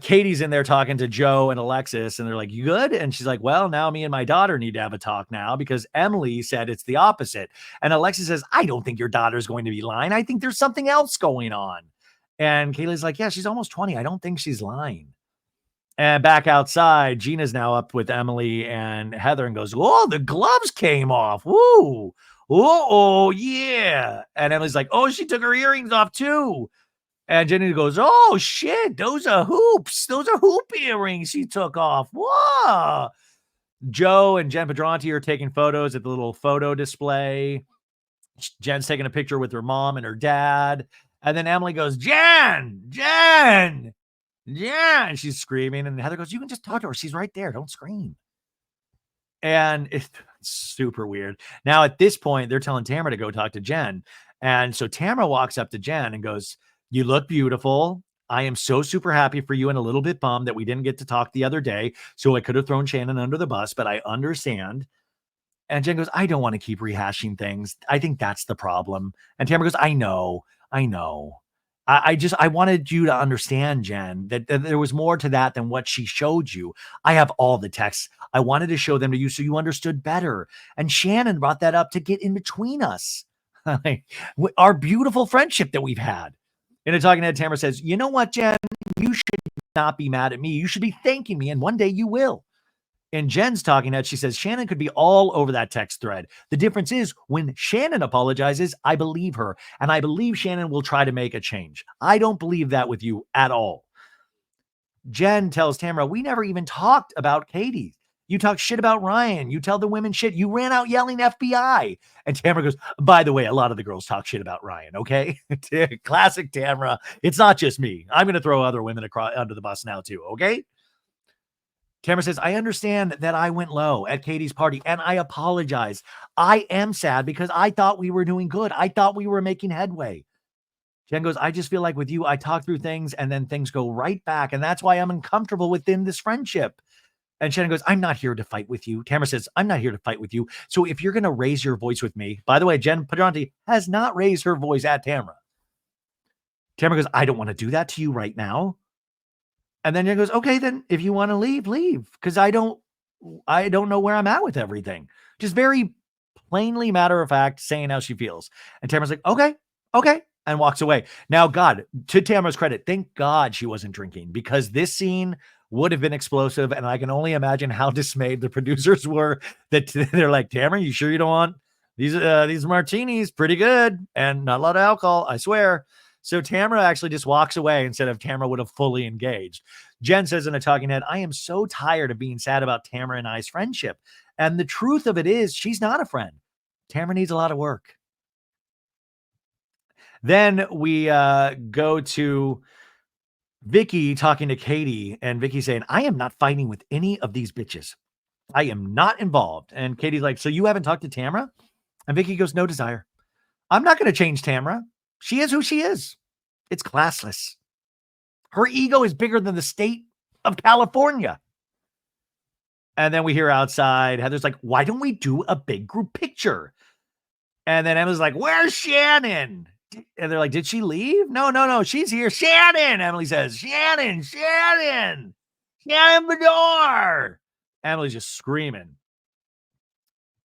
Katie's in there talking to Joe and Alexis, and they're like, you good? And she's like, well, now me and my daughter need to have a talk now because Emily said it's the opposite. And Alexis says, I don't think your daughter's going to be lying. I think there's something else going on. And Kaylee's like, yeah, she's almost 20. I don't think she's lying. And back outside, Gina's now up with Emily and Heather and goes, oh, the gloves came off. Woo. Oh, yeah. And Emily's like, oh, she took her earrings off too. And Jenny goes, oh, shit, those are hoops. Those are hoop earrings she took off. Whoa. Joe and Jen Pedranti are taking photos at the little photo display. Jen's taking a picture with her mom and her dad. And then Emily goes, Jen. She's screaming. And Heather goes, you can just talk to her. She's right there. Don't scream. And it's super weird. Now, at this point, they're telling Tamara to go talk to Jen. And so Tamara walks up to Jen and goes, you look beautiful. I am so super happy for you and a little bit bummed that we didn't get to talk the other day. So I could have thrown Shannon under the bus, but I understand. And Jen goes, I don't want to keep rehashing things. I think that's the problem. And Tamara goes, I know. I wanted you to understand, Jen, that there was more to that than what she showed you. I have all the texts. I wanted to show them to you so you understood better. And Shannon brought that up to get in between us. Our beautiful friendship that we've had. In a talking head, Tamara says, you know what, Jen? You should not be mad at me. You should be thanking me, and one day you will. In Jen's talking head, she says, Shannon could be all over that text thread. The difference is when Shannon apologizes, I believe her, and I believe Shannon will try to make a change. I don't believe that with you at all. Jen tells Tamara, we never even talked about Katie. You talk shit about Ryan. You tell the women shit. You ran out yelling FBI. And Tamara goes, by the way, a lot of the girls talk shit about Ryan, okay? Classic Tamara. It's not just me. I'm going to throw other women under the bus now too, okay? Tamara says, I understand that I went low at Katie's party and I apologize. I am sad because I thought we were doing good. I thought we were making headway. Jen goes, I just feel like with you, I talk through things and then things go right back. And that's why I'm uncomfortable within this friendship. And Shannon goes, I'm not here to fight with you. Tamara says, I'm not here to fight with you. So if you're going to raise your voice with me, by the way, Jen Padronti has not raised her voice at Tamara. Tamara goes, I don't want to do that to you right now. And then Jen goes, okay, then if you want to leave, leave. Because I don't know where I'm at with everything. Just very plainly matter of fact, saying how she feels. And Tamara's like, okay. And walks away. Now, God, to Tamara's credit, thank God she wasn't drinking, because this scene would have been explosive. And I can only imagine how dismayed the producers were that they're like, Tamara, you sure you don't want these martinis? Pretty good. And not a lot of alcohol, I swear. So Tamara actually just walks away instead of Tamara would have fully engaged. Jen says in a talking head, I am so tired of being sad about Tamara and I's friendship. And the truth of it is she's not a friend. Tamara needs a lot of work. Then we go to Vicky talking to Katie, and Vicky saying, I am not fighting with any of these bitches. I am not involved. And Katie's like, so you haven't talked to Tamara? And Vicky goes, no desire. I'm not going to change Tamara. She is who she is. It's classless. Her ego is bigger than the state of California. And then we hear outside, Heather's like, why don't we do a big group picture? And then Emily's like, where's Shannon? And they're like, did she leave? No. She's here. Shannon. Emily says, Shannon Beador. Emily's just screaming.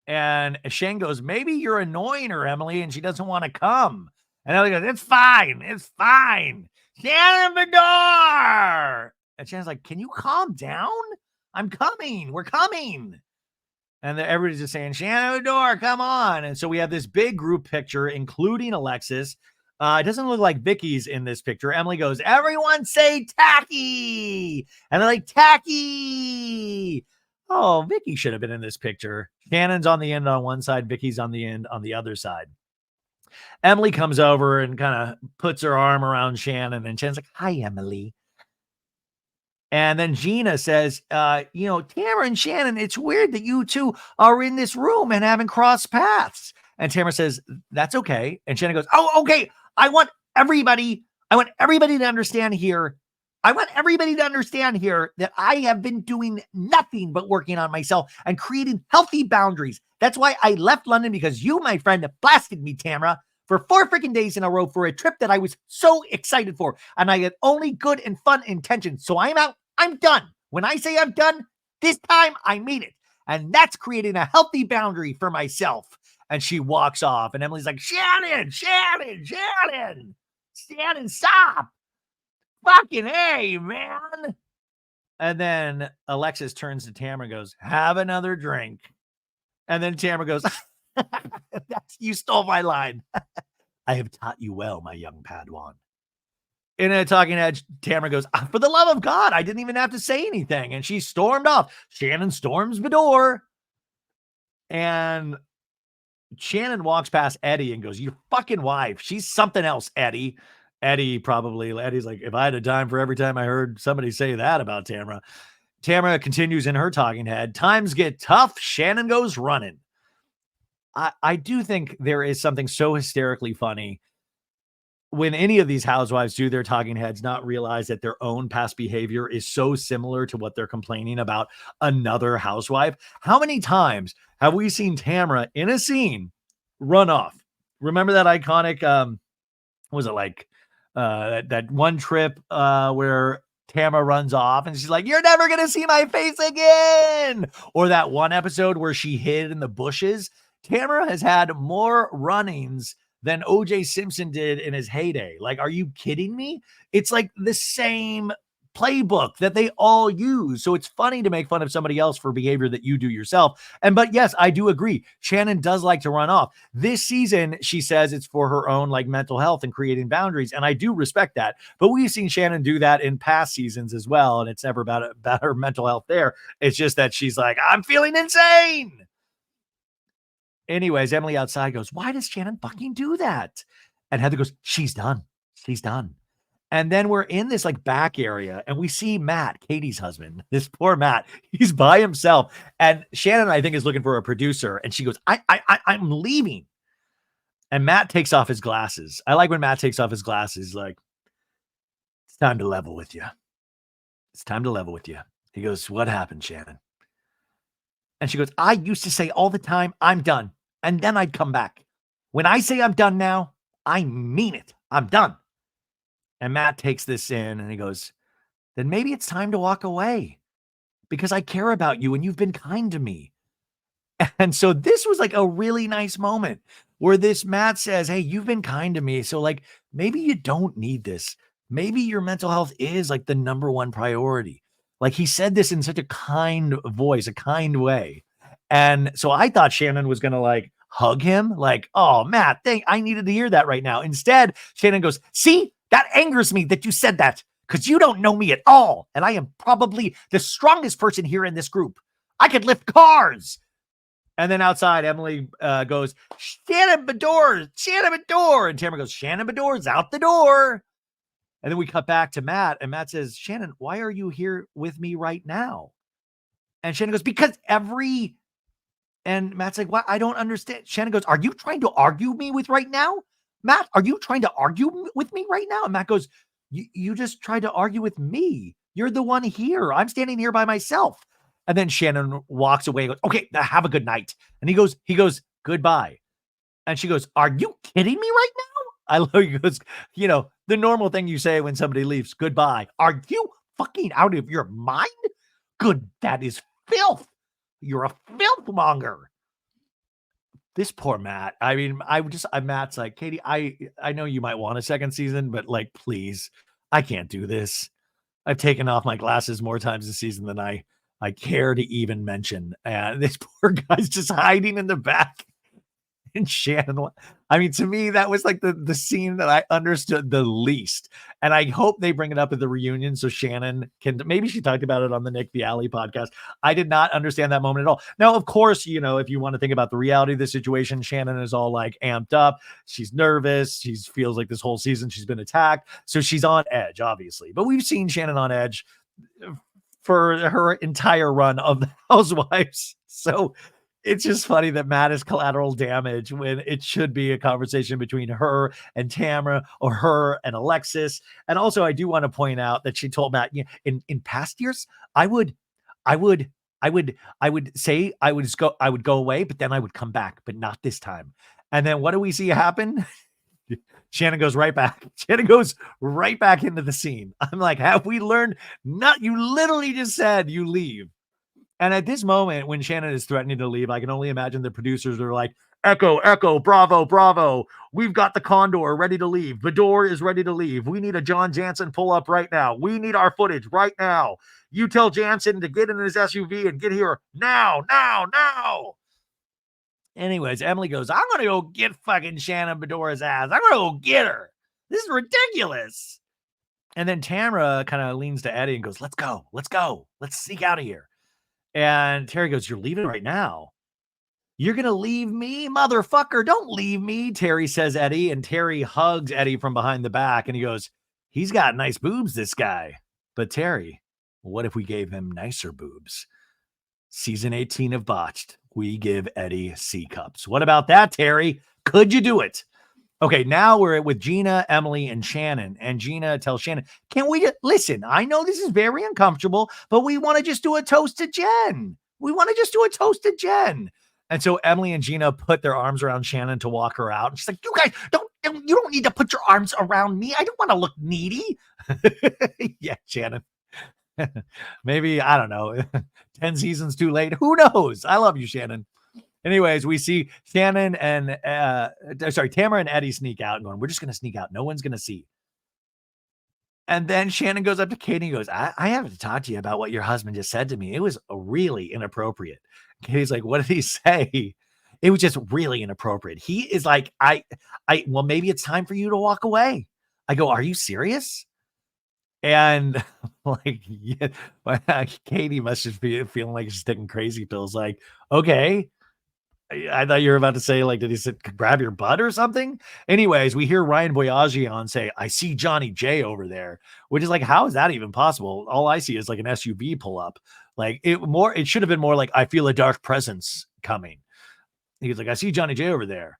And Shane goes, maybe you're annoying her, Emily, and she doesn't want to come. And Emily goes, it's fine. Shannon Beador. And Shannon's like, can you calm down? I'm coming. We're coming. And everybody's just saying, Shannon Beador, come on. And so we have this big group picture, including Alexis. It doesn't look like Vicky's in this picture. Emily goes, everyone say tacky. And they're like, tacky. Oh, Vicky should have been in this picture. Shannon's on the end on one side. Vicky's on the end on the other side. Emily comes over and kind of puts her arm around Shannon. And Shannon's like, hi, Emily. And then Gina says, Tamara and Shannon, it's weird that you two are in this room and haven't crossed paths. And Tamara says, that's okay. And Shannon goes, oh, okay. I want everybody to understand here. That I have been doing nothing but working on myself and creating healthy boundaries. That's why I left London, because you, my friend, blasted me, Tamara, for 4 freaking days in a row for a trip that I was so excited for. And I had only good and fun intentions. So I'm out. I'm done. When I say I'm done, this time I mean it. And that's creating a healthy boundary for myself. And she walks off. And Emily's like, Shannon, stop. Fucking hey, man. And then Alexis turns to Tamara and goes, have another drink. And then Tamara goes, you stole my line. I have taught you well, my young Padawan. In a talking head, Tamara goes, for the love of God, I didn't even have to say anything. And she stormed off. Shannon storms Beador. And Shannon walks past Eddie and goes, your fucking wife. She's something else, Eddie's like, if I had a dime for every time I heard somebody say that about Tamara. Tamara continues in her talking head. Times get tough. Shannon goes running. I do think there is something so hysterically funny when any of these housewives do their talking heads, not realize that their own past behavior is so similar to what they're complaining about another housewife. How many times have we seen Tamara in a scene run off? Remember that iconic, was it like that one trip where Tamara runs off and she's like, you're never going to see my face again. Or that one episode where she hid in the bushes. Tamara has had more runnings than OJ Simpson did in his heyday. Like, are you kidding me? It's like the same playbook that they all use. So it's funny to make fun of somebody else for behavior that you do yourself. But yes, I do agree. Shannon does like to run off. This season, she says it's for her own like mental health and creating boundaries. And I do respect that. But we've seen Shannon do that in past seasons as well. And it's never about her mental health there. It's just that she's like, I'm feeling insane. Anyways, Emily outside goes, why does Shannon fucking do that? And Heather goes, she's done. She's done. And then we're in this like back area and we see Matt, Katie's husband, this poor Matt, he's by himself. And Shannon, I think, is looking for a producer. And she goes, I'm leaving. And Matt takes off his glasses. I like when Matt takes off his glasses, like, it's time to level with you. It's time to level with you. He goes, what happened, Shannon? And she goes, I used to say all the time, I'm done. And then I'd come back. When I say I'm done now, I mean it. I'm done. And Matt takes this in and he goes, then maybe it's time to walk away because I care about you and you've been kind to me. And so this was like a really nice moment where this Matt says, hey, you've been kind to me. So like, maybe you don't need this. Maybe your mental health is like the number one priority. Like he said this in such a kind voice, a kind way. And so I thought Shannon was going to like hug him like, oh, Matt, I needed to hear that right now. Instead, Shannon goes, see, that angers me that you said that because you don't know me at all. And I am probably the strongest person here in this group. I could lift cars. And then outside, Emily goes, Shannon Beador, Shannon Beador. And Tamara goes, Shannon Beador's out the door. And then we cut back to Matt. And Matt says, Shannon, why are you here with me right now? And Shannon goes, because and Matt's like, what? I don't understand. Shannon goes, are you trying to argue me with right now? Matt, are you trying to argue with me right now? And Matt goes, you just tried to argue with me. You're the one here. I'm standing here by myself. And then Shannon walks away and goes, okay, have a good night. And he goes, goodbye. And she goes, are you kidding me right now? I love he goes, the normal thing you say when somebody leaves, goodbye. Are you fucking out of your mind? Good. That is filth. You're a filthmonger. This poor Matt. I mean, Matt's like, Katie, I know you might want a second season, but like, please, I can't do this. I've taken off my glasses more times this season than I care to even mention. And this poor guy's just hiding in the back. And Shannon, I mean, to me, that was like the scene that I understood the least. And I hope they bring it up at the reunion so Shannon can, maybe she talked about it on the Nick the Alley podcast. I did not understand that moment at all. Now, of course, if you want to think about the reality of the situation, Shannon is all like amped up. She's nervous. She feels like this whole season she's been attacked. So she's on edge, obviously. But we've seen Shannon on edge for her entire run of the Housewives. So it's just funny that Matt is collateral damage when it should be a conversation between her and Tamara or her and Alexis. And also, I do want to point out that she told Matt, in past years, I would say I would go away, but then I would come back, but not this time. And then what do we see happen? Shannon goes right back. Shannon goes right back into the scene. I'm like, have we learned? Not, you literally just said you leave. And at this moment, when Shannon is threatening to leave, I can only imagine the producers are like, echo, echo, bravo, bravo. We've got the Condor ready to leave. Beador is ready to leave. We need a John Jansen pull up right now. We need our footage right now. You tell Jansen to get in his SUV and get here now. Anyways, Emily goes, I'm going to go get fucking Shannon Beador's ass. I'm going to go get her. This is ridiculous. And then Tamara kind of leans to Eddie and goes, let's go. Let's sneak out of here. And Terry goes, you're leaving right now. You're going to leave me? Motherfucker, don't leave me, Terry says Eddie. And Terry hugs Eddie from behind the back. And he goes, he's got nice boobs, this guy. But Terry, what if we gave him nicer boobs? Season 18 of Botched, we give Eddie C cups. What about that, Terry? Could you do it? Okay, now we're with Gina, Emily, and Shannon. And Gina tells Shannon, can we listen? I know this is very uncomfortable, but we want to just do a toast to Jen. And so Emily and Gina put their arms around Shannon to walk her out. And she's like, you guys you don't need to put your arms around me. I don't want to look needy. Yeah, Shannon. Maybe, I don't know, 10 seasons too late. Who knows? I love you, Shannon. Anyways, we see Shannon and Tamara and Eddie sneak out and going, we're just going to sneak out. No one's going to see. And then Shannon goes up to Katie and goes, I have to talk to you about what your husband just said to me. It was really inappropriate. Katie's like, what did he say? It was just really inappropriate. He is like, well, maybe it's time for you to walk away. I go, are you serious? And like, yeah, Katie must just be feeling like she's taking crazy pills. Like, okay, I thought you were about to say, like, did he say, grab your butt or something? Anyways, we hear Ryan Boyajian say, I see Johnny J over there, which is like, how is that even possible? All I see is like an SUV pull up. Like it should have been more like, I feel a dark presence coming. He's like, I see Johnny J over there.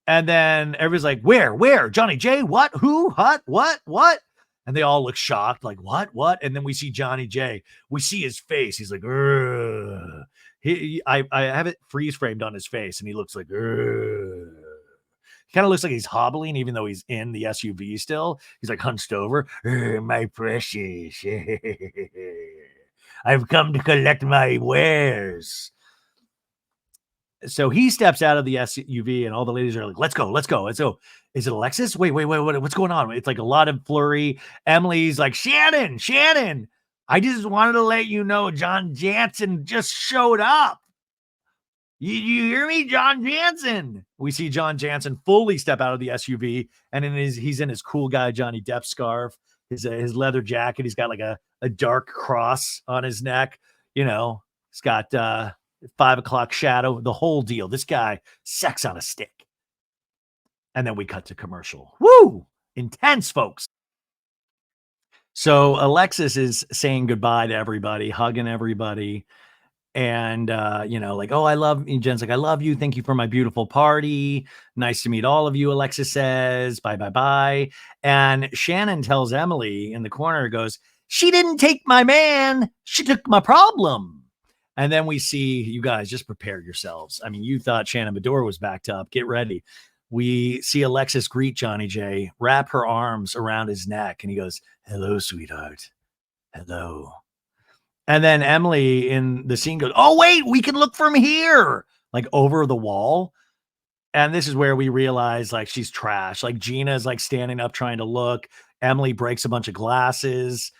And then everybody's like, where? Johnny J? What? Who? What? And they all look shocked, like, what? And then we see Johnny J. We see his face. He's like, ugh. I have it freeze framed on his face, and he looks like, ugh. He kind of looks like he's hobbling, even though he's in the SUV still. He's like hunched over. My precious. I've come to collect my wares. So he steps out of the SUV, and all the ladies are like, let's go. And so is it Alexis? Wait, what's going on? It's like a lot of flurry. Emily's like, Shannon, I just wanted to let you know John Jansen just showed up. You hear me? John Jansen. We see John Jansen fully step out of the SUV, and he's in his cool guy Johnny Depp scarf, his leather jacket. He's got like a dark cross on his neck. You know, he's got 5 o'clock shadow, the whole deal. This guy, sex on a stick. And then we cut to commercial. Woo! Intense, folks. So Alexis is saying goodbye to everybody, hugging everybody. And, like, oh, I love you. Jen's like, I love you. Thank you for my beautiful party. Nice to meet all of you. Alexis says, bye. And Shannon tells Emily in the corner, goes, she didn't take my man. She took my problem. And then we see, you guys, just prepare yourselves. I mean, you thought Shannon Beador was backed up. Get ready. We see Alexis greet Johnny J, wrap her arms around his neck, and he goes, hello, sweetheart. Hello. And then Emily in the scene goes, oh, wait, we can look from here, like over the wall. And this is where we realize, like, she's trash. Like, Gina's like standing up trying to look. Emily breaks a bunch of glasses.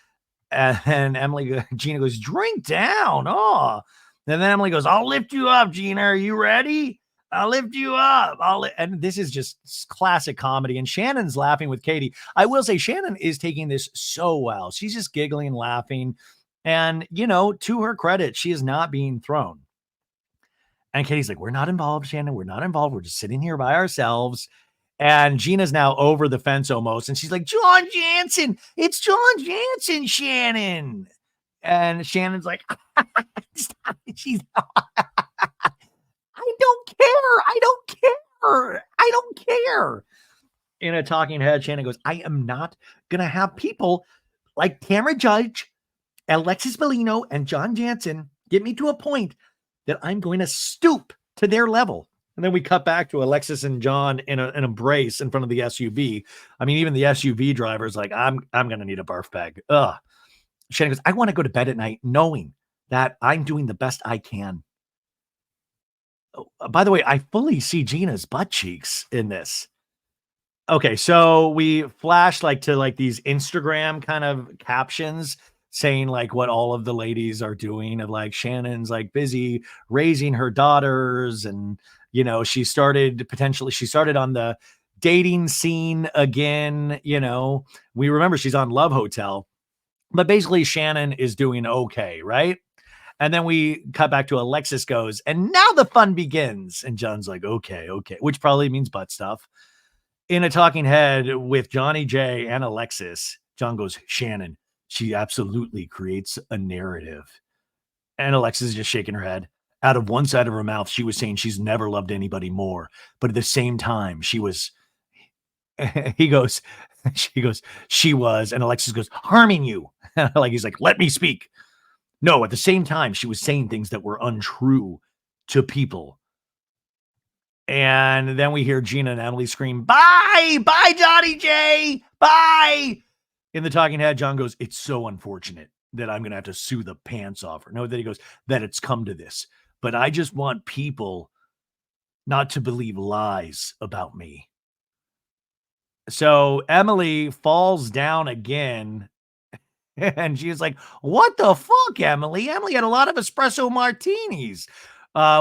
And Gina goes, drink down. Oh, and then Emily goes, I'll lift you up, Gina. Are you ready? I'll lift you up. And this is just classic comedy. And Shannon's laughing with Katie. I will say Shannon is taking this so well. She's just giggling and laughing. And, to her credit, she is not being thrown. And Katie's like, we're not involved, Shannon. We're not involved. We're just sitting here by ourselves. And Gina's now over the fence almost. And she's like, John Jansen. It's John Jansen, Shannon. And Shannon's like, she's, I don't care. In a talking head, Shannon goes, I am not going to have people like Tamara Judge, Alexis Bellino, and John Jansen get me to a point that I'm going to stoop to their level. And then we cut back to Alexis and John in an embrace in front of the SUV. I mean, even the SUV driver's like, I'm going to need a barf bag. Ugh. Shannon goes, I want to go to bed at night knowing that I'm doing the best I can. Oh, by the way, I fully see Gina's butt cheeks in this. Okay, so we flash to these Instagram kind of captions saying like what all of the ladies are doing, of like Shannon's like busy raising her daughters, and she started on the dating scene again. We remember she's on Love Hotel, but basically Shannon is doing okay, right? And then we cut back to Alexis goes, and now the fun begins. And John's like, okay, which probably means butt stuff. In a talking head with Johnny J and Alexis, John goes, Shannon, she absolutely creates a narrative. And Alexis is just shaking her head. Out of one side of her mouth, she was saying she's never loved anybody more. But at the same time, she was, she goes, and Alexis goes, harming you. Like, he's like, let me speak. No, at the same time, she was saying things that were untrue to people. And then we hear Gina and Emily scream, bye, Johnny J, bye. In the talking head, John goes, it's so unfortunate that I'm going to have to sue the pants off her. No, that he goes, that it's come to this. But I just want people not to believe lies about me. So Emily falls down again. And she's like, what the fuck, Emily? Emily had a lot of espresso martinis.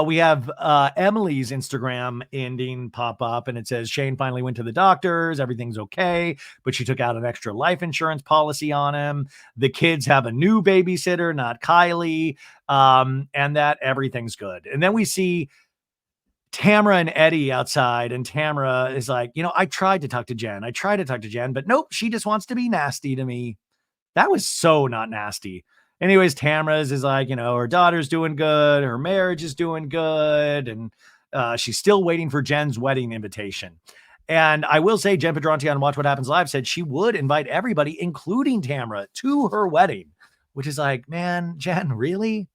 We have Emily's Instagram ending pop up, and it says Shane finally went to the doctors. Everything's okay, but she took out an extra life insurance policy on him. The kids have a new babysitter, not Kylie, and that everything's good. And then we see Tamra and Eddie outside, and Tamra is like, I tried to talk to Jen. But nope, she just wants to be nasty to me. That was so not nasty. Anyways, Tamra's is like, her daughter's doing good. Her marriage is doing good. And she's still waiting for Jen's wedding invitation. And I will say Jen Pedronti on Watch What Happens Live said she would invite everybody, including Tamra, to her wedding, which is like, man, Jen, really?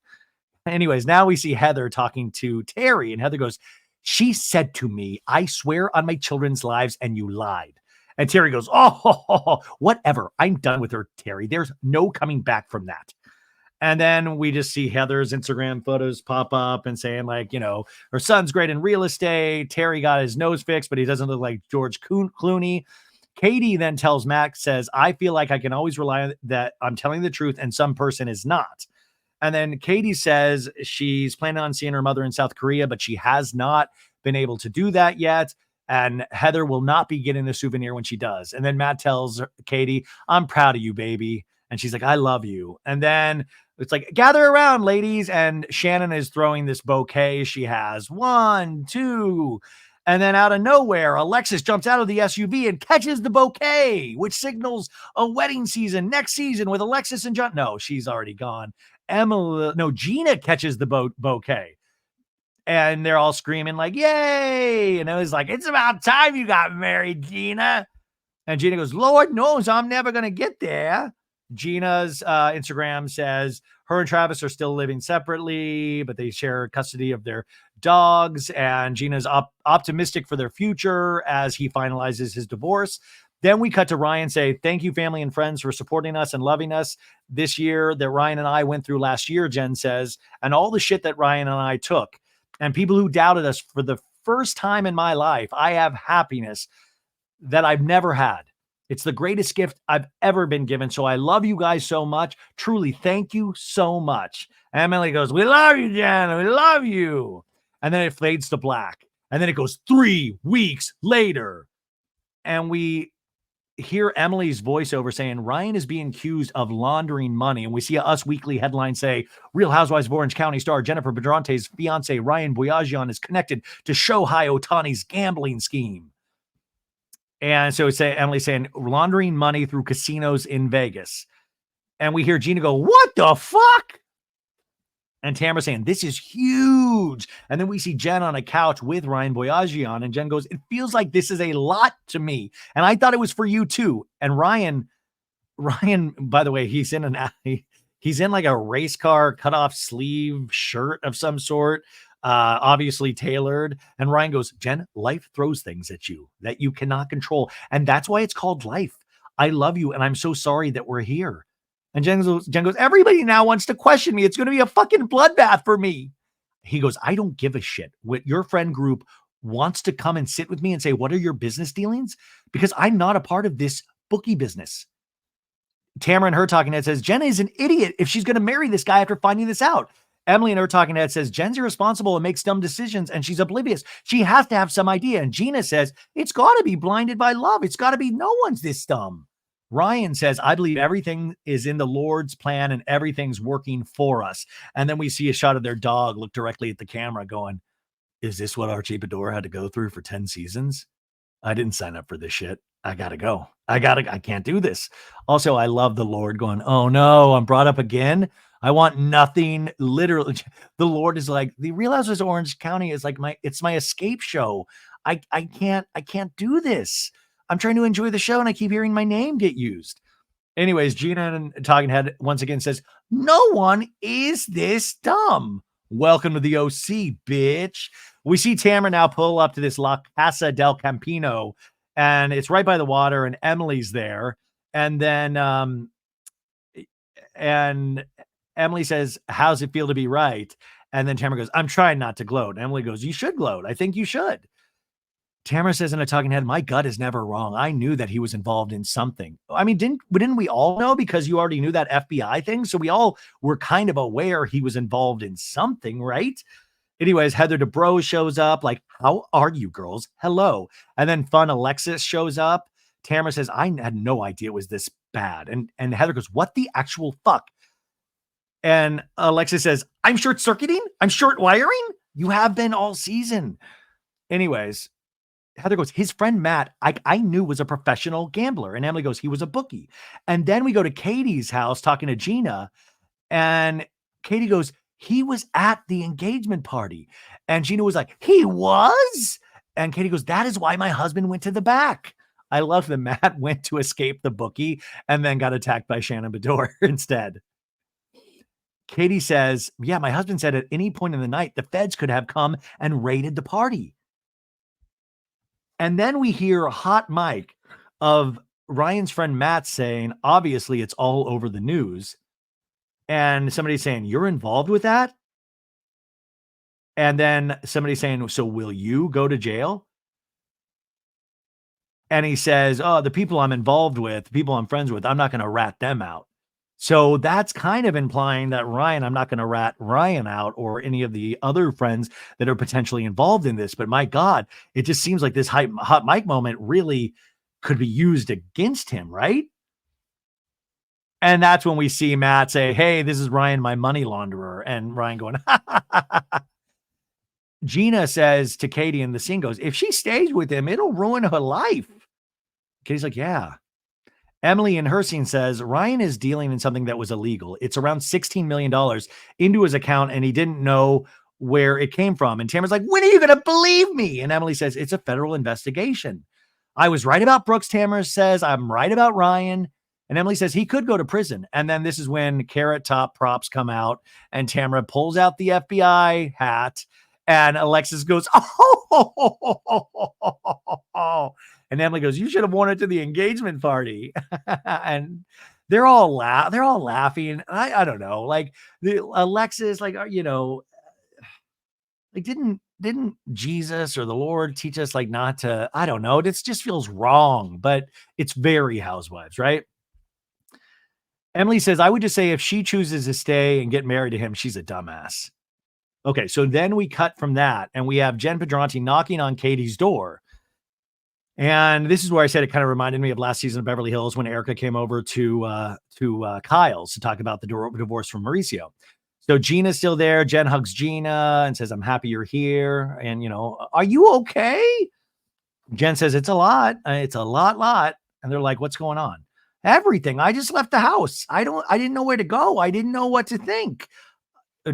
Anyways, now we see Heather talking to Terry, and Heather goes, she said to me, I swear on my children's lives, and you lied. And Terry goes, oh, whatever. I'm done with her, Terry. There's no coming back from that. And then we just see Heather's Instagram photos pop up and saying like, her son's great in real estate. Terry got his nose fixed, but he doesn't look like George Clooney. Katie then tells Max, says, I feel like I can always rely on that I'm telling the truth and some person is not. And then Katie says she's planning on seeing her mother in South Korea, but she has not been able to do that yet. And Heather will not be getting the souvenir when she does. And then Matt tells Katie, I'm proud of you, baby. And she's like, I love you. And then it's like, gather around, ladies. And Shannon is throwing this bouquet. She has 1, 2. And then out of nowhere, Alexis jumps out of the SUV and catches the bouquet, which signals a wedding season next season with Alexis and John. No, she's already gone. Gina catches the bouquet. And they're all screaming like, yay. And it was like, it's about time you got married, Gina. And Gina goes, Lord knows I'm never going to get there. Gina's Instagram says her and Travis are still living separately, but they share custody of their dogs. And Gina's optimistic for their future as he finalizes his divorce. Then we cut to Ryan say, thank you, family and friends, for supporting us and loving us this year that Ryan and I went through last year, Jen says, and all the shit that Ryan and I took. And people who doubted us. For the first time in my life, I have happiness that I've never had. It's the greatest gift I've ever been given. So I love you guys so much. Truly, thank you so much. Emily goes, we love you, Jen. We love you. And then it fades to black. And then it goes 3 weeks later. And we hear Emily's voiceover saying Ryan is being accused of laundering money. And we see a Us Weekly headline say Real Housewives of Orange County star Jennifer Pedronte's fiance Ryan Boyajian is connected to Shohei Ohtani's gambling scheme. And so it's Emily saying laundering money through casinos in Vegas. And we hear Gina go, what the fuck? And Tamara saying, this is huge. And then we see Jen on a couch with Ryan Boyajian. And Jen goes, it feels like this is a lot to me. And I thought it was for you too. And Ryan, by the way, he's in like a race car cutoff sleeve shirt of some sort, obviously tailored. And Ryan goes, Jen, life throws things at you that you cannot control. And that's why it's called life. I love you. And I'm so sorry that we're here. And Jen goes, everybody now wants to question me. It's going to be a fucking bloodbath for me. He goes, I don't give a shit. What your friend group wants to come and sit with me and say, what are your business dealings? Because I'm not a part of this bookie business. Tamara in her talking head says, Jen is an idiot if she's going to marry this guy after finding this out. Emily in her talking head says, Jen's irresponsible and makes dumb decisions and she's oblivious. She has to have some idea. And Gina says, it's got to be blinded by love. It's got to be no one's this dumb. Ryan says, I believe everything is in the Lord's plan and everything's working for us. And then we see a shot of their dog look directly at the camera going, is this what Archie Beador had to go through for 10 seasons? I didn't sign up for this shit. I got to go. I can't do this. Also, I love the Lord going, oh no, I'm brought up again. I want nothing. Literally, the Lord is like, the Real Housewives of Orange County is like it's my escape show. I can't do this. I'm trying to enjoy the show and I keep hearing my name get used. Anyways, Gina and Talking Head once again says, no one is this dumb. Welcome to the OC, bitch. We see Tamara now pull up to this La Casa del Campino, and it's right by the water, and Emily's there. And then and Emily says, how's it feel to be right? And then Tamara goes, I'm trying not to gloat. And Emily goes, you should gloat. I think you should. Tamara says in a talking head, my gut is never wrong. I knew that he was involved in something. I mean, didn't we all know, because you already knew that FBI thing? So we all were kind of aware he was involved in something, right? Anyways, Heather Dubrow shows up, like, how are you girls? Hello. And then fun Alexis shows up. Tamara says, I had no idea it was this bad. And Heather goes, what the actual fuck? And Alexis says, I'm short circuiting. I'm short wiring. You have been all season. Anyways, Heather goes, his friend Matt, I knew was a professional gambler. And Emily goes, he was a bookie. And then we go to Katie's house talking to Gina. And Katie goes, he was at the engagement party. And Gina was like, he was? And Katie goes, that is why my husband went to the back. I love that Matt went to escape the bookie and then got attacked by Shannon Beador instead. Katie says, yeah, my husband said at any point in the night, the feds could have come and raided the party. And then we hear a hot mic of Ryan's friend Matt saying, obviously it's all over the news. And somebody saying, you're involved with that? And then somebody saying, so will you go to jail? And he says, oh, the people I'm involved with, the people I'm friends with, I'm not going to rat them out. So that's kind of implying that I'm not going to rat Ryan out or any of the other friends that are potentially involved in this. But my God, it just seems like this hot mic moment really could be used against him, right? And that's when we see Matt say, hey, this is Ryan, my money launderer. And Ryan going, ha, ha, ha, ha. Gina says to Katie in the scene goes, if she stays with him, it'll ruin her life. Katie's like, yeah. Emily in her scene says, Ryan is dealing in something that was illegal. It's around $16 million into his account, and he didn't know where it came from. And Tamara's like, when are you going to believe me? And Emily says, it's a federal investigation. I was right about Brooks. Tamara says, I'm right about Ryan. And Emily says he could go to prison. And then this is when Carrot Top props come out and Tamara pulls out the FBI hat and Alexis goes, oh. And Emily goes, you should have worn it to the engagement party. And they're all laughing. I don't know. Like the Alexis, like, like didn't Jesus or the Lord teach us like not to, I don't know. It just feels wrong, but it's very Housewives, right? Emily says, I would just say if she chooses to stay and get married to him, she's a dumbass. Okay, so then we cut from that and we have Jen Pedranti knocking on Katie's door. And this is where I said it kind of reminded me of last season of Beverly Hills when Erica came over to Kyle's to talk about the divorce from Mauricio. So Gina's still there. Jen hugs Gina and says, I'm happy you're here. And, are you okay? Jen says, it's a lot. It's a lot. And they're like, what's going on? Everything. I just left the house. I didn't know where to go. I didn't know what to think.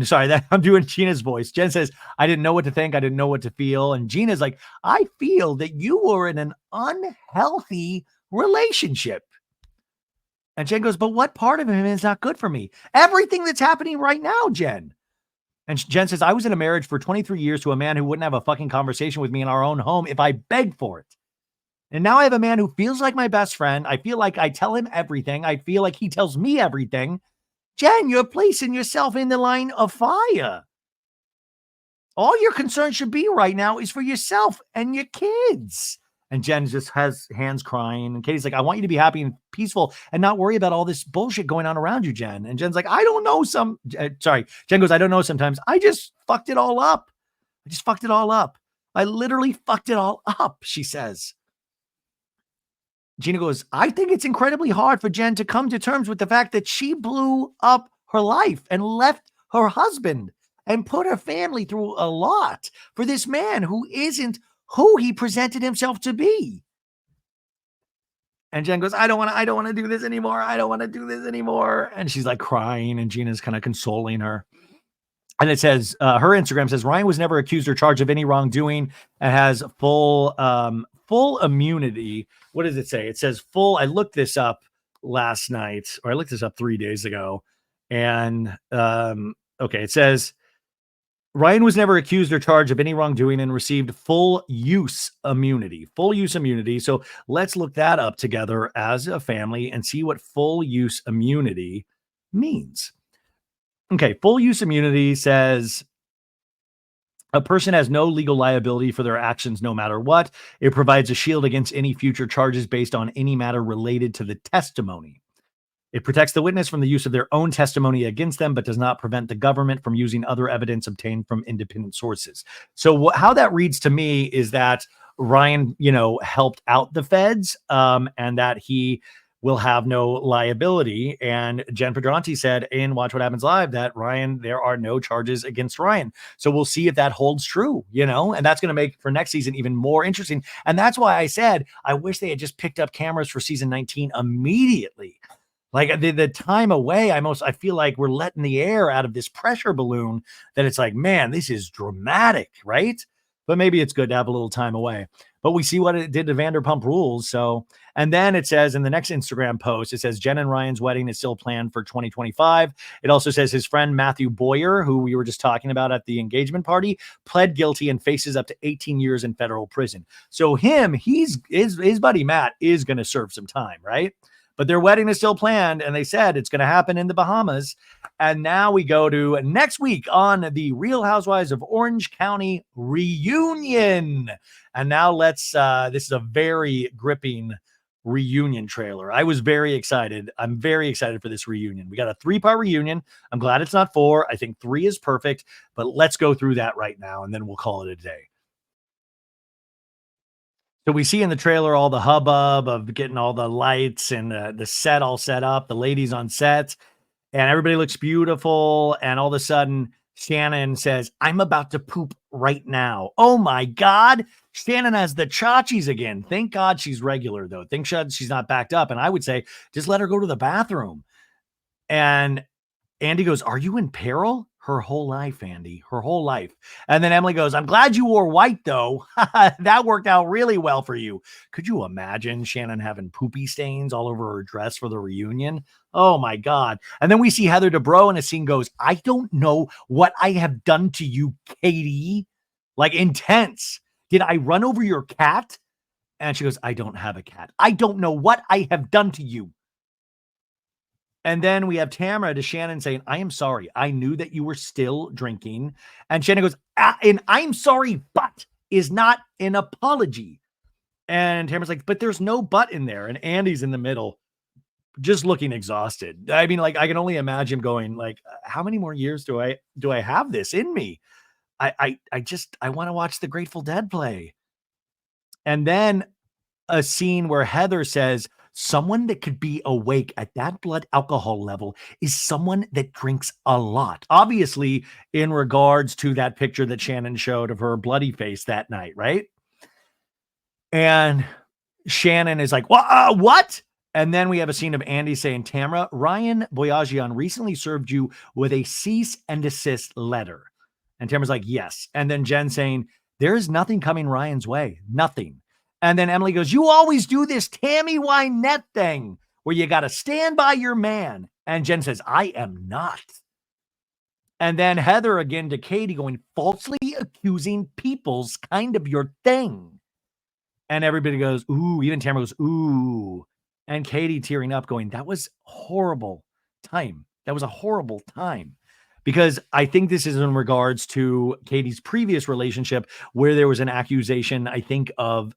Sorry, I'm doing Gina's voice. Jen says, I didn't know what to think. I didn't know what to feel. And Gina's like, I feel that you were in an unhealthy relationship. And Jen goes, but what part of him is not good for me? Everything that's happening right now, Jen. And Jen says, I was in a marriage for 23 years to a man who wouldn't have a fucking conversation with me in our own home if I begged for it. And now I have a man who feels like my best friend. I feel like I tell him everything. I feel like he tells me everything. Jen, you're placing yourself in the line of fire. All your concern should be right now is for yourself and your kids. And Jen just has hands crying. And Katie's like, I want you to be happy and peaceful and not worry about all this bullshit going on around you, Jen. And Jen's like, I don't know Jen goes, I don't know sometimes. I just fucked it all up. I literally fucked it all up, she says. Gina goes, I think it's incredibly hard for Jen to come to terms with the fact that she blew up her life and left her husband and put her family through a lot for this man who isn't who he presented himself to be. And Jen goes, I don't want to do this anymore. I don't want to do this anymore. And she's like crying and Gina's kind of consoling her. And it says, her Instagram says, Ryan was never accused or charged of any wrongdoing and has full immunity. What does it say? It says full. I looked this up last night, or I looked this up 3 days ago. And okay, it says Ryan was never accused or charged of any wrongdoing and received full use immunity. Full use immunity. So let's look that up together as a family and see what full use immunity means. Okay, full use immunity says A person has no legal liability for their actions no matter what. It provides a shield against any future charges based on any matter related to the testimony. It protects the witness from the use of their own testimony against them, but does not prevent the government from using other evidence obtained from independent sources. So how that reads to me is that Ryan, helped out the feds, and that he will have no liability. And Jen Pedranti said in Watch What Happens Live that there are no charges against Ryan. So we'll see if that holds true, and that's going to make for next season even more interesting. And that's why I said, I wish they had just picked up cameras for season 19 immediately. Like the time away, I feel like we're letting the air out of this pressure balloon that it's like, man, this is dramatic, right? But maybe it's good to have a little time away. But we see what it did to Vanderpump Rules. So, and then it says in the next Instagram post, it says Jen and Ryan's wedding is still planned for 2025. It also says his friend Matthew Boyer, who we were just talking about at the engagement party, pled guilty and faces up to 18 years in federal prison. So his buddy Matt is going to serve some time, right? But their wedding is still planned, and they said it's going to happen in the Bahamas. And now we go to next week on the Real Housewives of Orange County reunion. And now this is a very gripping reunion trailer. I was very excited. I'm very excited for this reunion. We got a 3-part reunion. I'm glad it's not 4. I think 3 is perfect, but let's go through that right now, and then we'll call it a day. So we see in the trailer all the hubbub of getting all the lights and the set all set up, the ladies on set, and everybody looks beautiful. And all of a sudden, Shannon says, I'm about to poop right now. Oh my God. Shannon has the chachis again. Thank God she's regular, though. Thank God she's not backed up. And I would say, just let her go to the bathroom. And Andy goes, are you in peril? Her whole life, Andy, her whole life. And then Emily goes, I'm glad you wore white, though. That worked out really well for you. Could you imagine Shannon having poopy stains all over her dress for the reunion? Oh, my God. And then we see Heather Dubrow, and a scene goes, I don't know what I have done to you, Katie. Like, intense. Did I run over your cat? And she goes, I don't have a cat. I don't know what I have done to you. And then we have Tamara to Shannon saying, I am sorry. I knew that you were still drinking. And Shannon goes, and I'm sorry, but is not an apology. And Tamara's like, but there's no but in there. And Andy's in the middle, just looking exhausted. I mean, like, I can only imagine going, like, how many more years do I have this in me? I want to watch the Grateful Dead play. And then a scene where Heather says, someone that could be awake at that blood alcohol level is someone that drinks a lot. Obviously, in regards to that picture that Shannon showed of her bloody face that night, right? And Shannon is like, what? And then we have a scene of Andy saying, Tamara, Ryan Boyajian recently served you with a cease and desist letter. And Tamara's like, yes. And then Jen saying, there is nothing coming Ryan's way. Nothing. And then Emily goes, you always do this Tammy Wynette thing where you got to stand by your man. And Jen says, I am not. And then Heather again to Katie going, falsely accusing people's kind of your thing. And everybody goes, ooh, even Tamara goes, ooh. And Katie tearing up going, that was horrible time. That was a horrible time. Because I think this is in regards to Katie's previous relationship where there was an accusation, I think, of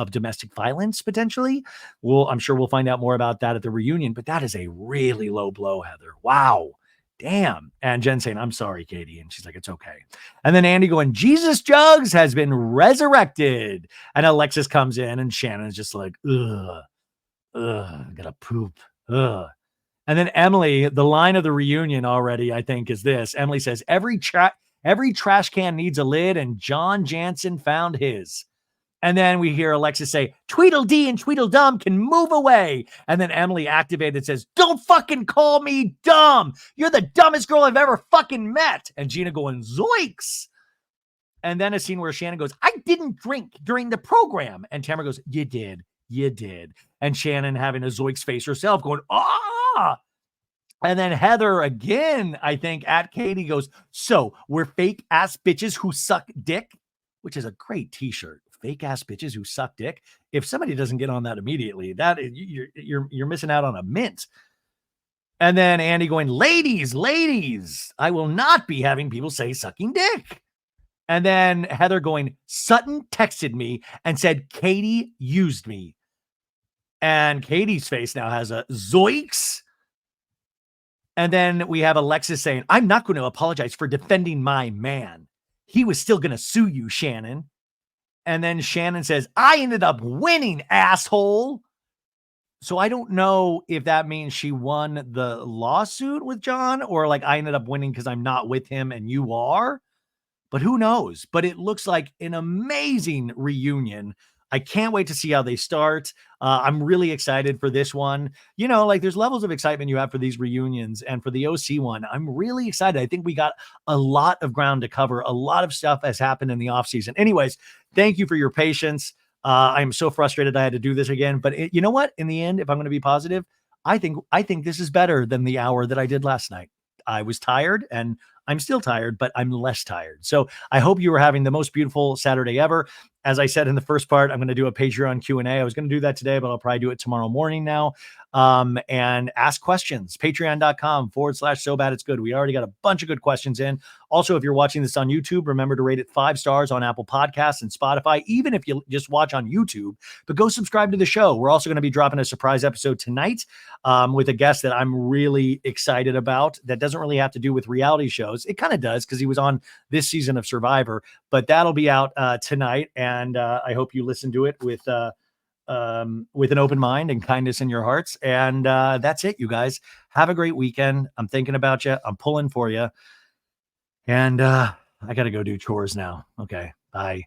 domestic violence potentially. Well, I'm sure we'll find out more about that at the reunion, but that is a really low blow, Heather. Wow. Damn. And Jen saying, I'm sorry, Katie. And she's like, it's okay. And then Andy going, Jesus Jugs has been resurrected. And Alexis comes in and Shannon's just like, ugh, gotta poop. Ugh. And then Emily, the line of the reunion already, I think, is this. Emily says, every trash can needs a lid, and John Jansen found his. And then we hear Alexis say, Tweedledee and Tweedledum can move away. And then Emily activated says, don't fucking call me dumb. You're the dumbest girl I've ever fucking met. And Gina going, zoinks. And then a scene where Shannon goes, I didn't drink during the program. And Tamara goes, you did. And Shannon having a zoinks face herself going, And then Heather again, I think, at Katie goes, so we're fake ass bitches who suck dick, which is a great t-shirt. Fake ass bitches who suck dick. If somebody doesn't get on that immediately, that is, you're missing out on a mint. And then Andy going, ladies, I will not be having people say sucking dick. And then Heather going, Sutton texted me and said, Katie used me. And Katie's face now has a zoinks. And then we have Alexis saying, I'm not going to apologize for defending my man. He was still going to sue you, Shannon. And then Shannon says, I ended up winning, asshole. So I don't know if that means she won the lawsuit with John or like I ended up winning because I'm not with him and you are. But who knows? But it looks like an amazing reunion. I can't wait to see how they start. I'm really excited for this one. You know, like there's levels of excitement you have for these reunions, and for the OC one, I'm really excited. I think we got a lot of ground to cover. A lot of stuff has happened in the offseason. Anyways, thank you for your patience. I'm so frustrated I had to do this again, but you know what? In the end, if I'm going to be positive, I think this is better than the hour that I did last night. I was tired and I'm still tired, but I'm less tired. So I hope you are having the most beautiful Saturday ever. As I said in the first part, I'm going to do a Patreon Q&A. I was going to do that today, but I'll probably do it tomorrow morning now. And ask questions. Patreon.com/so bad it's good. We already got a bunch of good questions in. Also, if you're watching this on YouTube, remember to rate it 5 stars on Apple Podcasts and Spotify, even if you just watch on YouTube, but go subscribe to the show. We're also going to be dropping a surprise episode tonight with a guest that I'm really excited about that doesn't really have to do with reality shows. It kind of does because he was on this season of Survivor, but that'll be out tonight. And I hope you listen to it with an open mind and kindness in your hearts. And that's it, you guys. Have a great weekend. I'm thinking about you. I'm pulling for you. And I got to go do chores now. Okay. Bye.